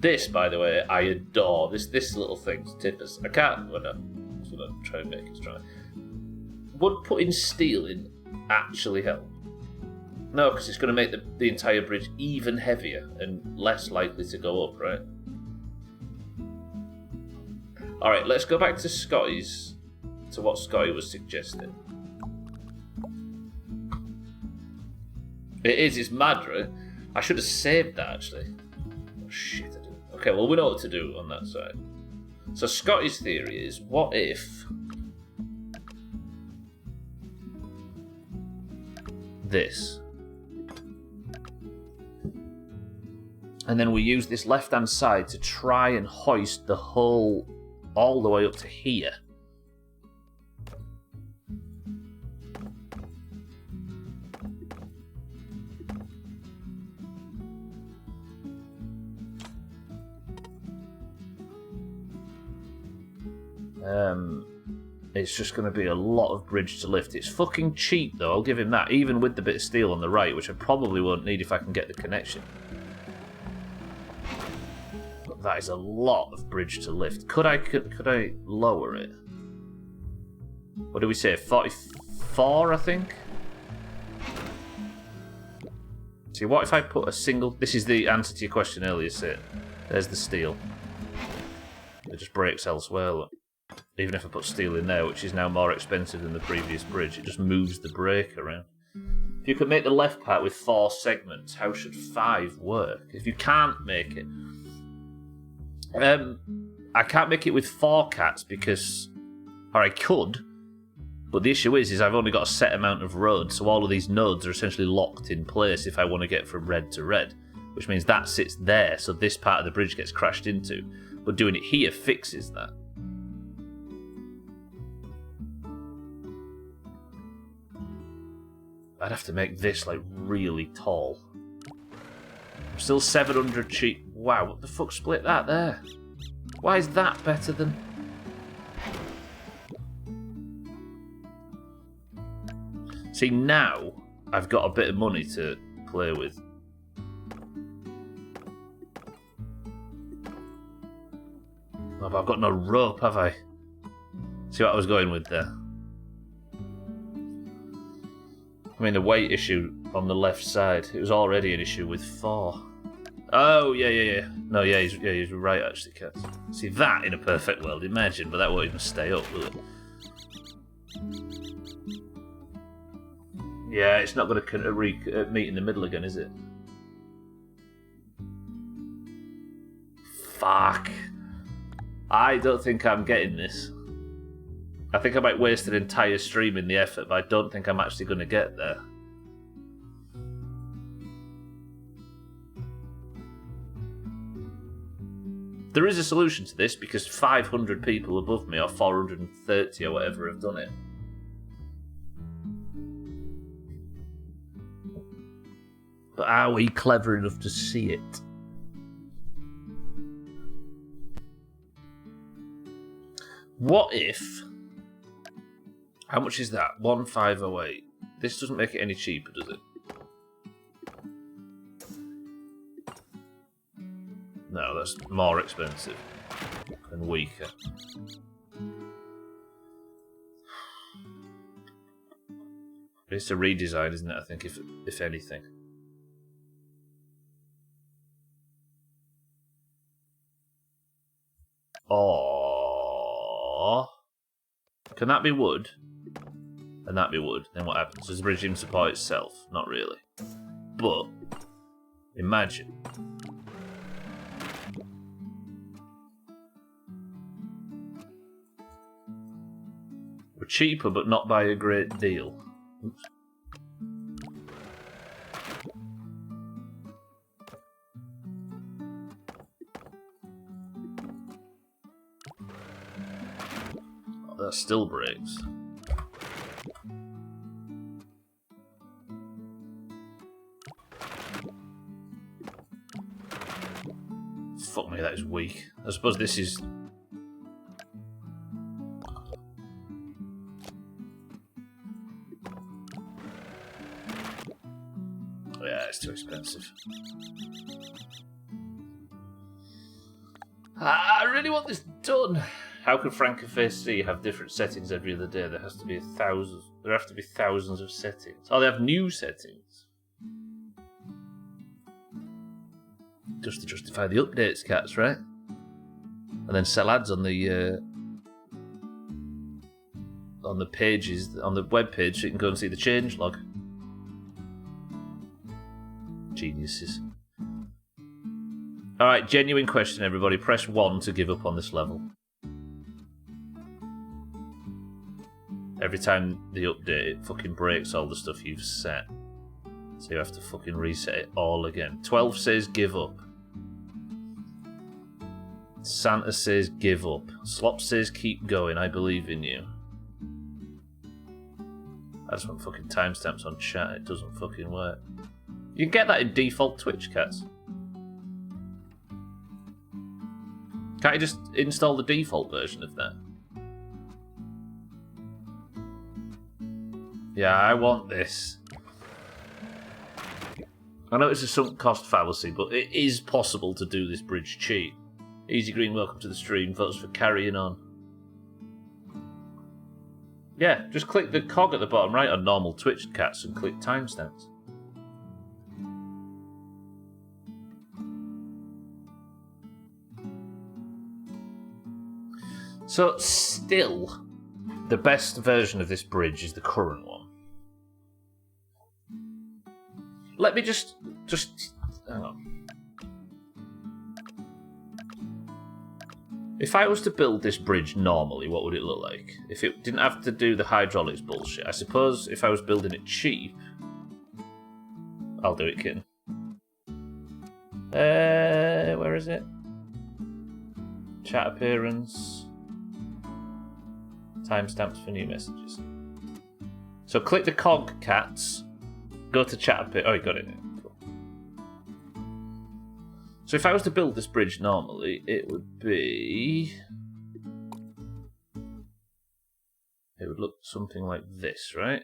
This, by the way, I adore. This little thing, tippers. I can't... Well, no. I'm just going to try and make it strong. Would putting steel in actually help? No, because it's going to make the entire bridge even heavier and less likely to go up, right? Alright, let's go back to Scotty's... to what Scotty was suggesting. It's mad, right? I should have saved that, actually. Oh, shit, I didn't. Okay, well, we know what to do on that side. So Scotty's theory is, what if... this... and then we use this left-hand side to try and hoist the hull all the way up to here. It's just going to be a lot of bridge to lift. It's fucking cheap, though, I'll give him that, even with the bit of steel on the right, which I probably won't need if I can get the connection. But that is a lot of bridge to lift. Could I lower it? What did we say? 44, I think? See, what if I put a single... This is the answer to your question earlier, Sid. There's the steel. It just breaks elsewhere, look. Even if I put steel in there, which is now more expensive than the previous bridge, it just moves the brake around. If you could make the left part with 4 segments, how should 5 work? If you can't make it... I can't make it with 4 cats because... Or I could, but the issue is I've only got a set amount of road, so all of these nodes are essentially locked in place if I want to get from red to red, which means that sits there, so this part of the bridge gets crashed into. But doing it here fixes that. I'd have to make this, like, really tall. I'm still 700 cheap. Wow, what the fuck split that there? Why is that better than... See, now I've got a bit of money to play with. Oh, but I've got no rope, have I? See what I was going with there? I mean, the weight issue on the left side, it was already an issue with 4. Oh, yeah. No, yeah, he's right, actually, Kat. See, that in a perfect world, imagine, but that won't even stay up, will it? Yeah, it's not going to meet in the middle again, is it? Fuck. I don't think I'm getting this. I think I might waste an entire stream in the effort, but I don't think I'm actually going to get there. There is a solution to this because 500 people above me, or 430 or whatever, have done it. But are we clever enough to see it? What if How much is that? 1508. This doesn't make it any cheaper, does it? No, that's more expensive and weaker. It's a redesign, isn't it? I think, if anything. Or can that be wood? And that be wood? Then what happens? Does the bridge even support itself? Not really. But imagine. We're cheaper, but not by a great deal. Oops. Oh, that still breaks. Fuck me, that is weak. I suppose this is... Yeah, it's too expensive. I really want this done. How can Francophase have different settings every other day? There has to be thousands. There have to be thousands of settings. Oh, they have new settings. Just to justify the updates, cats, right? And then sell ads on the pages, on the web page, so you can go and see the changelog. Geniuses. Alright, genuine question, everybody. Press 1 to give up on this level. Every time the update, it fucking breaks all the stuff you've set. So you have to fucking reset it all again. 12 says give up. Santa says give up. Slop says keep going, I believe in you. I just want fucking timestamps on chat, it doesn't fucking work. You can get that in default Twitch, cats. Can't you just install the default version of that? Yeah, I want this. I know it's a sunk cost fallacy, but it is possible to do this bridge cheap. Easy Green, welcome to the stream. Votes for carrying on. Yeah, just click the cog at the bottom right on normal Twitch, cats, and click timestamps. So, still, the best version of this bridge is the current one. Let me just hang on. If I was to build this bridge normally, what would it look like? If it didn't have to do the hydraulics bullshit. I suppose if I was building it cheap... I'll do it, kitten. Where is it? Chat appearance. Timestamps for new messages. So click the cog, cats. Go to chat appearance. Oh, you got it. Cool. So if I was to build this bridge normally, it would be... It would look something like this, right?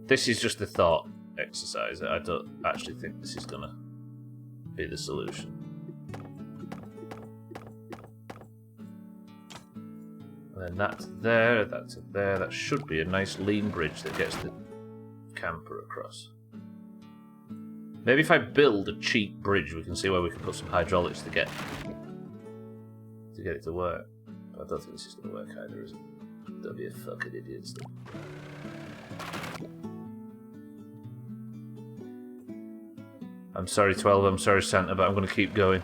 This is just a thought exercise. I don't actually think this is gonna be the solution. And then that's there, that's there. That should be a nice lean bridge that gets the camper across. Maybe if I build a cheap bridge, we can see where we can put some hydraulics to get it to work. But I don't think this is going to work either, is it? Don't be a fucking idiot still. I'm sorry, 12, I'm sorry, Santa, but I'm going to keep going.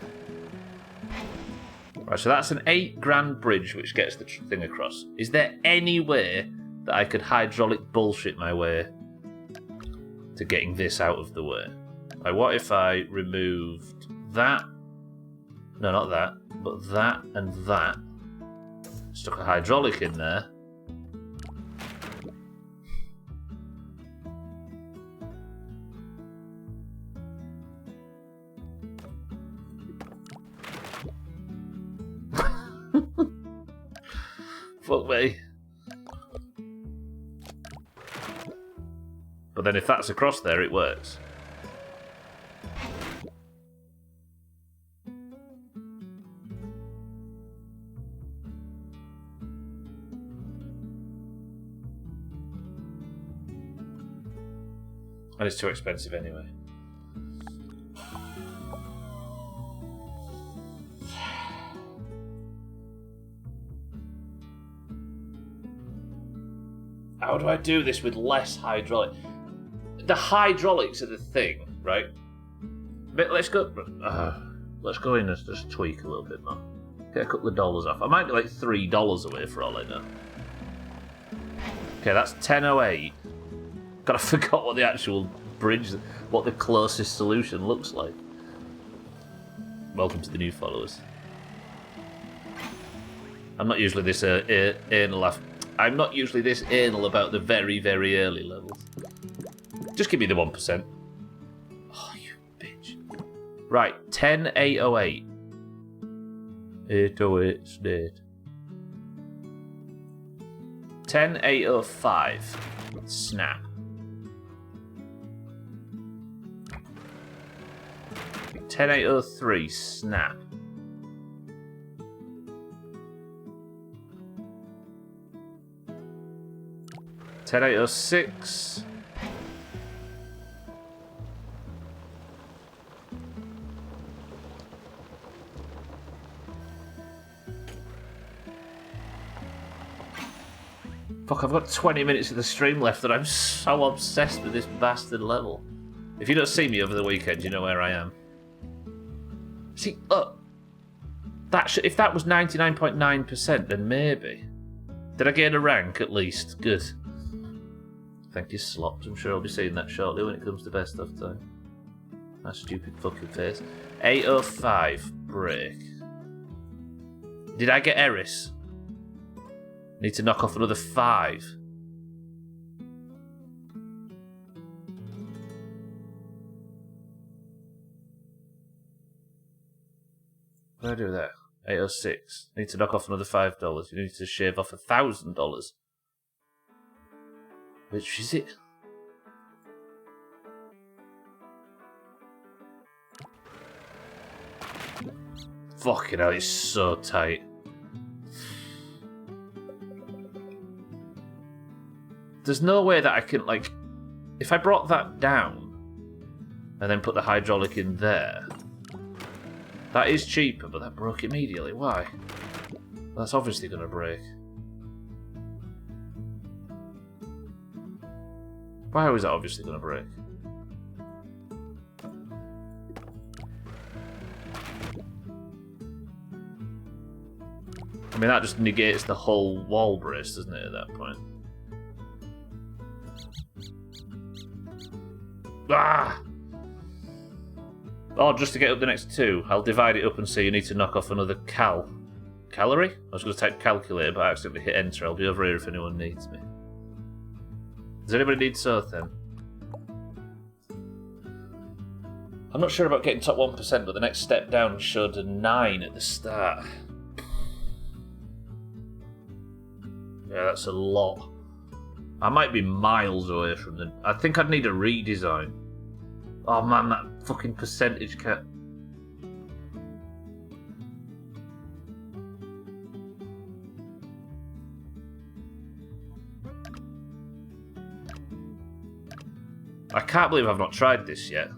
Right, so that's an 8 grand bridge which gets the thing across. Is there any way that I could hydraulic bullshit my way to getting this out of the way? Like, what if I removed that? No, not that, but that and that. Stuck a hydraulic in there. Fuck me. But then if that's across there, it works. And it's too expensive anyway. How do I do this with less hydraulic? The hydraulics are the thing, right? But let's go in and just tweak a little bit more. Get a couple of dollars off. I might be like $3 away for all I know. Okay, that's 10.08. God, I forgot what the actual bridge, what the closest solution looks like. Welcome to the new followers. I'm not usually this anal. I'm not usually this anal about the very, very early levels. Just give me the 1%. Oh, you bitch. Right, 10.808. 808 state. 10.805. Snap. 10.803. Snap. 10.806. Fuck, I've got 20 minutes of the stream left and I'm so obsessed with this bastard level. If you don't see me over the weekend, you know where I am. See, look. If that was 99.9%, then maybe. Did I gain a rank at least? Good. Thank you, Slops. I'm sure I'll be seeing that shortly when it comes to best of time. That stupid fucking face. 805 break. Did I get Eris? Need to knock off another 5. What do I do with that? 806. Need to knock off another $5. You need to shave off $1,000. Which is it? Fucking hell, it's so tight. There's no way that I can, like... If I brought that down and then put the hydraulic in there... That is cheaper, but that broke immediately. Why? That's obviously going to break. Why was that obviously going to break? I mean, that just negates the whole wall brace, doesn't it, at that point? Ah! Oh, just to get up the next 2, I'll divide it up and say you need to knock off another calorie? I was going to type calculator, but I accidentally hit enter. I'll be over here if anyone needs me. Does anybody need Soth then? I'm not sure about getting top 1%, but the next step down showed a 9 at the start. Yeah, that's a lot. I might be miles away from them. I think I'd need a redesign. Oh man, that fucking percentage cut. I can't believe I've not tried this yet.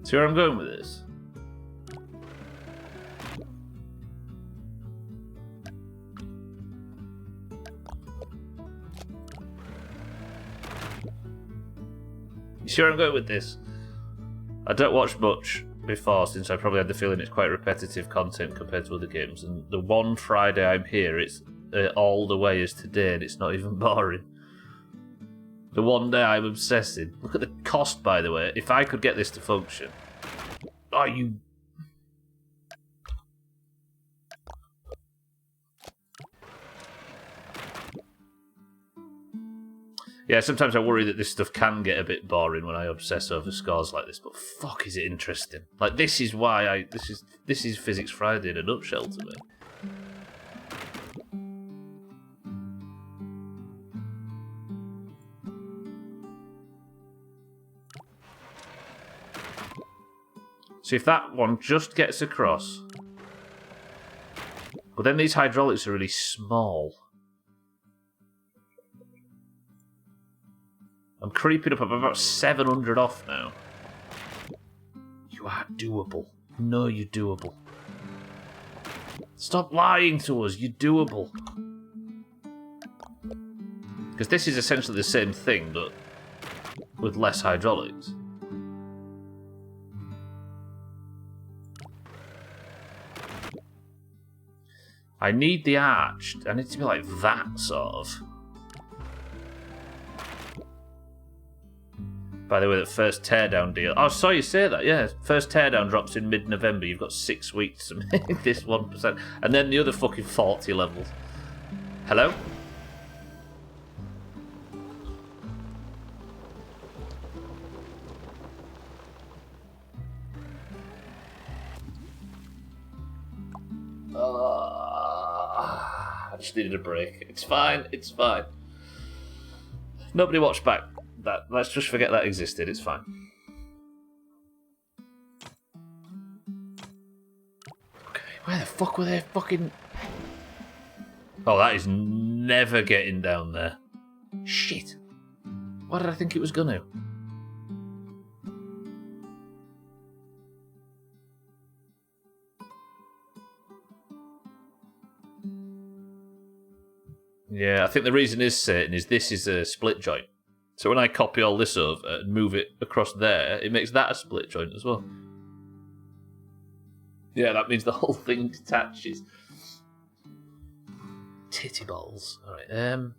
See where I'm going with this? You sure I'm going with this? I don't watch much before, since I probably had the feeling it's quite repetitive content compared to other games, and the one Friday I'm here, it's all the way as today, and it's not even boring. The one day I'm obsessing. Look at the cost, by the way. If I could get this to function. Oh, you... Yeah, sometimes I worry that this stuff can get a bit boring when I obsess over scores like this, but fuck is it interesting. Like, this is why this is Physics Friday in a nutshell to me. So if that one just gets across... But then these hydraulics are really small. I'm creeping up. I'm about 700 off now. You are doable. No, you're doable. Stop lying to us. You're doable. Because this is essentially the same thing, but with less hydraulics. I need the arch. I need to be like that, sort of. By the way, that first teardown deal... Oh, sorry you say that, yeah. First teardown drops in mid-November. You've got 6 weeks to make this 1%. And then the other fucking 40 levels. Hello? I just needed a break. It's fine, it's fine. Nobody watched back. Let's just forget that existed, it's fine. Okay, where the fuck were they fucking... Oh, that is never getting down there. Shit. Why did I think it was gonna? Yeah, I think the reason is certain is this is a split joint. So when I copy all this over and move it across there, it makes that a split joint as well. Yeah, that means the whole thing detaches. Titty balls. Alright,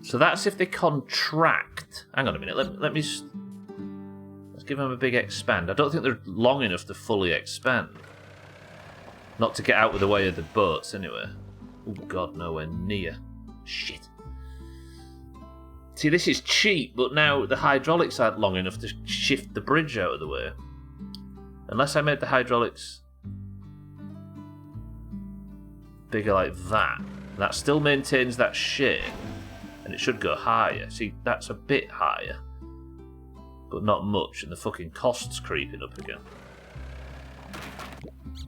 So that's if they contract. Hang on a minute, let me just... Let's give them a big expand. I don't think they're long enough to fully expand. Not to get out of the way of the boats, anyway. Oh god, nowhere near. Shit. See, this is cheap, but now the hydraulics aren't long enough to shift the bridge out of the way. Unless I made the hydraulics bigger like that. That still maintains that shape, and it should go higher. See, that's a bit higher, but not much, and the fucking cost's creeping up again.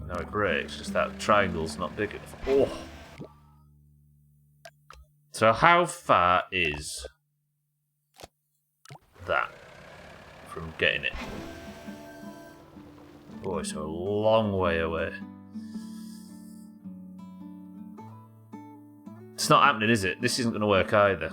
And now it breaks, just that triangle's not big enough. Oh! So how far is that from getting it? Oh, it's a long way away. It's not happening, is it? This isn't going to work either.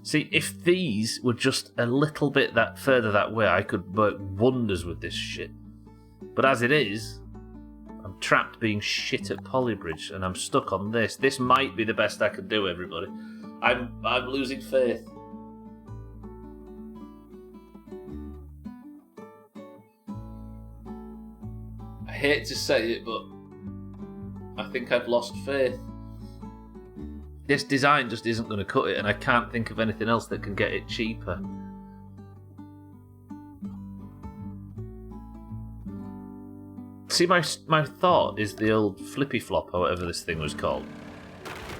See, if these were just a little bit that further that way, I could work wonders with this shit. But as it is, I'm trapped being shit at Polybridge, and I'm stuck on this. This might be the best I could do, everybody. I'm losing faith. I hate to say it, but I think I've lost faith. This design just isn't going to cut it, and I can't think of anything else that can get it cheaper. See, my thought is the old flippy flop, or whatever this thing was called.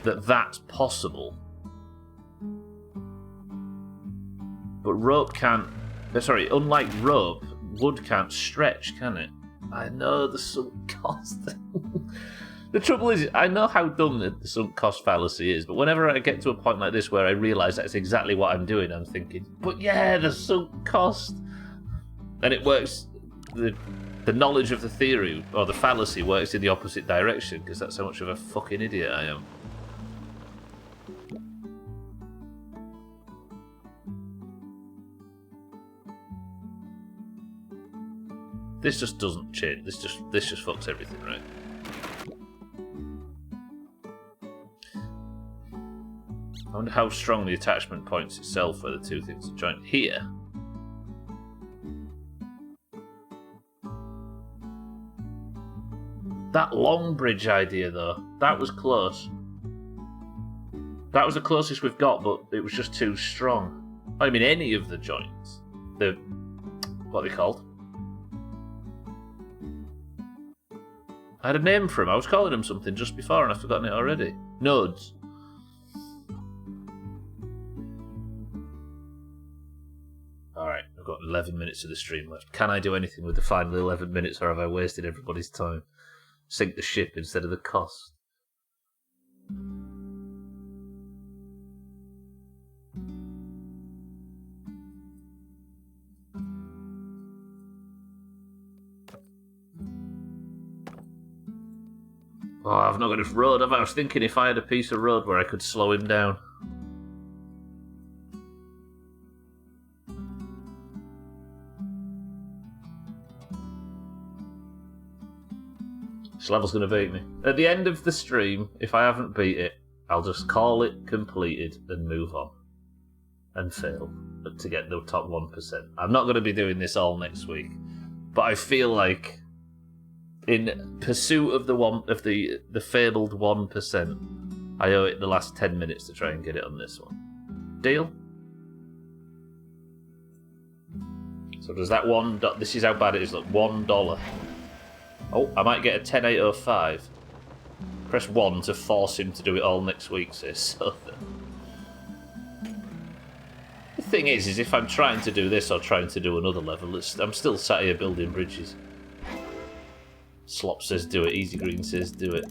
That's possible. But rope can't... Sorry, unlike rope, wood can't stretch, can it? I know the sunk cost. The trouble is, I know how dumb the sunk cost fallacy is, but whenever I get to a point like this where I realise that's exactly what I'm doing, I'm thinking, but yeah, the sunk cost. And it works the knowledge of the theory or the fallacy works in the opposite direction, because that's how much of a fucking idiot I am. This just doesn't change. This just fucks everything, right? I wonder how strong the attachment points itself where the two things are joined. Here. That long bridge idea, though, that was close. That was the closest we've got, but it was just too strong. I mean, any of the joints. What are they called? I had a name for them. I was calling them something just before and I've forgotten it already. Nodes. Alright, I've got 11 minutes of the stream left. Can I do anything with the final 11 minutes, or have I wasted everybody's time? Sink the ship instead of the cost. Oh, I've not got enough road, have I? I was thinking if I had a piece of road where I could slow him down. This level's going to beat me. At the end of the stream, if I haven't beat it, I'll just call it completed and move on. And fail to get the top 1%. I'm not going to be doing this all next week, but I feel like in pursuit of the fabled 1%, I owe it the last 10 minutes to try and get it on this one. Deal? So does that this is how bad it is, look, $1. Oh, I might get a 10805. Press 1 to force him to do it all next week, says so. The thing is if I'm trying to do this or trying to do another level, I'm still sat here building bridges. Slop says do it, Easy Green says do it.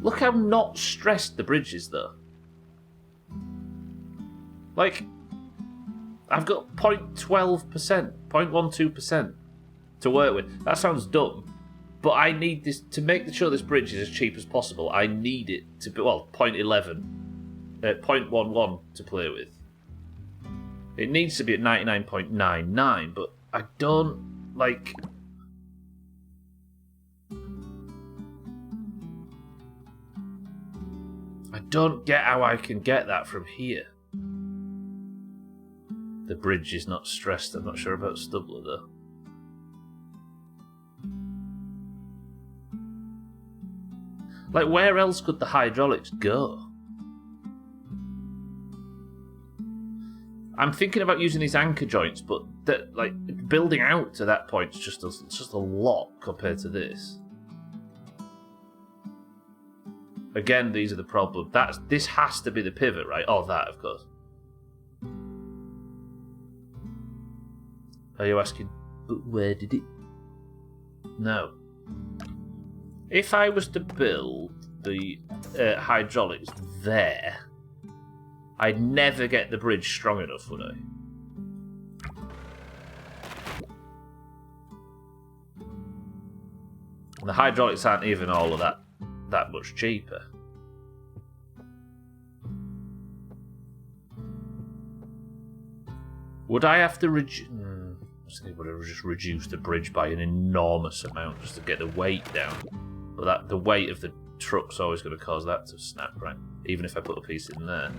Look how not stressed the bridge is, though. Like, I've got 0.12%, 0.12% to work with. That sounds dumb, but I need this to make sure this bridge is as cheap as possible. I need it to be, well, 0.11, 0.11 to play with. It needs to be at 99.99, but I don't, like... I don't get how I can get that from here. The bridge is not stressed. I'm not sure about Stubbler, though. Like, where else could the hydraulics go? I'm thinking about using these anchor joints, but building out to that point is just a lot compared to this. Again, these are the problem. This has to be the pivot, right? Oh, that, of course. Are you asking, but where did it... No. If I was to build the hydraulics there, I'd never get the bridge strong enough, would I? And the hydraulics aren't even all of that much cheaper. Would I have to would I just reduce the bridge by an enormous amount just to get the weight down? But the weight of the truck's always going to cause that to snap, right? Even if I put a piece in there.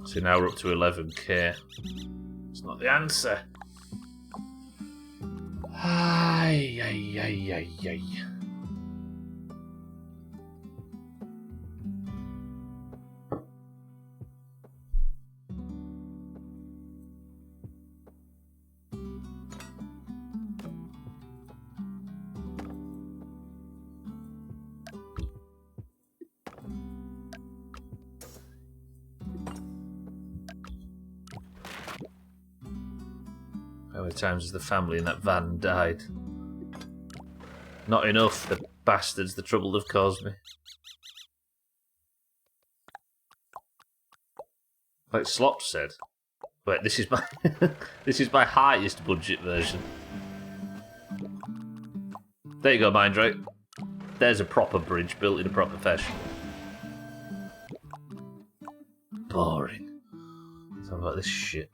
So now we're up to 11k. It's not the answer. Ay, ay, ay, ay, ay. many times has the family in that van died? Not enough, the bastards, the trouble they've caused me. Like Slop said. Wait, this is my this is my highest budget version. There you go, Mindrake. There's a proper bridge built in a proper fashion. Boring. Talk about this shit.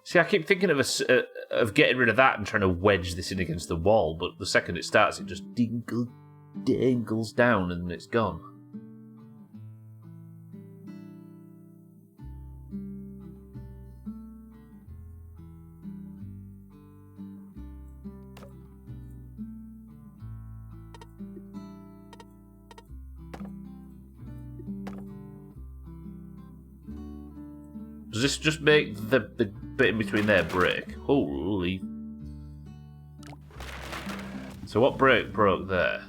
See, I keep thinking of getting rid of that and trying to wedge this in against the wall, but the second it starts, it just dangles down and it's gone. Does this just make the bit in between there break? Holy. So what broke there?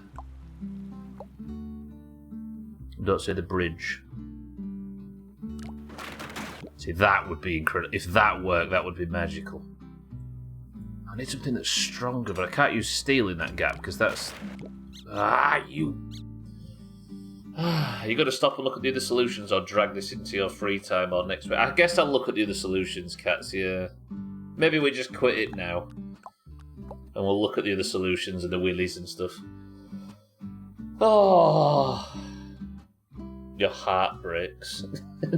Don't say the bridge. See, that would be incredible. If that worked, that would be magical. I need something that's stronger, but I can't use steel in that gap, because that's... you got to stop and look at the other solutions or drag this into your free time or next week. I guess I'll look at the other solutions, Cats, yeah. Maybe we just quit it now. And we'll look at the other solutions and the willies and stuff. Oh, your heart breaks.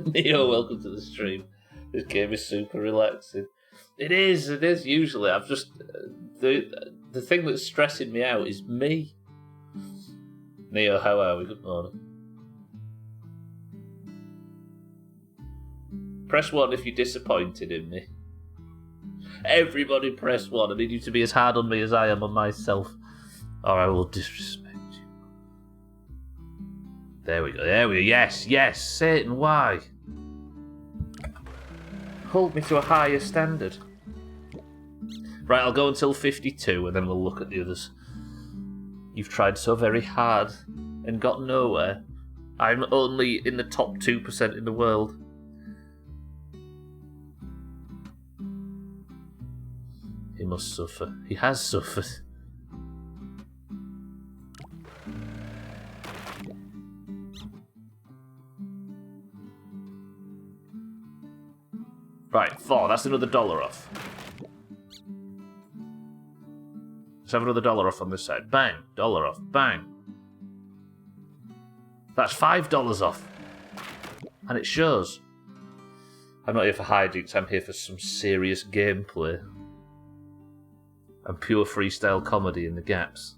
Neo, welcome to the stream. This game is super relaxing. It is usually. I've just... The thing that's stressing me out is me. Neo, how are we? Good morning. Press 1 if you're disappointed in me. Everybody press 1. I need you to be as hard on me as I am on myself, or I will disrespect you. There we go. Yes, Satan, why? Hold me to a higher standard. Right, I'll go until 52, and then we'll look at the others. You've tried so very hard and got nowhere. I'm only in the top 2% in the world. He must suffer. He has suffered. Right, 4. That's another $1 off. Let's have another $1 off on this side. Bang. $1 off. Bang. That's $5 off. And it shows. I'm not here for hijinks. I'm here for some serious gameplay. And pure freestyle comedy in the gaps.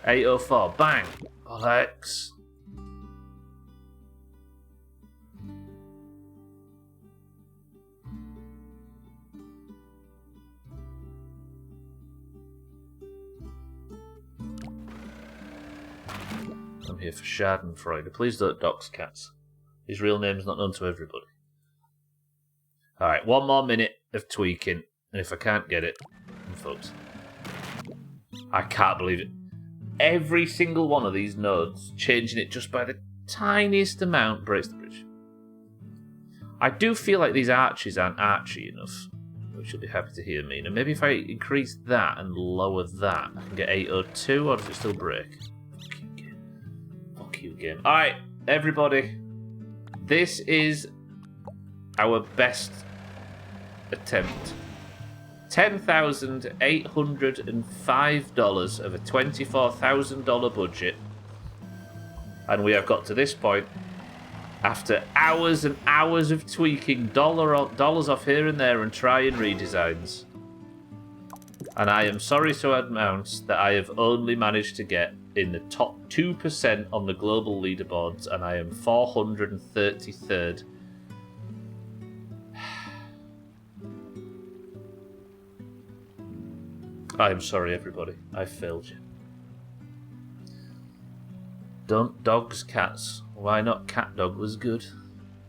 804. Bang. Bollocks. I'm here for Schadenfreude. Please don't dox Cats. His real name's not known to everybody. Alright, 1 more minute of tweaking, and if I can't get it, I'm fucked. I can't believe it. Every single one of these nodes, changing it just by the tiniest amount, breaks the bridge. I do feel like these arches aren't archy enough, which you'll be happy to hear, Mina. Maybe if I increase that and lower that, I can get 802, or does it still break? Fuck you, game. Alright, everybody. This is our best attempt. $10,805 of a $24,000 budget. And we have got to this point after hours and hours of tweaking dollars off here and there and trying redesigns. And I am sorry to announce that I have only managed to get in the top 2% on the global leaderboards, and I am 433rd. I am sorry, everybody. I failed you. Don't dogs, cats. Why not? Cat Dog was good.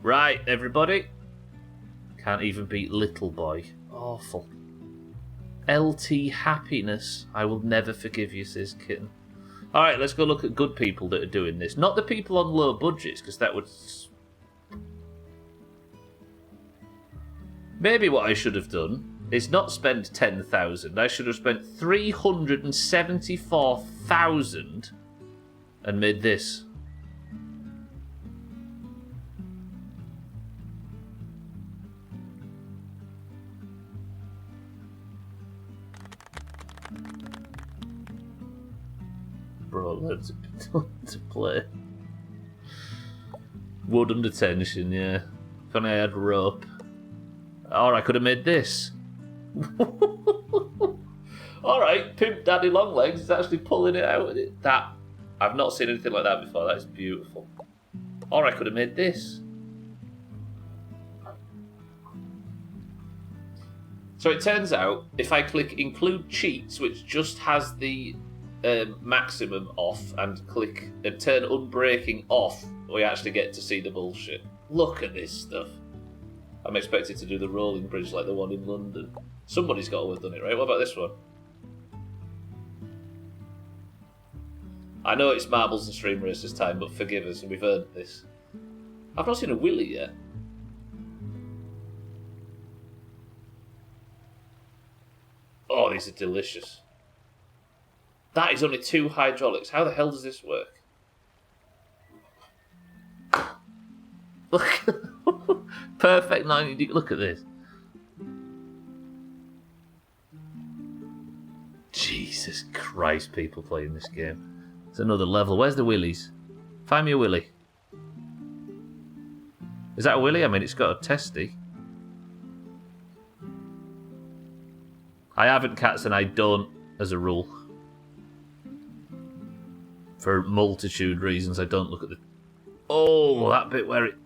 Right, everybody. Can't even beat Little Boy. Awful. LT Happiness. I will never forgive you, says Kitten. All right, let's go look at good people that are doing this. Not the people on low budgets, because that would... Maybe what I should have done is not spend 10,000. I should have spent 374,000 and made this. Bro, loads to play. Wood under tension, yeah. If only I had rope. Or I could have made this. Alright, Pimp Daddy Longlegs is actually pulling it out. That, I've not seen anything like that before. That is beautiful. Or I could have made this. So it turns out, if I click include cheats, which just has the maximum off, and click and turn unbreaking off, we actually get to see the bullshit. Look at this stuff. I'm expected to do the rolling bridge like the one in London. Somebody's got to have done it, right? What about this one? I know it's Marbles and Stream Racers time, but forgive us, we've earned this. I've not seen a Willy yet. Oh, these are delicious. That is only 2 hydraulics. How the hell does this work? Look. Perfect 90. Look at this. Jesus Christ, people playing this game. It's another level. Where's the willies? Find me a willy. Is that a willy? I mean, it's got a testy. I haven't cats and I don't, as a rule. For multitude reasons, I don't look at the... Oh, that bit where it...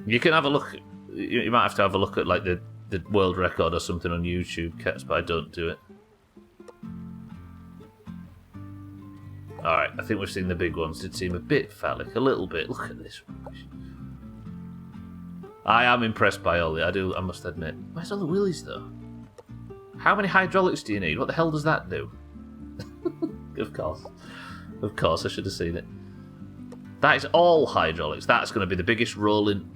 You can have a look... You might have to have a look at like the world record or something on YouTube, cats, but I don't do it. Alright, I think we've seen the big ones. Did seem a bit phallic, a little bit. Look at this rubbish. I am impressed by all the... I must admit. Where's all the willies, though? How many hydraulics do you need? What the hell does that do? Of course. Of course, I should have seen it. That is all hydraulics. That's going to be the biggest rolling...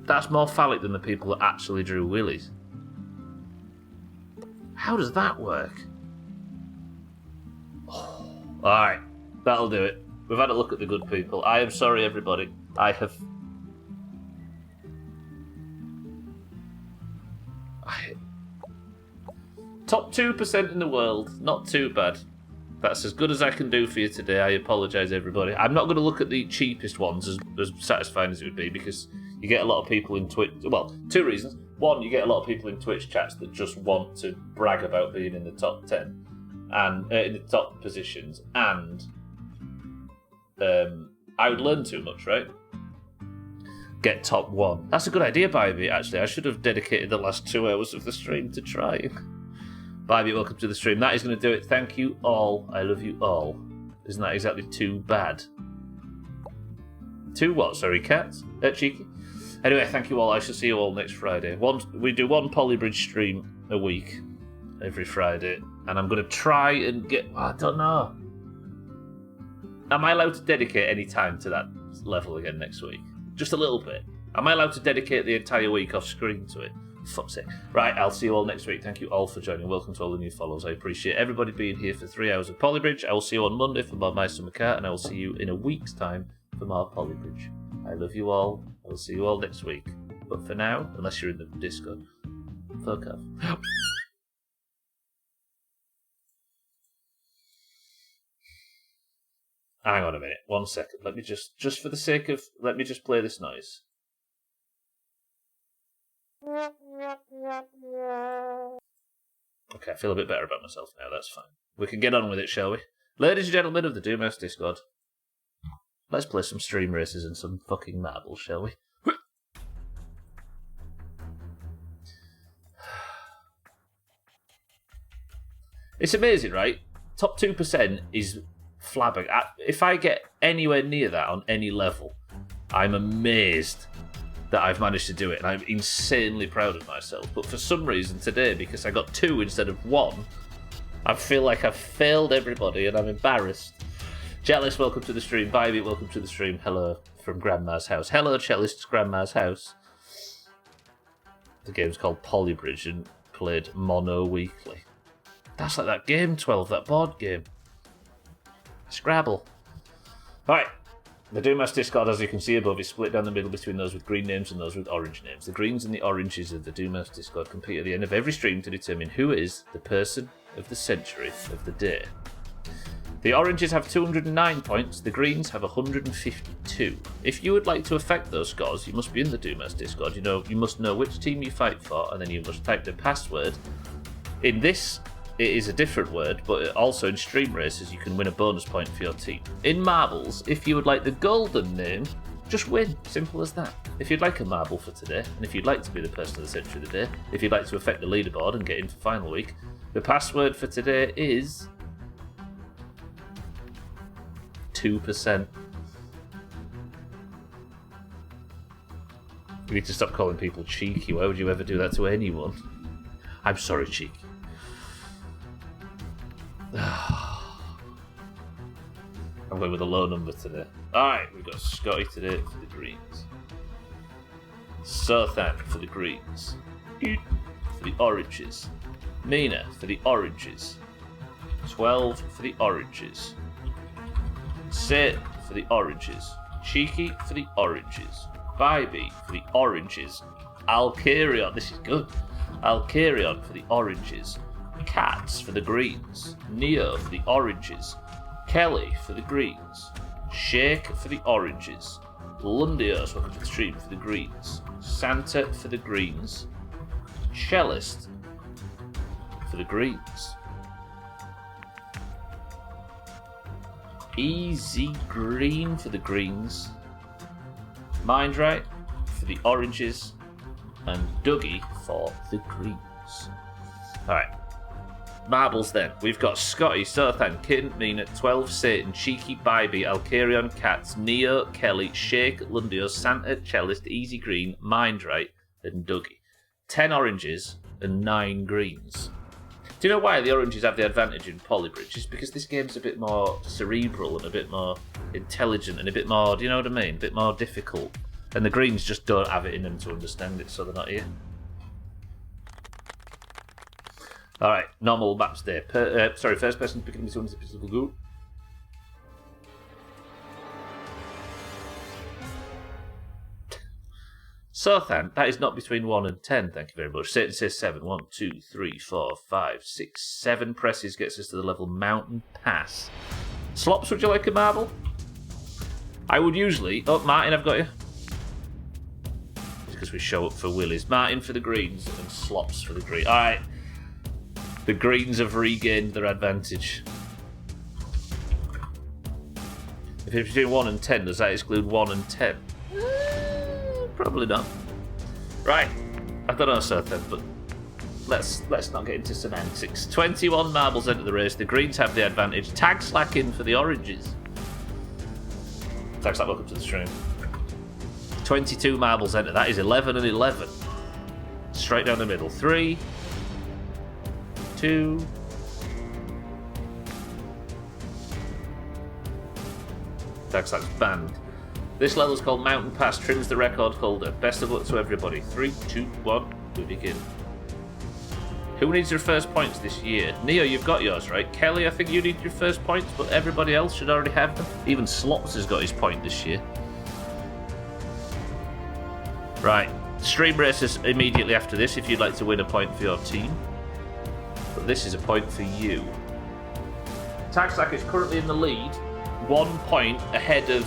That's more phallic than the people that actually drew willies. How does that work? Oh. Alright, that'll do it. We've had a look at the good people. I am sorry, everybody. I have... Top 2% in the world. Not too bad. That's as good as I can do for you today. I apologise, everybody. I'm not going to look at the cheapest ones as satisfying as it would be, because you get a lot of people in Twitch... Well, 2 reasons. One, you get a lot of people in Twitch chats that just want to brag about being in the top 10 and in the top positions, and I would learn too much, right? Get top 1. That's a good idea, Bybee, actually. I should have dedicated the last 2 hours of the stream to trying. Bybee, welcome to the stream. That is going to do it. Thank you all. I love you all. Isn't that exactly too bad? 2 what? Sorry, cats? Cheeky? Anyway, thank you all. I shall see you all next Friday. We do 1 Polybridge stream a week, every Friday, and I'm going to try and get... I don't know. Am I allowed to dedicate any time to that level again next week? Just a little bit. Am I allowed to dedicate the entire week off screen to it? Fuck's sake. Right, I'll see you all next week. Thank you all for joining. Welcome to all the new follows. I appreciate everybody being here for 3 hours of Polybridge. I will see you on Monday for more My Summer Car, and I will see you in a week's time for more Polybridge. I love you all. I will see you all next week. But for now, unless you're in the Discord, fuck off. Hang on a minute. 1 second. Let me just for the sake of... Let me just play this noise. Okay, I feel a bit better about myself now. That's fine. We can get on with it, shall we? Ladies and gentlemen of the Doomhaus Discord, let's play some stream races and some fucking marbles, shall we? It's amazing, right? Top 2% is flabbing. If I get anywhere near that on any level, I'm amazed that I've managed to do it, and I'm insanely proud of myself. But for some reason today, because I got 2 instead of 1, I feel like I've failed everybody, and I'm embarrassed. Jealous, welcome to the stream. Vibey, welcome to the stream. Hello from Grandma's house. Hello, Cellist's Grandma's house. The game's called Polybridge and played mono weekly. That's like that game 12, that board game. Scrabble. Right. The Doomhaus Discord, as you can see above, is split down the middle between those with green names and those with orange names. The greens and the oranges of the Doomhaus Discord compete at the end of every stream to determine who is the person of the century of the day. The oranges have 209 points, the greens have 152. If you would like to affect those scores, you must be in the Doomhaus Discord. You must know which team you fight for, and then you must type the password. In this, it is a different word, but also in stream races, you can win a bonus point for your team. In marbles, if you would like the golden name, just win. Simple as that. If you'd like a marble for today, and if you'd like to be the person of the century of the day, if you'd like to affect the leaderboard and get into final week, the password for today is 2%. You need to stop calling people cheeky. Why would you ever do that to anyone? I'm sorry, cheeky. I'm going with a low number today. Alright, we've got Scotty today for the greens. Sothan for the greens. For the oranges. Mina for the oranges. 12 for the oranges. Satan for the oranges. Cheeky for the oranges. Vibey for the oranges. Alcarion, this is good. Alcarion for the oranges. Cats for the greens. Neo for the oranges. Kelly for the greens. Shake for the oranges. Lundios, welcome to the stream, for the greens. Santa for the greens. Cellist for the greens. Easy Green for the greens. Mindright for the oranges. And Dougie for the greens. Alright. Marbles then. We've got Scotty, Sothan, Kitten, Mina, 12, Satan, Cheeky, Bybee, Alcarion, Cats, Neo, Kelly, Shake, Lundio, Santa, Cellist, Easy Green, Mindright, and Dougie. 10 oranges and 9 greens. Do you know why the oranges have the advantage in Polybridge? It's because this game's a bit more cerebral and a bit more intelligent and a bit more, do you know what I mean? A bit more difficult. And the greens just don't have it in them to understand it, so they're not here. Alright, normal maps there. First person picking this one is a physical go. Sothan, that is not between 1 and 10, thank you very much. Satan says 7. 1, 2, 3, 4, 5, 6, 7 presses gets us to the level Mountain Pass. Slops, would you like a marble? I would usually... Oh, Martin, I've got you. Because we show up for Willies. Martin for the greens and Slops for the green. Alright. The greens have regained their advantage. If it's between 1 and 10, does that exclude 1 and 10? Probably not. Right. I don't know, Sothan, but let's not get into semantics. 21 marbles enter the race. The greens have the advantage. Tag slacking for the oranges. Tag slack, welcome to the stream. 22 marbles enter. That is 11 and 11. Straight down the middle. 3, 2. Tag slack's banned. This level is called Mountain Pass, trims the record holder. Best of luck to everybody. 3, 2, 1, we begin. Who needs your first points this year? Neo, you've got yours, right? Kelly, I think you need your first points, but everybody else should already have them. Even Slops has got his point this year. Right. Stream races immediately after this if you'd like to win a point for your team. But this is a point for you. Tagsack is currently in the lead. 1 point ahead of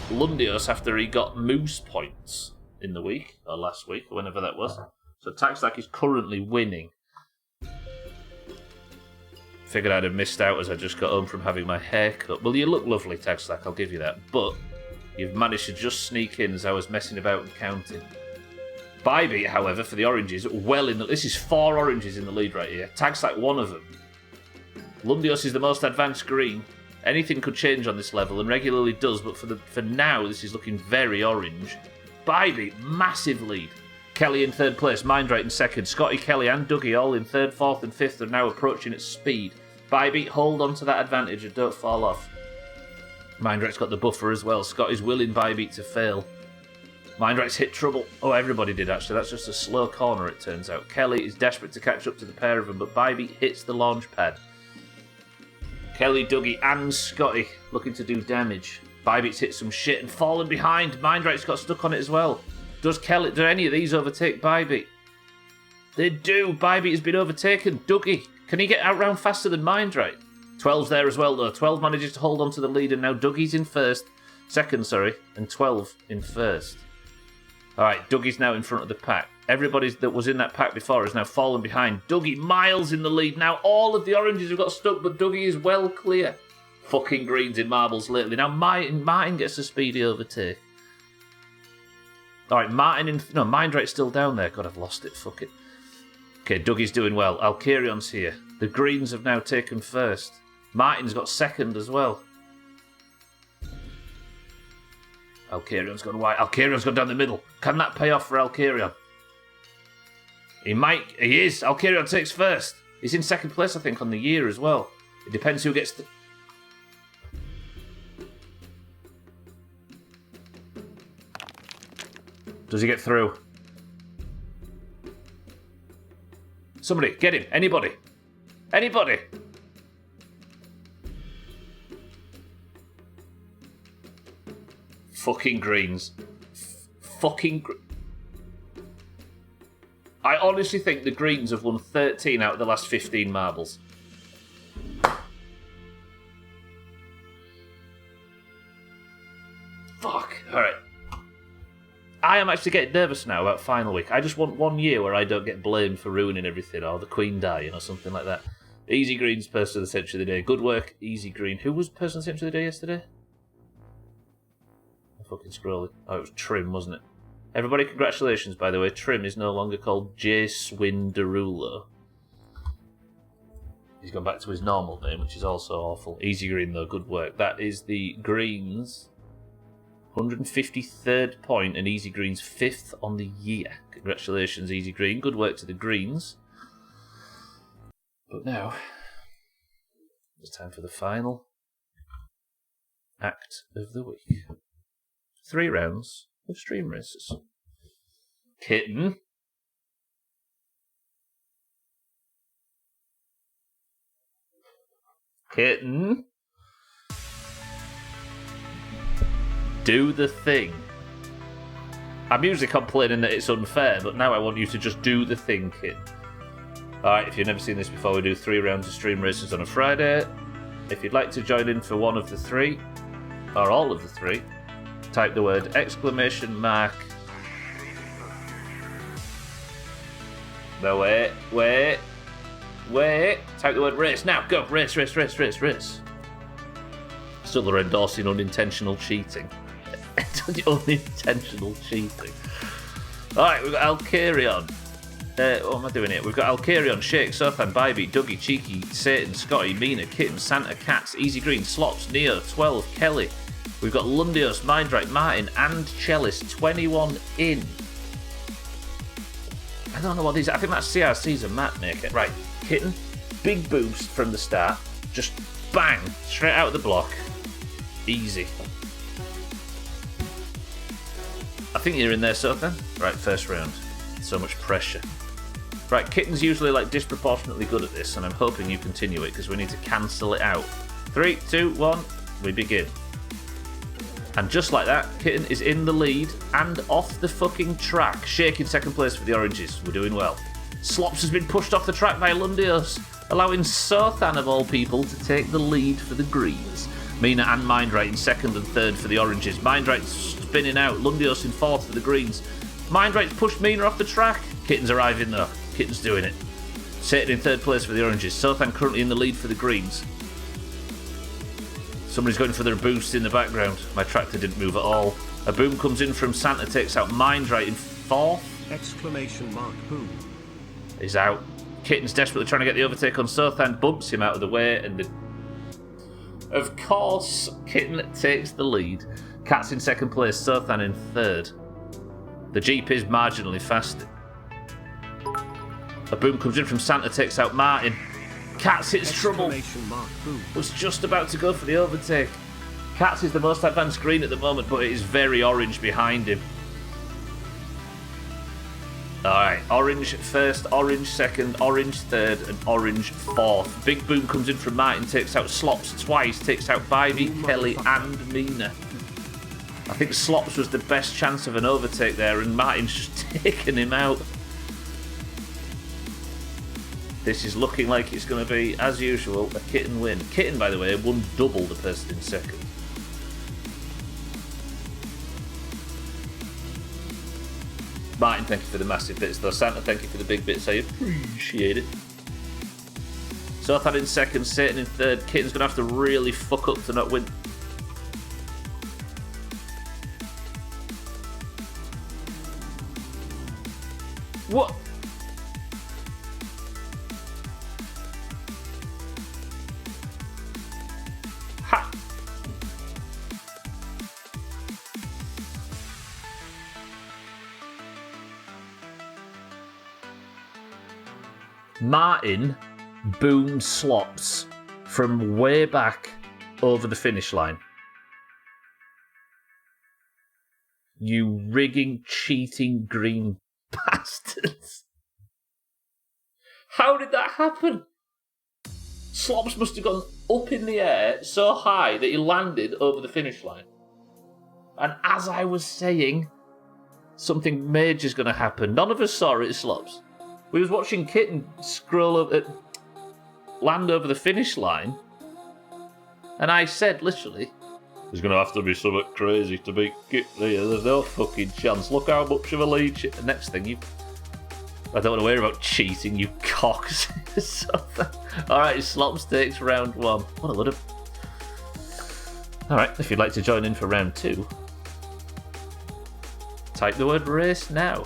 Lundios after he got Moose points in the week, or last week, or whenever that was. So Tagstack is currently winning. Figured I'd have missed out as I just got home from having my hair cut. Well, you look lovely, Tagstack, I'll give you that. But you've managed to just sneak in as I was messing about and counting. Bybee, however, for the oranges, well in the... This is 4 oranges in the lead right here. Tagstack, one of them. Lundios is the most advanced green. Anything could change on this level, and regularly does, but for now, this is looking very orange. Bybeat, massive lead. Kelly in third place, Mindright in second. Scotty, Kelly and Dougie all in third, fourth and fifth are now approaching at speed. Bybeat, hold on to that advantage and don't fall off. Mindright's got the buffer as well. Scotty's willing Bybeat to fail. Mindright's hit trouble. Oh, everybody did actually. That's just a slow corner, it turns out. Kelly is desperate to catch up to the pair of them, but Bybeat hits the launch pad. Kelly, Dougie, and Scotty looking to do damage. Bybeat's hit some shit and fallen behind. Mindright's got stuck on it as well. Do any of these overtake Bybeat? They do. Bybeat has been overtaken. Dougie, can he get out round faster than Mindright? 12's there as well, though. 12 manages to hold on to the lead, and now Dougie's in second, and 12 in first. Alright, Dougie's now in front of the pack. Everybody that was in that pack before has now fallen behind. Dougie miles in the lead. Now all of the oranges have got stuck, but Dougie is well clear. Fucking greens in marbles lately. Now Martin gets a speedy overtake. Alright, Mindright's still down there. God, I've lost it. Fuck it. Okay, Dougie's doing well. Alcarion's here. The greens have now taken first. Martin's got second as well. Alcarion's gone wide. Alcarion's gone down the middle. Can that pay off for Alcarion? He is. Alcarion takes first. He's in second place, I think, on the year as well. It depends who gets the... Does he get through? Somebody, get him. Anybody. Anybody. Fucking greens. I honestly think the greens have won 13 out of the last 15 marbles. Fuck. Alright. I am actually getting nervous now about final week. I just want 1 year where I don't get blamed for ruining everything, or the Queen dying, or something like that. Easy Green's Person of the Century of the Day. Good work, Easy Green. Who was Person of the Century of the Day yesterday? I'm fucking scrolling. Oh, it was Trim, wasn't it? Everybody, congratulations, by the way. Trim is no longer called J. Swin Derulo. He's gone back to his normal name, which is also awful. Easy Green, though, good work. That is the Greens' 153rd point, and Easy Green's 5th on the year. Congratulations, Easy Green. Good work to the Greens. But now, it's time for the final act of the week. 3 rounds of stream races. Kitten. Kitten. Do the thing. I'm usually complaining that it's unfair, but now I want you to just do the thing, Kitten. Alright, if you've never seen this before, we do 3 rounds of stream races on a Friday. If you'd like to join in for one of the 3, or all of the 3, type the word ! No, wait. Type the word race. Now, go. Race. Still are endorsing unintentional cheating. Unintentional cheating. Alright, we've got Alcarion. What am I doing here? We've got Alcarion, Shake, Sothan, Bybeat, Dougie, Cheeky, Satan, Scotty, Mina, Kitten, Santa, Cats, Easy Green, Slops, Neo, 12, Kelly. We've got Lundios, Mindright, Martin, and Cellist, 21 in. I don't know what these are. I think that's CRC's a map maker. Right, Kitten, big boost from the start. Just bang, straight out of the block. Easy. I think you're in there, Sothan. Right, first round. So much pressure. Right, Kitten's usually like disproportionately good at this, and I'm hoping you continue it because we need to cancel it out. 3, 2, 1, we begin. And just like that, Kitten is in the lead and off the fucking track. Shake in second place for the oranges. We're doing well. Slops has been pushed off the track by Lundios, allowing Sothan of all people to take the lead for the greens. Mina and Mindright in second and third for the oranges. Mindright's spinning out. Lundios in fourth for the greens. Mindright's pushed Mina off the track. Kitten's arriving though. Kitten's doing it. Satan in third place for the oranges. Sothan currently in the lead for the greens. Somebody's going for their boost in the background. My tractor didn't move at all. A boom comes in from Santa, takes out Mindright in fourth. ! Boom. He's out. Kitten's desperately trying to get the overtake on Sothan, bumps him out of the way, and Of course, Kitten takes the lead. Cat's in second place, Sothan in third. The Jeep is marginally faster. A boom comes in from Santa, takes out Martin. Cats hits trouble. Was just about to go for the overtake. Cats is the most advanced green at the moment, but it is very orange behind him. Alright, orange first, orange second, orange third, and orange fourth. Big boom comes in from Martin, takes out Slops twice, takes out Bivey, Kelly, and Mina. I think Slops was the best chance of an overtake there, and Martin's just taken him out. This is looking like it's going to be, as usual, a Kitten win. Kitten, by the way, won double the person in second. Martin, thank you for the massive bits, though. Santa, thank you for the big bits. I appreciate it. Sothan in second, Satan in third. Kitten's going to have to really fuck up to not win. What? Ha! Martin boomed Slops from way back over the finish line. You rigging, cheating, green bastards. How did that happen? Slops must have gone up in the air so high that he landed over the finish line. And as I was saying, something major's going to happen. None of us saw it, Slops. We was watching Kitten scroll over, land over the finish line, and I said, literally, there's going to have to be something crazy to beat Kitten here. There's no fucking chance. Look how much of a lead. The next thing, I don't want to hear about cheating, you cocks. Alright, Slops takes round one. What a load of... Alright, if you'd like to join in for round two, type the word race now.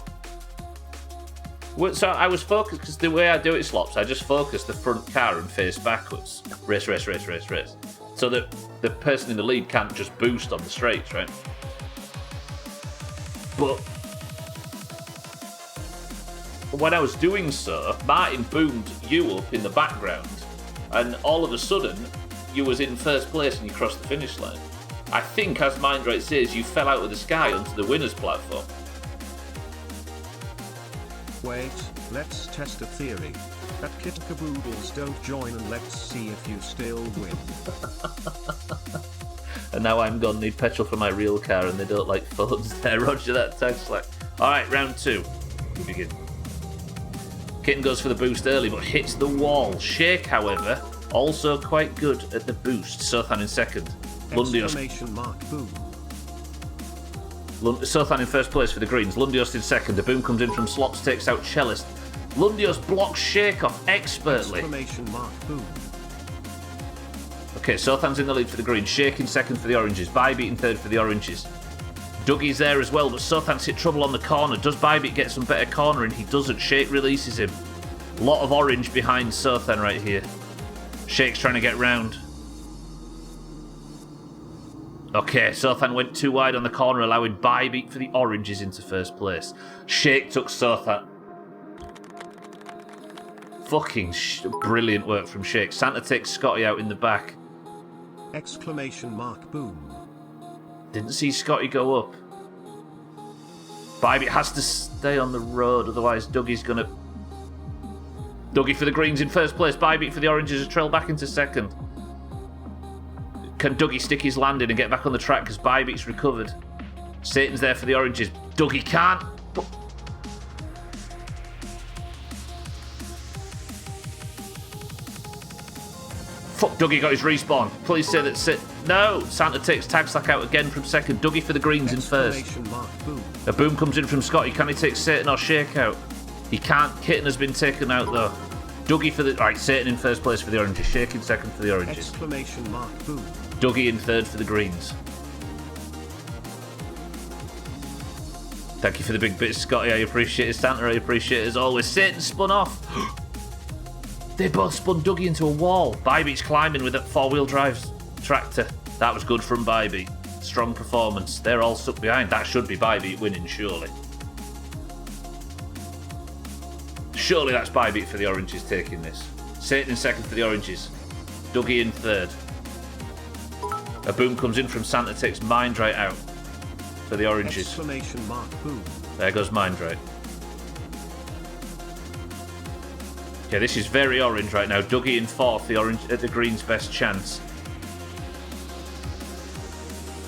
So I was focused, because the way I do it, Slops, I just focus the front car and face backwards. Race, race, race, race, race. So that the person in the lead can't just boost on the straights, right? But when I was doing so, Martin boomed you up in the background, and all of a sudden, you was in first place and you crossed the finish line. I think, as Mindrate says, you fell out of the sky onto the winner's platform. Wait, let's test a theory. That kit caboodles don't join, and let's see if you still win. And now I'm gonna need petrol for my real car, and they don't like phones there. Roger that, thanks, Slack. Alright, round two. We begin. Kitten goes for the boost early, but hits the wall. Shake, however, also quite good at the boost. Sothan in second. Lundios. Sothan in first place for the Greens. Lundios in second. A boom comes in from Slops, takes out Cellist. Lundios blocks Shake off expertly. Okay, Sothan's in the lead for the Greens. Shake in second for the Oranges. Bybeat in third for the Oranges. Dougie's there as well, but Sothan's hit trouble on the corner. Does Bybeat get some better cornering? He doesn't. Shake releases him. A lot of orange behind Sothan right here. Shake's trying to get round. Okay, Sothan went too wide on the corner, allowing Bybeat for the Oranges into first place. Shake took Sothan. Fucking brilliant work from Shake. Santa takes Scotty out in the back. Exclamation mark boom. Didn't see Scotty go up. Bybeat has to stay on the road, otherwise Dougie's gonna... Dougie for the Greens in first place. Bybeat for the Oranges, a trail back into second. Can Dougie stick his landing and get back on the track because Bybeat's recovered? Satan's there for the Oranges. Dougie can't. Fuck, Dougie got his respawn. Please say that No! Santa takes Tag Slack out again from second. Dougie for the Greens in first. A boom comes in from Scotty. Can he take Satan or Shake out? He can't. Kitten has been taken out though. Dougie for the... Right, Satan in first place for the Oranges. Shake in second for the Oranges. Exclamation mark boom. Dougie in third for the Greens. Thank you for the big bit, Scotty. I appreciate it. Santa, I appreciate it as always. Satan spun off. They both spun Dougie into a wall. Bybeat's climbing with that four-wheel drives. Tractor. That was good from Bybeat. Strong performance. They're all stuck behind. That should be Bybeat winning, surely. Surely that's Bybeat for the oranges taking this. Satan in second for the oranges. Dougie in third. A boom comes in from Santa, takes Mind Right out for the oranges. Exclamation mark boom. There goes Mind Right. Okay, this is very orange right now. Dougie in fourth, the green's best chance.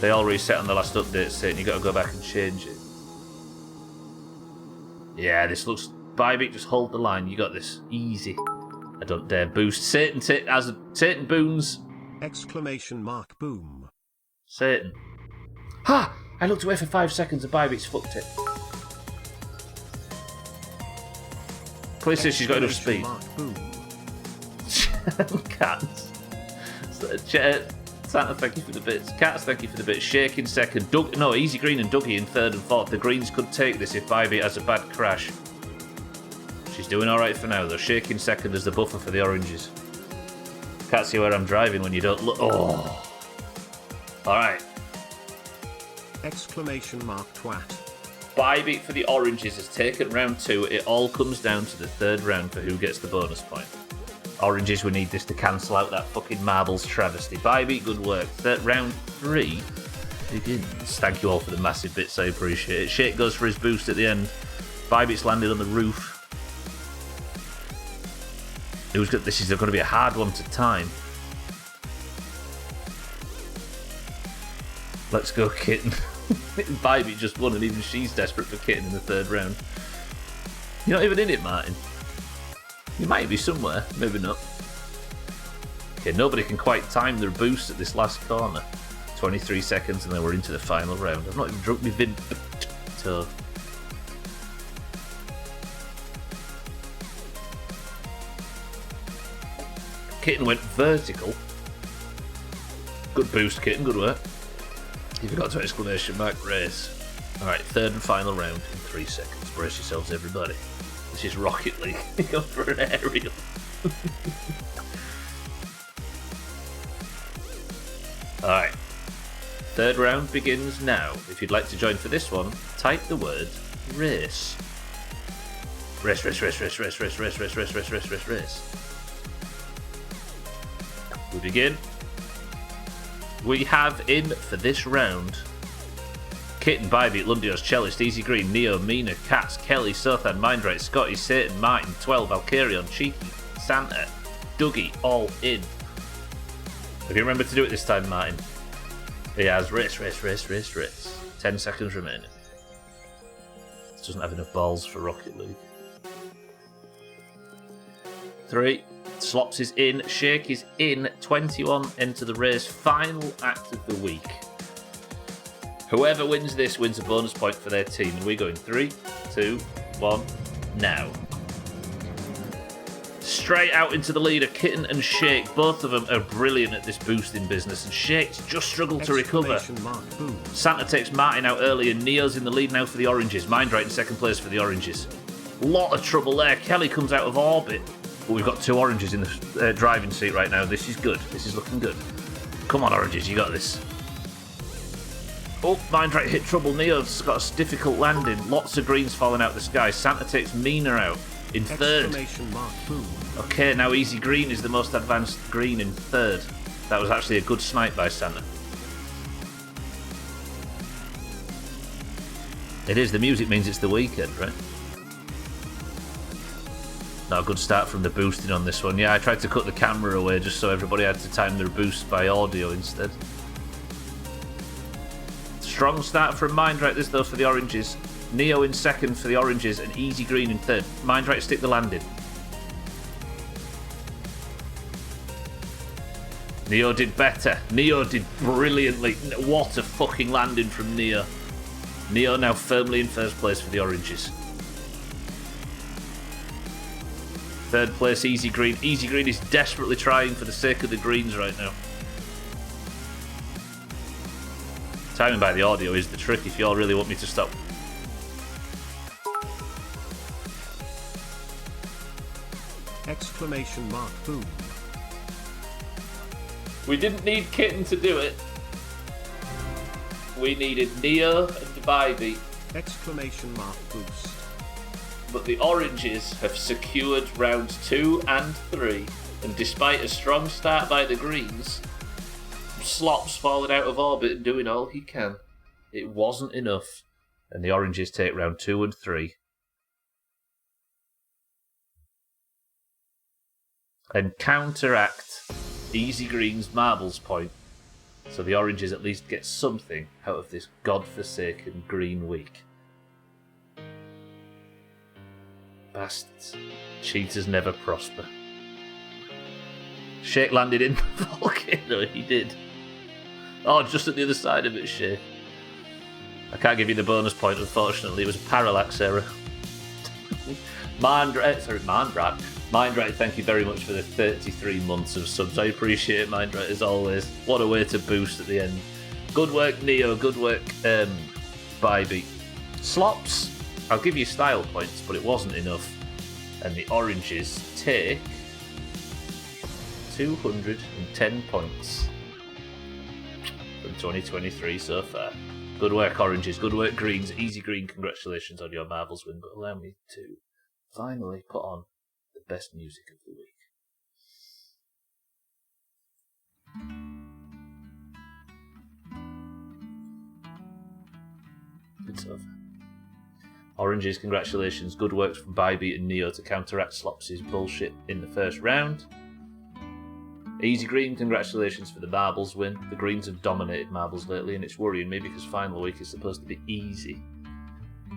They all reset on the last update, Satan. You got to go back and change it. Yeah, this looks... Bybeat, just hold the line. You got this. Easy. I don't dare boost. Satan boons. Exclamation mark boom. Satan. Ha! I looked away for 5 seconds and Bybeat's fucked it. Please say she's got enough speed. Cats. Santa, thank you for the bits. Cats, thank you for the bits. Shake in second. Easy Green and Dougie in third and fourth. The Greens could take this if Bybeat has a bad crash. She's doing alright for now, though. Shake in second as the buffer for the oranges. Can't see where I'm driving when you don't look. Oh. Alright. Exclamation mark twat. Bybeat for the oranges has taken round 2. It all comes down to the third round for who gets the bonus point. Oranges, we need this to cancel out that fucking marbles travesty. Bybeat, good work. Round 3 begins. Thank you all for the massive bits, I appreciate it. Shake goes for his boost at the end. Bybeat's landed on the roof. This is going to be a hard one to time. Let's go, Kitten. Bybeat just won, and even she's desperate for Kitten in the third round. You're not even in it, Martin. You might be somewhere, maybe not. Okay, nobody can quite time their boost at this last corner. 23 seconds, and then we're into the final round. I've not even drunk my vid. So. Kitten went vertical. Good boost, Kitten, good work. You forgot to exclamation mark race. Alright, third and final round in 3 seconds. Brace yourselves, everybody. This is Rocket League. Go for an aerial. Alright. Third round begins now. If you'd like to join for this one, type the word race. Race, race, race, race, race, race, race, race, race, race, race, race, race. We begin. We have in for this round Kitten, Bybeat, Lundios, Cellist, Easy Green, Neo, Mina, Cats, Kelly, Sothan, Mindright, Scotty, Satan, Martin, 12, Valkyrion, Cheeky, Santa, Dougie, all in. Have you remembered to do it this time, Martin? He has race, race, race, race, race. 10 seconds remaining. This doesn't have enough balls for Rocket League. 3. Slops is in, Shake is in, 21 enter the race, final act of the week. Whoever wins this wins a bonus point for their team, and we go in 3, 2, 1, now. Straight out into the leader, Kitten and Shake, both of them are brilliant at this boosting business, and Shake's just struggled to recover. Santa takes Martin out early, and Neo's in the lead now for the oranges. Mindright in second place for the oranges. Lot of trouble there. Kelly comes out of orbit. But we've got 2 oranges in the driving seat right now. This is good. This is looking good. Come on, oranges, you got this. Oh, Mindright hit trouble. Neo's got a difficult landing. Lots of greens falling out the sky. Santa takes Mina out in third. Okay, now Easy Green is the most advanced green in third. That was actually a good snipe by Santa. It is. The music means it's the weekend, right? Not a good start from the boosting on this one. Yeah, I tried to cut the camera away just so everybody had to time their boost by audio instead. Strong start from Mindright this though for the oranges. Neo in second for the oranges and Easy Green in third. Mindright stick the landing. Neo did better. Neo did brilliantly. What a fucking landing from Neo. Neo now firmly in first place for the oranges. Third place, Easy Green. Easy Green is desperately trying for the sake of the greens right now. Timing by the audio is the trick if you all really want me to stop. Exclamation mark boom. We didn't need Kitten to do it. We needed Neo and Bybee. Exclamation mark boost. But the Oranges have secured rounds 2 and 3, and despite a strong start by the Greens, Slop's falling out of orbit and doing all he can. It wasn't enough, and the Oranges take round 2 and 3. And counteract Easy Green's Marbles point, so the Oranges at least get something out of this godforsaken green week. Bastards. Cheaters never prosper. Shake landed in the volcano, he did. Oh, just at the other side of it, Shake. I can't give you the bonus point, unfortunately. It was a parallax error. Mindrat, thank you very much for the 33 months of subs. I appreciate it, Mindrat, as always. What a way to boost at the end. Good work, Neo. Good work, Bybee. Slops, I'll give you style points, but it wasn't enough. And the Oranges take 210 points from 2023 so far. Good work, Oranges. Good work, Greens. Easy Green, congratulations on your Marvels win, but allow me to finally put on the best music of the week. Good stuff. Oranges, congratulations. Good work from Bybee and Neo to counteract Slops' bullshit in the first round. Easy Green, congratulations for the Marbles win. The Greens have dominated Marbles lately, and it's worrying me because final week is supposed to be easy.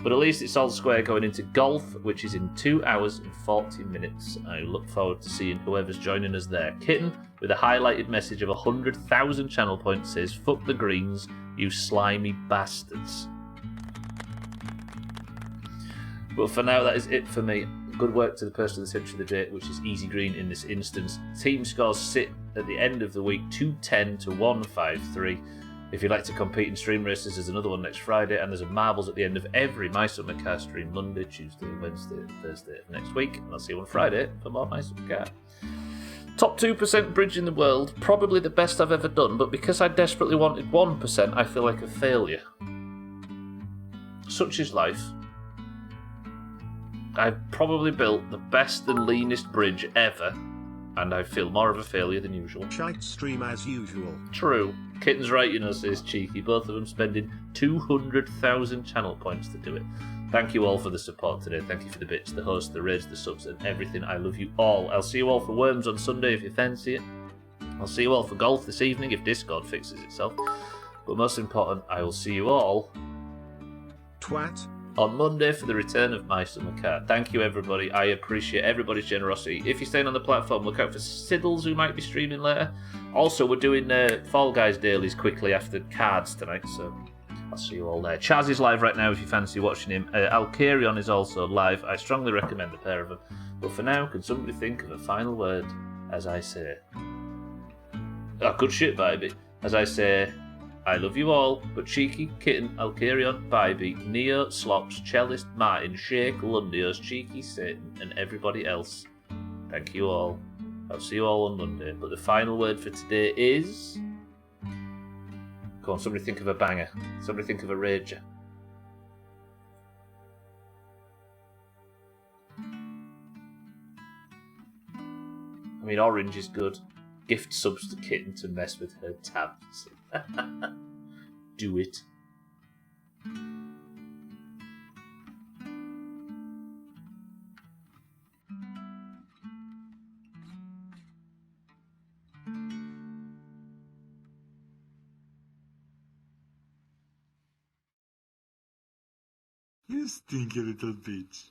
But at least it's all square going into golf, which is in 2 hours and 40 minutes. I look forward to seeing whoever's joining us there. Kitten, with a highlighted message of 100,000 channel points, says, "Fuck the Greens, you slimy bastards." But for now, that is it for me. Good work to the person of the century of the day, which is Easy Green in this instance. Team scores sit at the end of the week 210 to 153. If you'd like to compete in stream races, there's another one next Friday, and there's a Marbles at the end of every My Summer Car stream Monday, Tuesday, Wednesday, Thursday of next week. And I'll see you on Friday for more My Summer Car. Top 2% bridge in the world, probably the best I've ever done, but because I desperately wanted 1%, I feel like a failure. Such is life. I've probably built the best and leanest bridge ever, and I feel more of a failure than usual. Shite stream as usual. True. Kitten's right, you know, says Cheeky. Both of them spending 200,000 channel points to do it. Thank you all for the support today. Thank you for the bits, the hosts, the raids, the subs, and everything. I love you all. I'll see you all for Worms on Sunday if you fancy it. I'll see you all for golf this evening if Discord fixes itself. But most important, I will see you all... Twat. On Monday for the return of My Summer Car. Thank you, everybody. I appreciate everybody's generosity. If you're staying on the platform, look out for Siddles, who might be streaming later. Also, we're doing Fall Guys dailies quickly after cards tonight, so I'll see you all there. Chaz is live right now if you fancy watching him. Alcarion is also live. I strongly recommend the pair of them. But for now, can somebody think of a final word as I say? Oh, good shit, Bybee. As I say... I love you all, but Cheeky, Kitten, Alcarion, Bybee, Neo, Slops, Cellist, Martin, Shake, Lundios, Cheeky, Satan, and everybody else. Thank you all. I'll see you all on Monday. But the final word for today is... Come on, somebody think of a banger. Somebody think of a rager. I mean, orange is good. Gift subs to Kitten to mess with her tabs. Do it. You stinky little bitch.